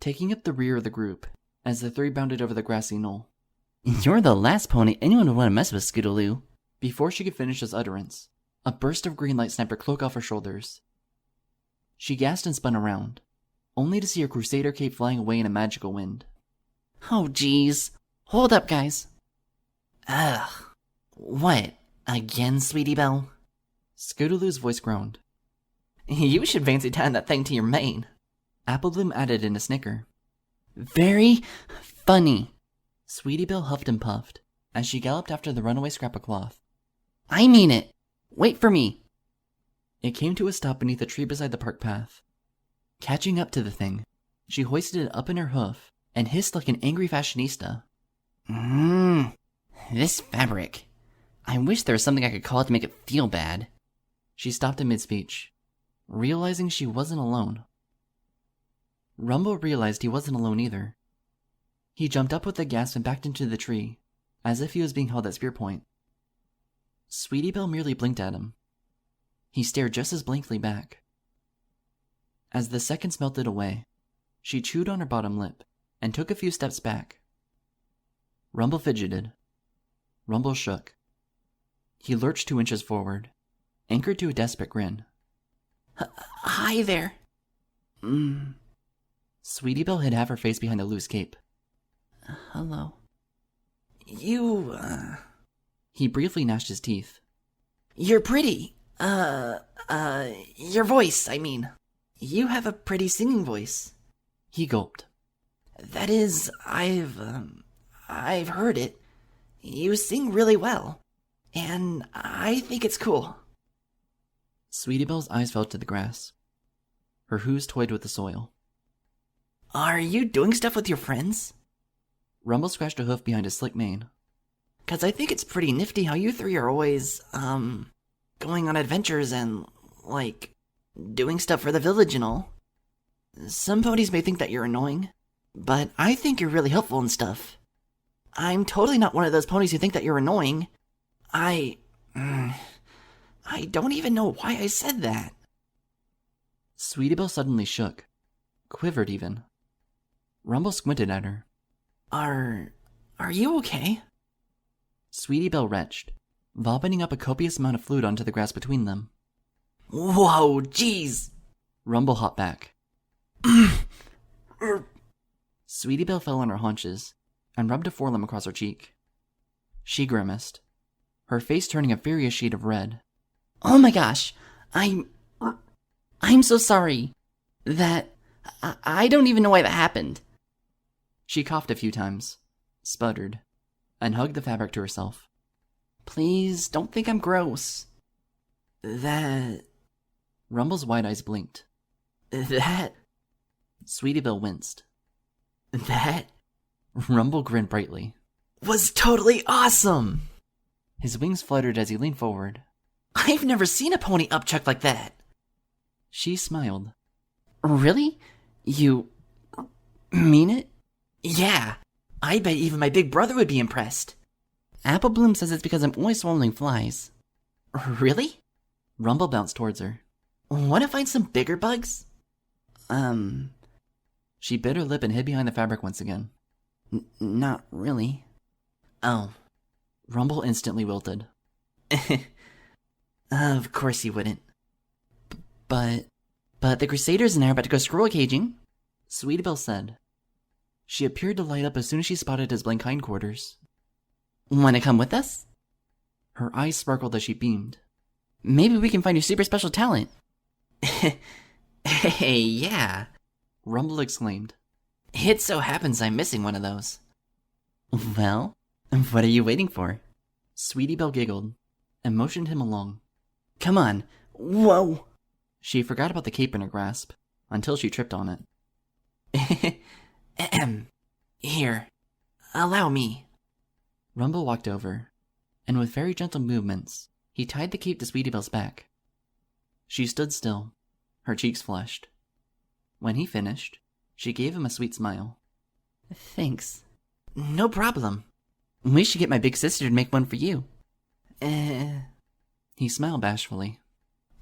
taking up the rear of the group as the three bounded over the grassy knoll. You're the last pony anyone would want to mess with, Scootaloo. Before she could finish his utterance, a burst of green light snapped her cloak off her shoulders. She gasped and spun around, only to see her crusader cape flying away in a magical wind. Oh, jeez. Hold up, guys. Ugh. What? Again, Sweetibelle? Scootaloo's voice groaned. You should fancy tying that thing to your mane. Applebloom added in a snicker. Very funny. Sweetibelle huffed and puffed as she galloped after the runaway scrap of cloth. I mean it. Wait for me. It came to a stop beneath a tree beside the park path. Catching up to the thing, she hoisted it up in her hoof and hissed like an angry fashionista. This fabric. I wish there was something I could call it to make it feel bad. She stopped in mid-speech, realizing she wasn't alone. Rumble realized he wasn't alone either. He jumped up with a gasp and backed into the tree, as if he was being held at spear point. Sweetibelle merely blinked at him. He stared just as blankly back. As the seconds melted away, she chewed on her bottom lip and took a few steps back. Rumble fidgeted. Rumble shook. He lurched 2 inches forward, anchored to a desperate grin. Hi there. Sweetibelle hid half her face behind a loose cape. Hello. You, He briefly gnashed his teeth. You're pretty. Your voice, I mean. You have a pretty singing voice. He gulped. That is, I've heard it. You sing really well. And I think it's cool. Sweetie Belle's eyes fell to the grass. Her hooves toyed with the soil. Are you doing stuff with your friends? Rumble scratched a hoof behind his slick mane. 'Cause I think it's pretty nifty how you three are always, going on adventures and, like, doing stuff for the village and all. Some ponies may think that you're annoying, but I think you're really helpful and stuff. I'm totally not one of those ponies who think that you're annoying. I don't even know why I said that. Sweetie Belle suddenly shook, quivered even. Rumble squinted at her. Are you okay? Sweetie Belle retched, vomiting up a copious amount of fluid onto the grass between them. Whoa, jeez! Rumble hopped back. Sweetie Belle fell on her haunches and rubbed a forelimb across her cheek. She grimaced, her face turning a furious shade of red. Oh my gosh, I'm so sorry. I don't even know why that happened. She coughed a few times, sputtered, and hugged the fabric to herself. Please, don't think I'm gross. Rumble's wide eyes blinked. Sweetie Belle winced. Rumble grinned brightly. Was totally awesome! His wings fluttered as he leaned forward. I've never seen a pony upchuck like that. She smiled. Really? You mean it? Yeah, I bet even my big brother would be impressed. Apple Bloom says it's because I'm always swallowing flies. Really? Rumble bounced towards her. Want to find some bigger bugs? She bit her lip and hid behind the fabric once again. Not really. Oh. Rumble instantly wilted. Of course you wouldn't. But the Crusaders and I are about to go squirrel caging, Sweetie Belle said. She appeared to light up as soon as she spotted his blank hindquarters. Want to come with us? Her eyes sparkled as she beamed. Maybe we can find your super special talent. Hey, yeah. Rumble exclaimed. It so happens I'm missing one of those. Well, what are you waiting for? Sweetie Belle giggled and motioned him along. Come on. Whoa. She forgot about the cape in her grasp until she tripped on it. Here, allow me. Rumble walked over, and with very gentle movements, he tied the cape to Sweetie Belle's back. She stood still, her cheeks flushed. When he finished, she gave him a sweet smile. Thanks. No problem. We should get my big sister to make one for you. He smiled bashfully.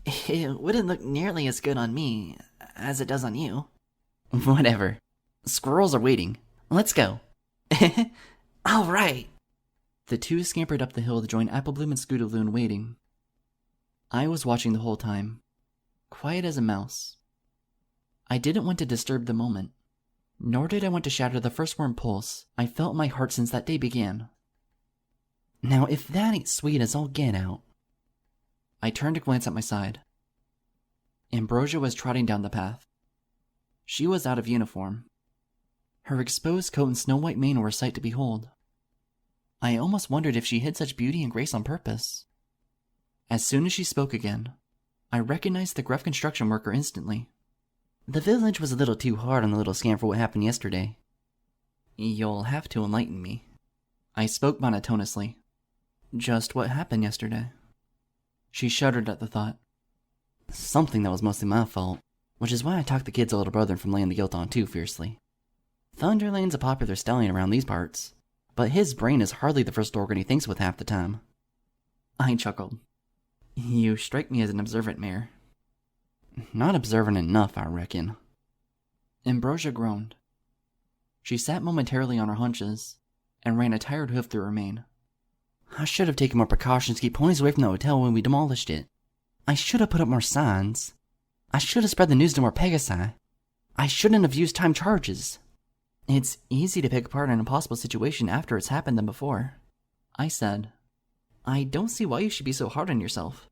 It wouldn't look nearly as good on me as it does on you. Whatever. Squirrels are waiting. Let's go. All right. The two scampered up the hill to join Apple Bloom and Scootaloo waiting. I was watching the whole time, quiet as a mouse. I didn't want to disturb the moment, nor did I want to shatter the first warm pulse I felt in my heart since that day began. Now, if that ain't sweet as all get out. I turned to glance at my side. Ambrosia was trotting down the path. She was out of uniform. Her exposed coat and snow-white mane were a sight to behold. I almost wondered if she hid such beauty and grace on purpose. As soon as she spoke again, I recognized the gruff construction worker instantly. The village was a little too hard on the little scamp for what happened yesterday. You'll have to enlighten me. I spoke monotonously. Just what happened yesterday? She shuddered at the thought. Something that was mostly my fault, which is why I talked the kid's older brother from laying the guilt on too fiercely. Thunderlane's a popular stallion around these parts, but his brain is hardly the first organ he thinks with half the time. I chuckled. You strike me as an observant mare. Not observant enough, I reckon. Ambrosia groaned. She sat momentarily on her haunches and ran a tired hoof through her mane. I should have taken more precautions to keep ponies away from the hotel when we demolished it. I should have put up more signs. I should have spread the news to more Pegasi. I shouldn't have used time charges. It's easy to pick apart an impossible situation after it's happened than before. I said, I don't see why you should be so hard on yourself.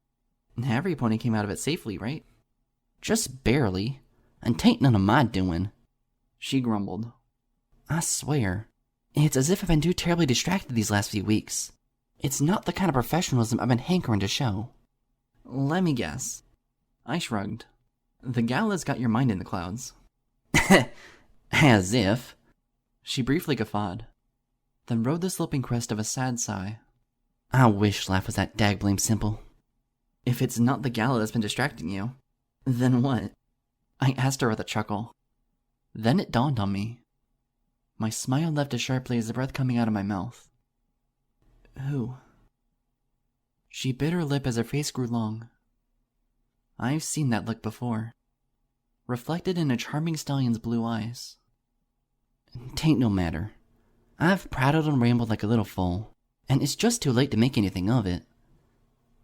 Everypony came out of it safely, right? Just barely. And 'tain't none of my doing, she grumbled. I swear. It's as if I've been too terribly distracted these last few weeks. It's not the kind of professionalism I've been hankering to show. Let me guess. I shrugged. The gala's got your mind in the clouds. As if. She briefly guffawed, then rode the sloping crest of a sad sigh. I wish life was that dag-blame simple. If it's not the gala that's been distracting you, then what? I asked her with a chuckle. Then it dawned on me. My smile left as sharply as the breath coming out of my mouth. Who? She bit her lip as her face grew long. I've seen that look before, reflected in a charming stallion's blue eyes. 'Tain't no matter. I've prattled and rambled like a little fool, and it's just too late to make anything of it.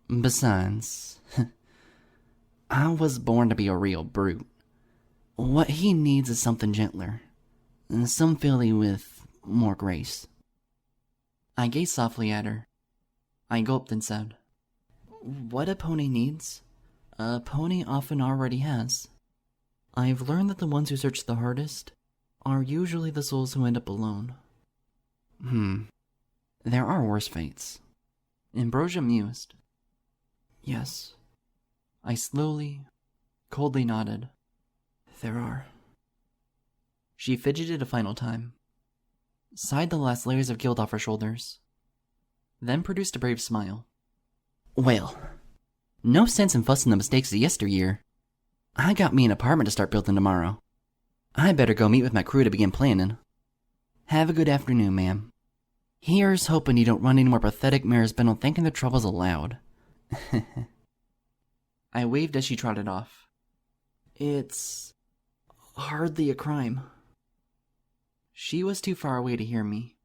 Besides, I was born to be a real brute. What he needs is something gentler, and some filly with more grace. I gazed softly at her. I gulped and said, "What a pony needs, a pony often already has. I've learned that the ones who search the hardest are usually the souls who end up alone." There are worse fates. Ambrosia mused. Yes. I slowly, coldly nodded. There are. She fidgeted a final time, sighed the last layers of guilt off her shoulders, then produced a brave smile. Well, no sense in fussing the mistakes of yesteryear. I got me an apartment to start building tomorrow. I better go meet with my crew to begin planning. Have a good afternoon, ma'am. Here's hoping you don't run any more pathetic mares bent on thinking their troubles aloud. I waved as she trotted off. It's hardly a crime. She was too far away to hear me,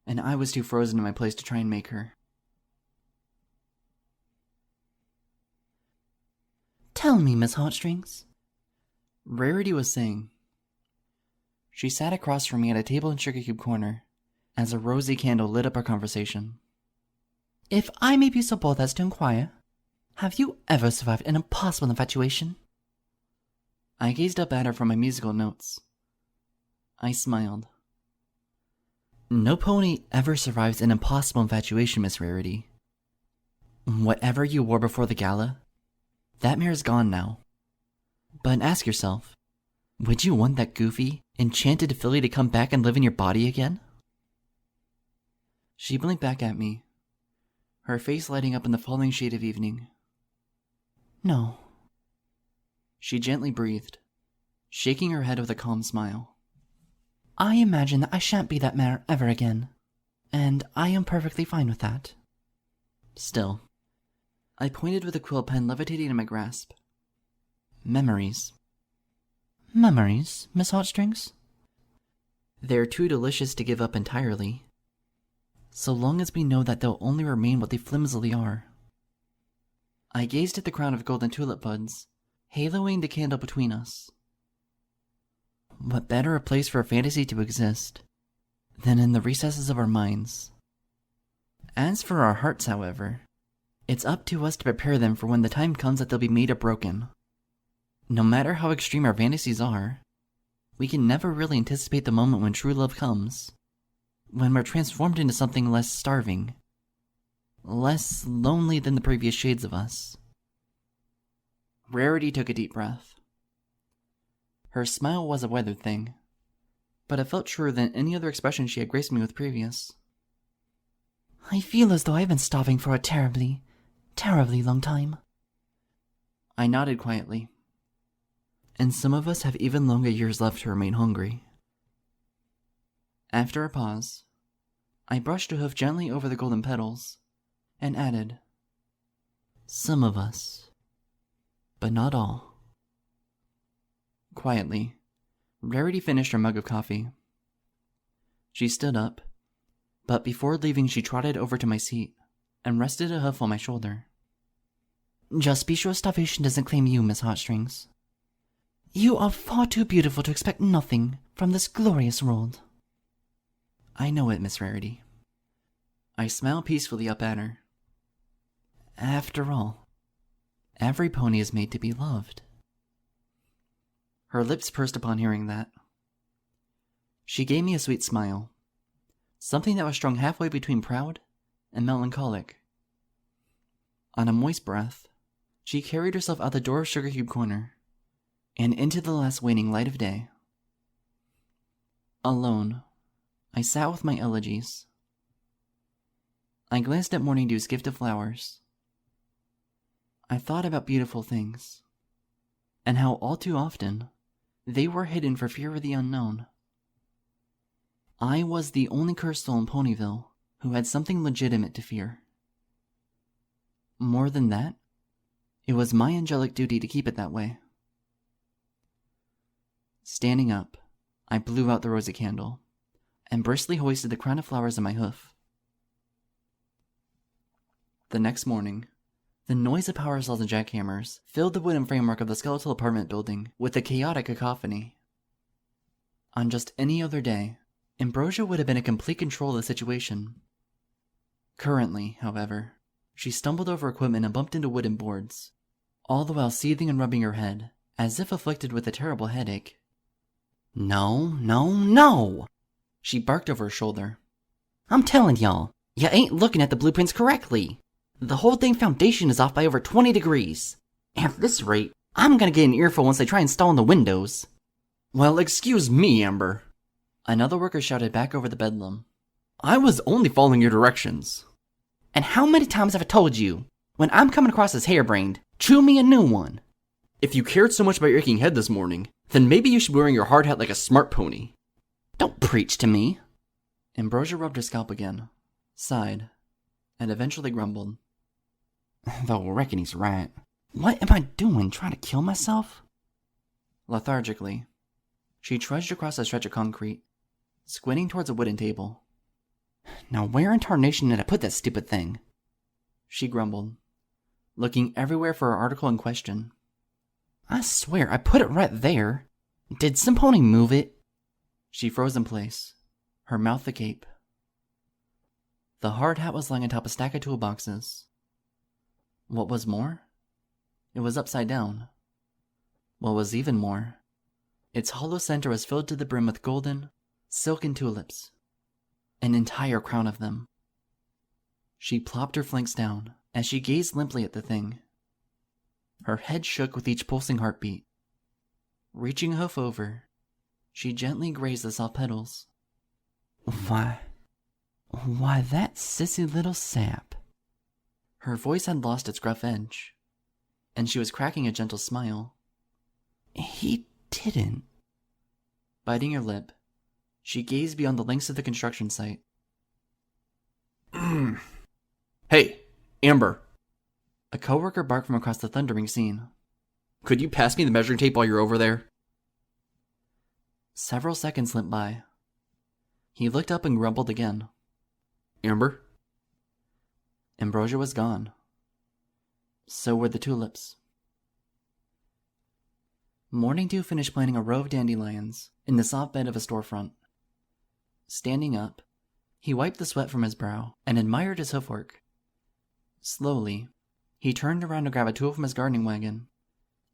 and I was too frozen in my place to try and make her. Tell me, Miss Heartstrings. Rarity was saying. She sat across from me at a table in Sugar Cube Corner as a rosy candle lit up our conversation. If I may be so bold as to inquire, have you ever survived an impossible infatuation? I gazed up at her from my musical notes. I smiled. No pony ever survives an impossible infatuation, Miss Rarity. Whatever you wore before the gala, that mare's gone now. But ask yourself, would you want that goofy, enchanted filly to come back and live in your body again? She blinked back at me, her face lighting up in the falling shade of evening. No. She gently breathed, shaking her head with a calm smile. I imagine that I shan't be that mare ever again, and I am perfectly fine with that. Still, I pointed with a quill pen levitating in my grasp. Memories. Memories, Miss Heartstrings? They're too delicious to give up entirely, so long as we know that they'll only remain what they flimsily are. I gazed at the crown of golden tulip buds, haloing the candle between us. What better a place for a fantasy to exist than in the recesses of our minds? As for our hearts, however, it's up to us to prepare them for when the time comes that they'll be made or broken. No matter how extreme our fantasies are, we can never really anticipate the moment when true love comes, when we're transformed into something less starving, less lonely than the previous shades of us. Rarity took a deep breath. Her smile was a weathered thing, but it felt truer than any other expression she had graced me with previous. I feel as though I've been starving for a terribly, terribly long time. I nodded quietly. And some of us have even longer years left to remain hungry. After a pause, I brushed a hoof gently over the golden petals, and added, "Some of us, but not all." Quietly, Rarity finished her mug of coffee. She stood up, but before leaving she trotted over to my seat and rested a hoof on my shoulder. Just be sure starvation doesn't claim you, Miss Heartstrings. You are far too beautiful to expect nothing from this glorious world. I know it, Miss Rarity. I smiled peacefully up at her. After all, every pony is made to be loved. Her lips pursed upon hearing that. She gave me a sweet smile, something that was strung halfway between proud and melancholic. On a moist breath, she carried herself out the door of Sugar Cube Corner and into the last waning light of day. Alone, I sat with my elegies. I glanced at Morning Dew's gift of flowers. I thought about beautiful things, and how all too often they were hidden for fear of the unknown. I was the only cursed soul in Ponyville who had something legitimate to fear. More than that, it was my angelic duty to keep it that way. Standing up, I blew out the rosy candle and briskly hoisted the crown of flowers on my hoof. The next morning, the noise of power saws and jackhammers filled the wooden framework of the skeletal apartment building with a chaotic cacophony. On just any other day, Ambrosia would have been in complete control of the situation. Currently, however, she stumbled over equipment and bumped into wooden boards, all the while seething and rubbing her head, as if afflicted with a terrible headache. No, no, no! She barked over her shoulder. I'm telling y'all, ya ain't looking at the blueprints correctly. The whole thing foundation is off by over 20 degrees. At this rate, I'm gonna get an earful once they try installing the windows. Well, excuse me, Amber. Another worker shouted back over the bedlam. I was only following your directions. And how many times have I told you? When I'm coming across as harebrained, chew me a new one. If you cared so much about your aching head this morning, then maybe you should be wearing your hard hat like a smart pony. Don't preach to me. Ambrosia rubbed her scalp again, sighed, and eventually grumbled. Though reckon he's right. What am I doing, trying to kill myself? Lethargically, she trudged across a stretch of concrete, squinting towards a wooden table. Now where in tarnation did I put that stupid thing? She grumbled, looking everywhere for her article in question. I swear I put it right there. Did some pony move it? She froze in place, her mouth agape. The hard hat was lying atop a stack of toolboxes. What was more? It was upside down. What was even more? Its hollow center was filled to the brim with golden, silken tulips. An entire crown of them. She plopped her flanks down as she gazed limply at the thing. Her head shook with each pulsing heartbeat. Reaching a hoof over, she gently grazed the soft petals. Why, that sissy little sap. Her voice had lost its gruff edge, and she was cracking a gentle smile. He didn't. Biting her lip, she gazed beyond the lengths of the construction site. Hey, Amber. A coworker barked from across the thundering scene. Could you pass me the measuring tape while you're over there? Several seconds limped by. He looked up and grumbled again. Amber? Ambrosia was gone. So were the tulips. Morning Dew finished planting a row of dandelions in the soft bed of a storefront. Standing up, he wiped the sweat from his brow and admired his hoofwork. Slowly, he turned around to grab a tool from his gardening wagon.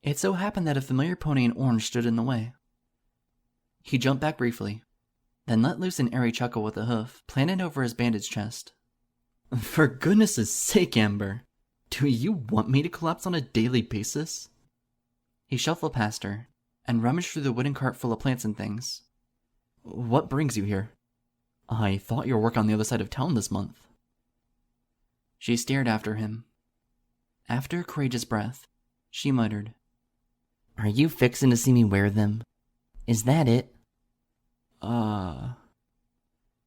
It so happened that a familiar pony in orange stood in the way. He jumped back briefly, then let loose an airy chuckle with a hoof planted over his bandaged chest. For goodness' sake, Amber, do you want me to collapse on a daily basis? He shuffled past her and rummaged through the wooden cart full of plants and things. What brings you here? I thought your work on the other side of town this month. She stared after him. After a courageous breath, she muttered, Are you fixing to see me wear them? Is that it?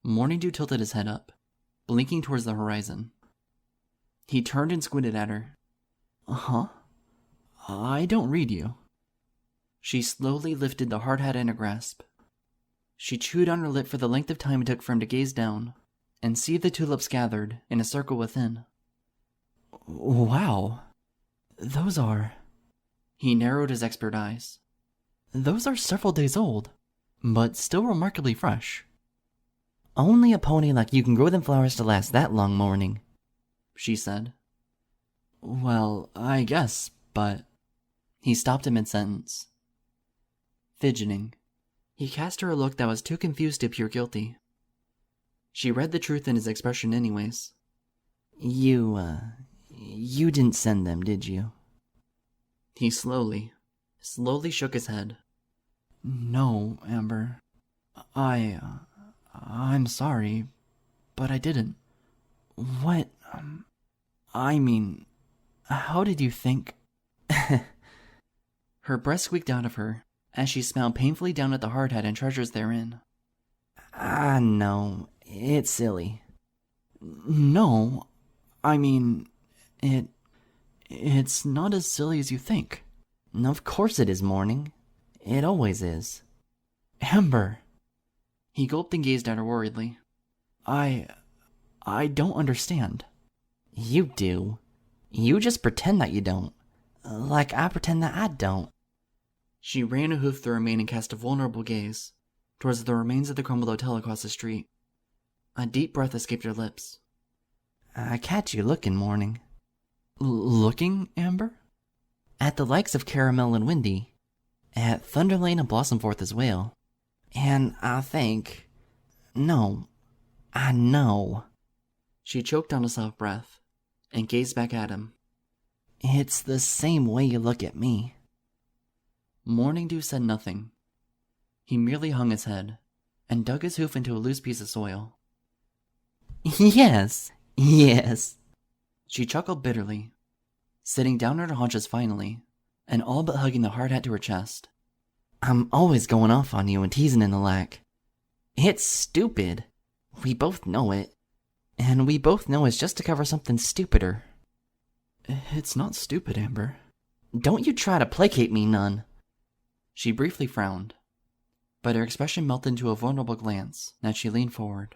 Morning Dew tilted his head up, blinking towards the horizon. He turned and squinted at her. Huh? I don't read you. She slowly lifted the hard hat in her grasp. She chewed on her lip for the length of time it took for him to gaze down and see the tulips gathered in a circle within. Wow. Those are... He narrowed his expert eyes. Those are several days old, but still remarkably fresh. Only a pony like you can grow them flowers to last that long, Morning, she said. Well, I guess, but... He stopped in mid-sentence. Fidgeting, he cast her a look that was too confused to appear guilty. She read the truth in his expression anyways. You didn't send them, did you? He slowly shook his head. No, Amber. I'm sorry, but I didn't. What? I mean, how did you think? Her breath squeaked out of her as she smiled painfully down at the hard hat and treasures therein. No, it's silly. No, I mean, it's not as silly as you think. Of course it is, Morning. It always is. Amber. He gulped and gazed at her worriedly. I don't understand. You do. You just pretend that you don't. Like I pretend that I don't. She ran a hoof through her mane and cast a vulnerable gaze towards the remains of the crumbled hotel across the street. A deep breath escaped her lips. I catch you looking, Morning. Looking, Amber? At the likes of Caramel and Windy. At Thunderlane and Blossomforth as well. And I think... No. I know. She choked on a soft breath and gazed back at him. It's the same way you look at me. Morning Dew said nothing. He merely hung his head and dug his hoof into a loose piece of soil. Yes. She chuckled bitterly, sitting down on her haunches finally, and all but hugging the hard hat to her chest. I'm always going off on you and teasing and the like. It's stupid. We both know it. And we both know it's just to cover something stupider. It's not stupid, Amber. Don't you try to placate me none. She briefly frowned, but her expression melted into a vulnerable glance as she leaned forward.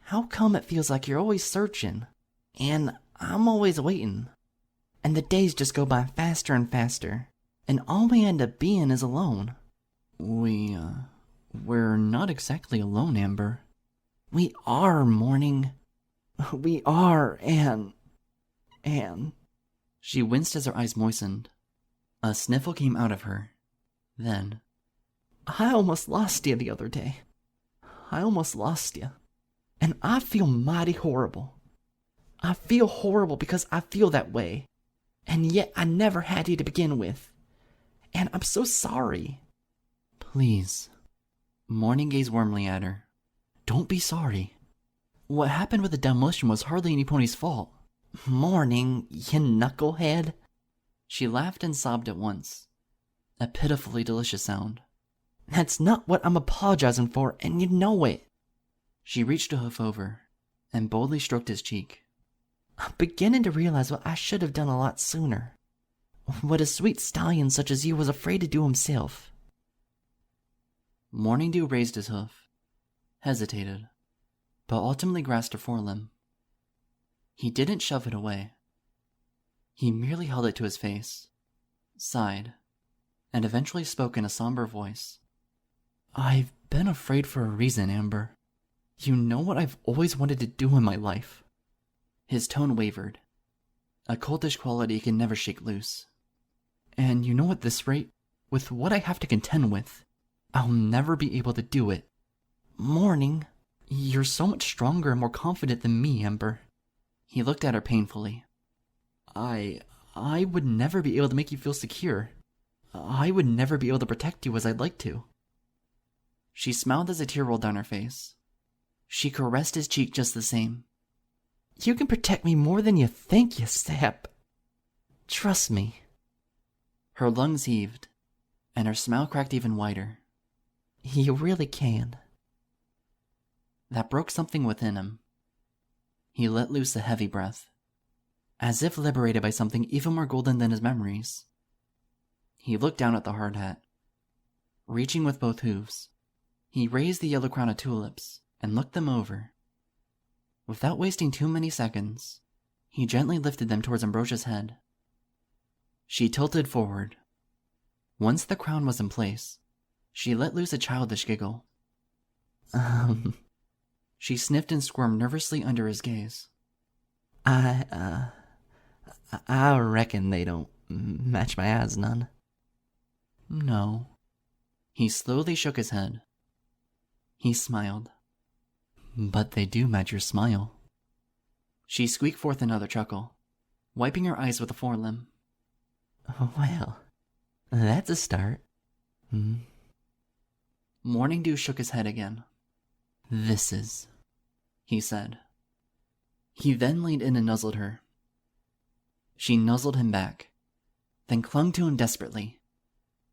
How come it feels like you're always searching, and I'm always waiting, and the days just go by faster and faster, and all we end up being is alone? We're not exactly alone, Amber. We are, Morning. We are, and... She winced as her eyes moistened. A sniffle came out of her. Then, I almost lost you the other day. And I feel mighty horrible. I feel horrible because I feel that way. And yet I never had you to begin with. And I'm so sorry. Please. Morning gazed warmly at her. Don't be sorry. What happened with the demolition was hardly any pony's fault. Morning, you knucklehead. She laughed and sobbed at once. A pitifully delicious sound. That's not what I'm apologizing for, and you know it. She reached a hoof over and boldly stroked his cheek. I'm beginning to realize what I should have done a lot sooner. What a sweet stallion such as you was afraid to do himself. Morning Dew raised his hoof, hesitated, but ultimately grasped her forelimb. He didn't shove it away. He merely held it to his face, sighed, and eventually spoke in a somber voice. I've been afraid for a reason, Amber. You know what I've always wanted to do in my life. His tone wavered, a cultish quality he could never shake loose. And you know at this rate, with what I have to contend with, I'll never be able to do it. Morning. You're so much stronger and more confident than me, Amber. He looked at her painfully. I would never be able to make you feel secure. I would never be able to protect you as I'd like to. She smiled as a tear rolled down her face. She caressed his cheek just the same. You can protect me more than you think, you sap. Trust me. Her lungs heaved, and her smile cracked even wider. You really can. That broke something within him. He let loose a heavy breath, as if liberated by something even more golden than his memories. He looked down at the hard hat. Reaching with both hooves, he raised the yellow crown of tulips and looked them over. Without wasting too many seconds, he gently lifted them towards Ambrosia's head. She tilted forward. Once the crown was in place, she let loose a childish giggle. She sniffed and squirmed nervously under his gaze. I reckon they don't match my eyes none. No. He slowly shook his head. He smiled. But they do match your smile. She squeaked forth another chuckle, wiping her eyes with a forelimb. Well, that's a start. Morning Dew shook his head again. This is, he said. He then leaned in and nuzzled her. She nuzzled him back, then clung to him desperately,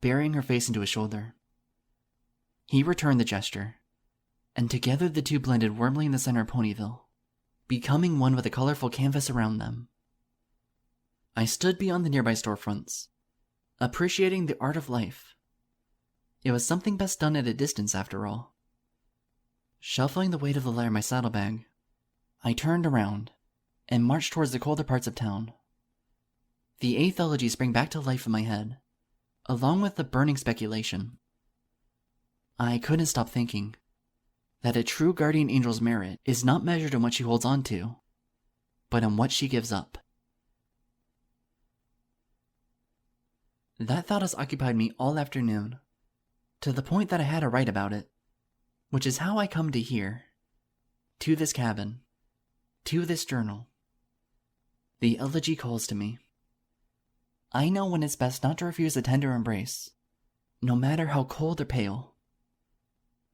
burying her face into his shoulder. He returned the gesture, and together the two blended warmly in the center of Ponyville, becoming one with the colorful canvas around them. I stood beyond the nearby storefronts, appreciating the art of life. It was something best done at a distance, after all. Shuffling the weight of the letter in my saddlebag, I turned around and marched towards the colder parts of town. The eighth elegy sprang back to life in my head, along with the burning speculation. I couldn't stop thinking that a true guardian angel's merit is not measured in what she holds on to, but in what she gives up. That thought has occupied me all afternoon, to the point that I had to write about it, which is how I come to here, to this cabin, to this journal. The elegy calls to me. I know when it's best not to refuse a tender embrace, no matter how cold or pale.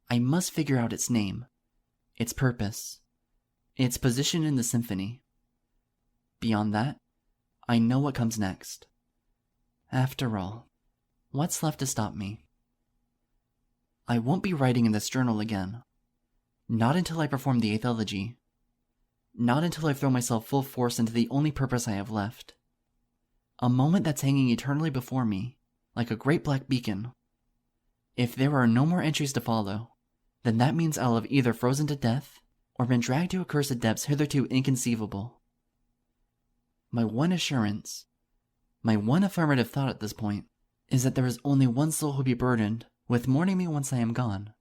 I must figure out its name, its purpose, its position in the symphony. Beyond that, I know what comes next. After all, what's left to stop me? I won't be writing in this journal again. Not until I perform the eighth elegy. Not until I throw myself full force into the only purpose I have left. A moment that's hanging eternally before me, like a great black beacon. If there are no more entries to follow, then that means I'll have either frozen to death, or been dragged to accursed depths hitherto inconceivable. My one assurance, my one affirmative thought at this point, is that there is only one soul who'll be burdened with mourning me once I am gone,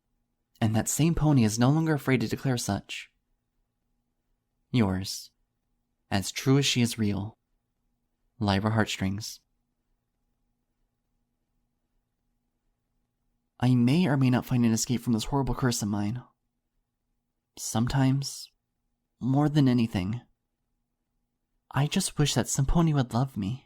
and that same pony is no longer afraid to declare such. Yours, as true as she is real, Lyra Heartstrings. I may or may not find an escape from this horrible curse of mine. Sometimes, more than anything, I just wish that some pony would love me.